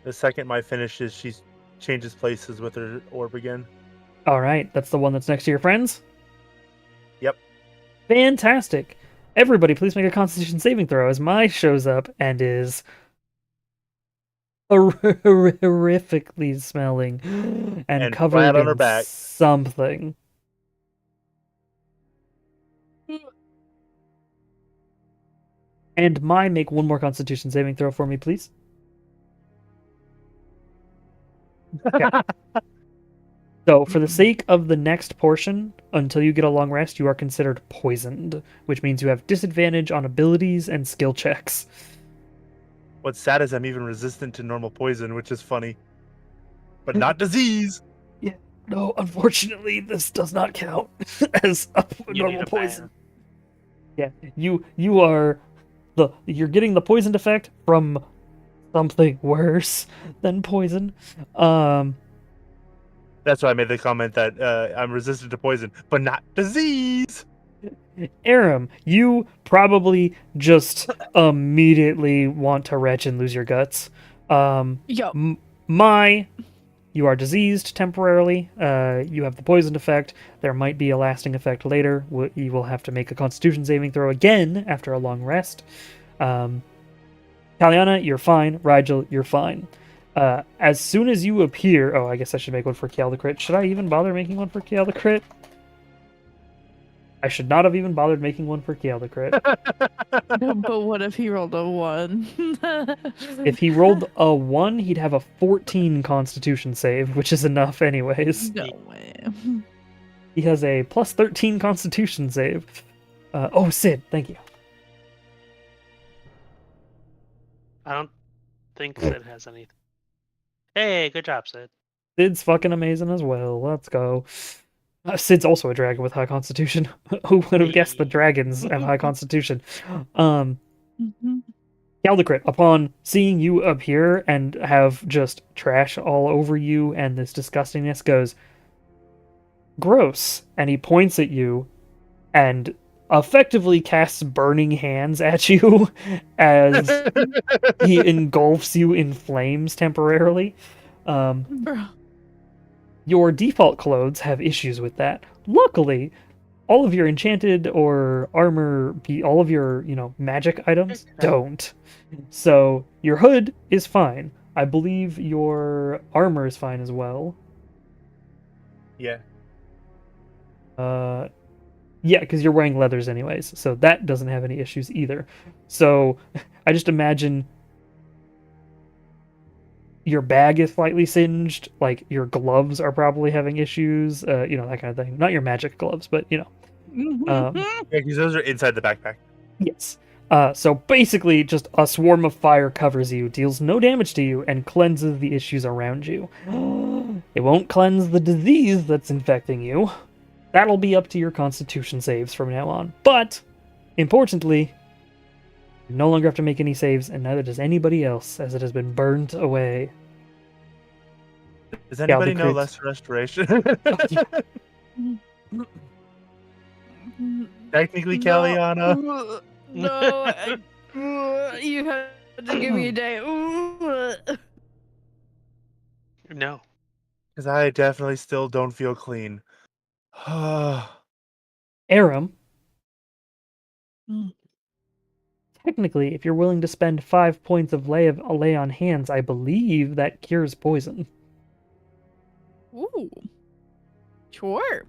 The second Mai finishes, she changes places with her orb again. Alright, that's the one that's next to your friends? Yep. Fantastic. Everybody, please make a Constitution saving throw as Mai shows up and is horrifically smelling and covered flat on in her back. something. And Mai, make one more Constitution saving throw for me, please. Okay. So, for the sake of the next portion, until you get a long rest, you are considered poisoned, which means you have disadvantage on abilities and skill checks. What's sad is I'm even resistant to normal poison, which is funny. But not disease! No, unfortunately, this does not count as a You normal need a poison. Yeah, you are you're getting the poisoned effect from something worse than poison. That's why I made the comment that I'm resistant to poison, but not disease! Aram, you probably just immediately want to retch and lose your guts. Yo. Mai, you are diseased temporarily. You have the poisoned effect. There might be a lasting effect later. You will have to make a Constitution saving throw again after a long rest. Taliana, you're fine. Rigel, you're fine. As soon as you appear... Oh, I guess I should make one for Caldecrit. Should I even bother making one for Caldecrit? I should not have even bothered making one for Caldecrit. No, but what if he rolled a 1? If he rolled a 1, he'd have a 14 Constitution save, which is enough anyways. No way. He has a plus 13 Constitution save. Oh, Sid, thank you. I don't think Sid has anything. Hey, good job, Sid. Sid's fucking amazing as well. Let's go. Sid's also a dragon with high constitution. Who would have guessed the Hey. dragons have high constitution? Mhm. Caldecrit, upon seeing you appear and have just trash all over you and this disgustingness, goes, gross. And he points at you and effectively casts burning hands at you as he engulfs you in flames temporarily. Bro. Your default clothes have issues with that. Luckily, all of your enchanted or armor, all of your, magic items don't. So your hood is fine. I believe your armor is fine as well. Yeah. Yeah, because you're wearing leathers anyways, so that doesn't have any issues either. So I just imagine your bag is slightly singed, like your gloves are probably having issues, that kind of thing. Not your magic gloves, but Yeah, because those are inside the backpack. yes. So basically, just a swarm of fire covers you, deals no damage to you, and cleanses the issues around you. It won't cleanse the disease that's infecting you. That'll be up to your constitution saves from now on. But, importantly, you no longer have to make any saves, and neither does anybody else, as it has been burnt away. Does anybody know Caldecrit. Lesser Restoration? Technically, Kaliana. No, you had to give me a day. No. Because I definitely still don't feel clean. Aram, Mm. technically, if you're willing to spend 5 points of lay on hands, I believe that cures poison. Ooh. Sure.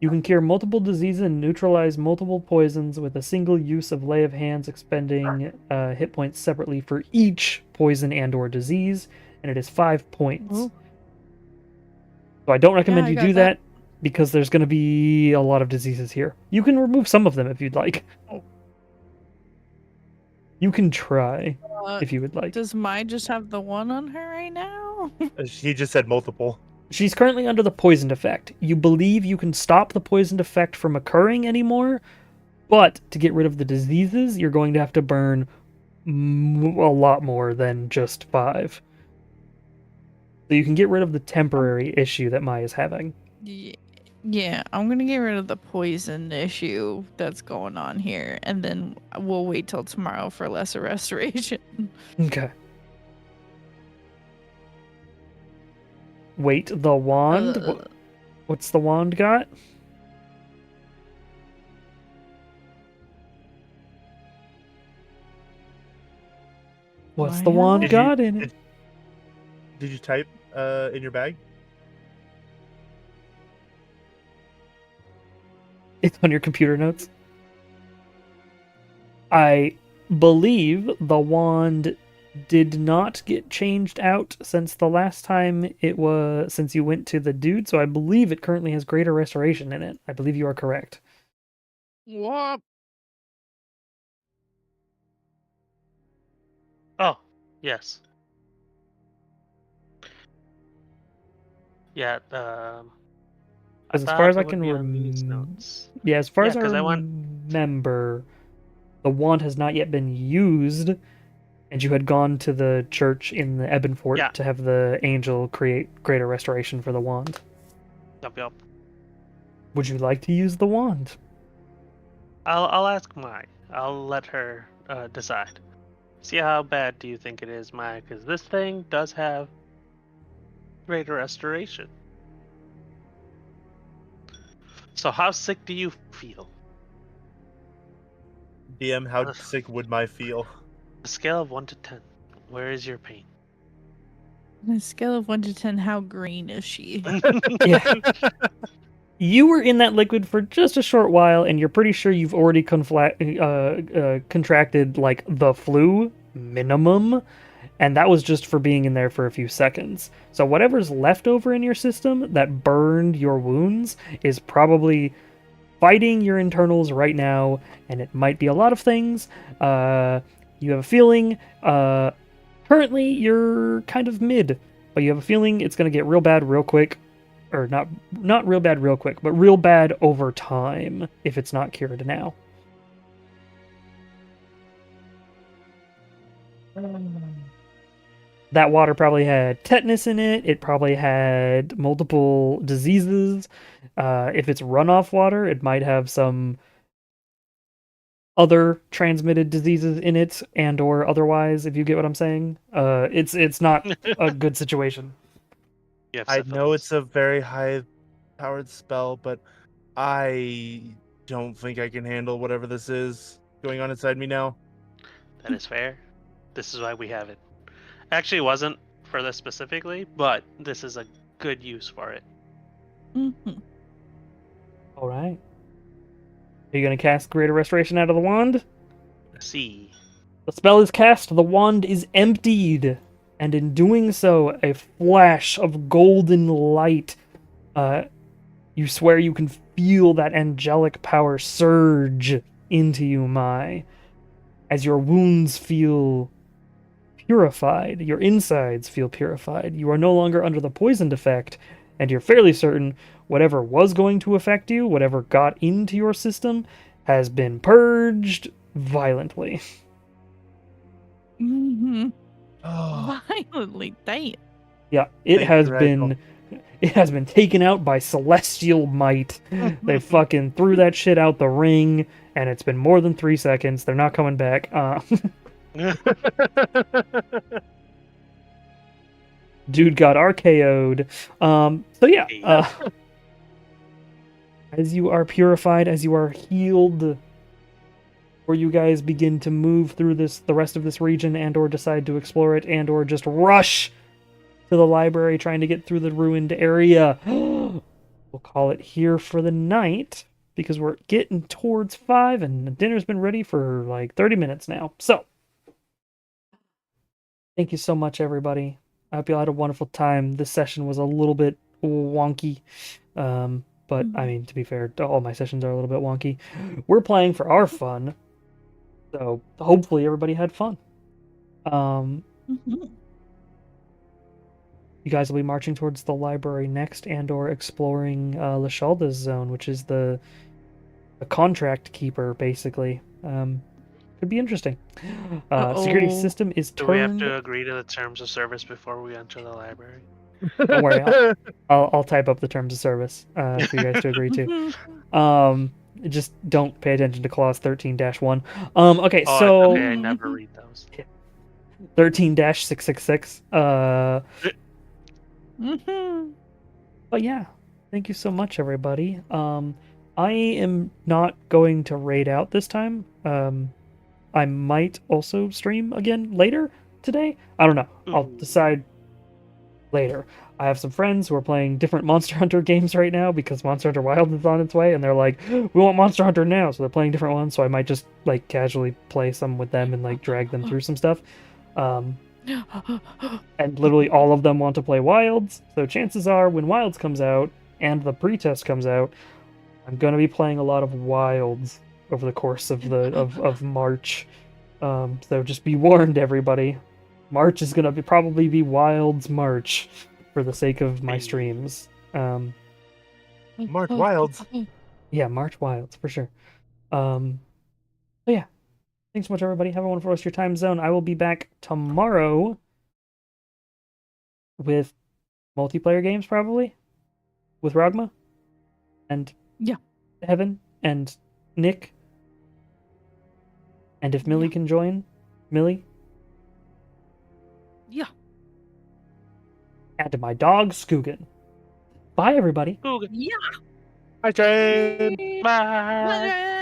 You can cure multiple diseases and neutralize multiple poisons with a single use of Lay of Hands, expending hit points separately for each poison and/or disease, and it is 5 points. Ooh. So I don't recommend I you got do that. that because there's going to be a lot of diseases here. You can remove some of them if you'd like. You can try if you would like. Does Mai just have the 1 on her right now? He just said multiple. She's currently under the poisoned effect. You believe you can stop the poisoned effect from occurring anymore, but to get rid of the diseases, you're going to have to burn a lot more than just 5. So you can get rid of the temporary issue that Mai is having. Yeah, I'm gonna get rid of the poison issue that's going on here, and then we'll wait till tomorrow for lesser restoration. Okay. Wait, the wand? What's the wand got? What's the Why wand not? got in it? Did you type in your bag? It's on your computer notes. I believe the wand did not get changed out since the last time since you went to the dude, so I believe it currently has greater restoration in it. I believe you are correct. What? Oh, yes. Yeah, Because as far as I it would can be on these notes. Yeah, as far Yeah, as I 'cause I went- remember, the wand has not yet been used, and you had gone to the church in the Ebonfort Yeah. to have the angel create greater restoration for the wand. Yup. Would you like to use the wand? I'll ask Mai. I'll let her decide. See how bad do you think it is, Mai? Because this thing does have greater restoration. So how sick do you feel? DM, how sick would my feel? A scale of 1 to 10. Where is your pain? On a scale of 1 to 10, how green is she? Yeah. You were in that liquid for just a short while, and you're pretty sure you've already contracted like the flu minimum, and that was just for being in there for a few seconds. So whatever's left over in your system that burned your wounds is probably fighting your internals right now, and it might be a lot of things. You have a feeling. Currently, you're kind of mid, but you have a feeling it's going to get real bad real quick, or not real bad real quick, but real bad over time if it's not cured now. That water probably had tetanus in it. It probably had multiple diseases. If it's runoff water, it might have some other transmitted diseases in it, and or otherwise, if you get what I'm saying. It's not a good situation. You have I know syphilis. it's a very high-powered spell, but I don't think I can handle whatever this is going on inside me now. That is fair. This is why we have it. Actually, it wasn't for this specifically, but this is a good use for it. Mhm. All right. Are you gonna cast Greater Restoration out of the wand? See. The spell is cast, the wand is emptied, and in doing so, a flash of golden light. You swear you can feel that angelic power surge into you, Mai, as your wounds feel purified, your insides feel purified. You are no longer under the poisoned effect, and you're fairly certain whatever was going to affect you, whatever got into your system, has been purged violently. Mhm. Oh, Violently, damn. Yeah, it Thank has you, Rachel. been taken out by celestial might. They fucking threw that shit out the ring, and it's been more than 3 seconds. They're not coming back. Dude got RKO'd. So yeah, as you are purified, as you are healed, or you guys begin to move through the rest of this region, and or decide to explore it, and or just rush to the library trying to get through the ruined area. We'll call it here for the night, because we're getting towards 5, and the dinner's been ready for like 30 minutes now. So, thank you so much, everybody. I hope you all had a wonderful time. This session was a little bit wonky. But I mean, to be fair, all my sessions are a little bit wonky. We're playing for our fun, so hopefully everybody had fun. Mhm. You guys will be marching towards the library next, and/or exploring Lashalda's zone, which is the contract keeper, basically. Could be interesting. Security Uh-oh. system is Do we have turned. to agree to the terms of service before we enter the library? Don't worry, I'll type up the terms of service for you guys to agree to. Mhm. Just don't pay attention to clause 13-1. Okay, Oh, so okay, I never read those. 13-666. Mhm. But yeah, thank you so much, everybody. I am not going to raid out this time. I might also stream again later today. I don't know. I'll Ooh. decide later. I have some friends who are playing different Monster Hunter games right now because Monster Hunter Wild is on its way, and they're like, "We want Monster Hunter now," so they're playing different ones. So I might just like casually play some with them and like drag them through some stuff. And literally all of them want to play Wilds, so chances are when Wilds comes out and the pretest comes out, I'm gonna be playing a lot of Wilds over the course of the of March. So just be warned, everybody. March is gonna probably be Wilds March for the sake of my streams. March Wilds. Yeah, March Wilds for sure. But yeah, thanks so much, everybody. Have a wonderful rest of your time zone. I will be back tomorrow with multiplayer games, probably with Ragma and Yeah. Heaven and Nick. And if Millie Yeah. can join, Millie. Yeah. And my dog Skugin. Bye, everybody. Ooh, Yeah. Hi, Trade. bye. Bye.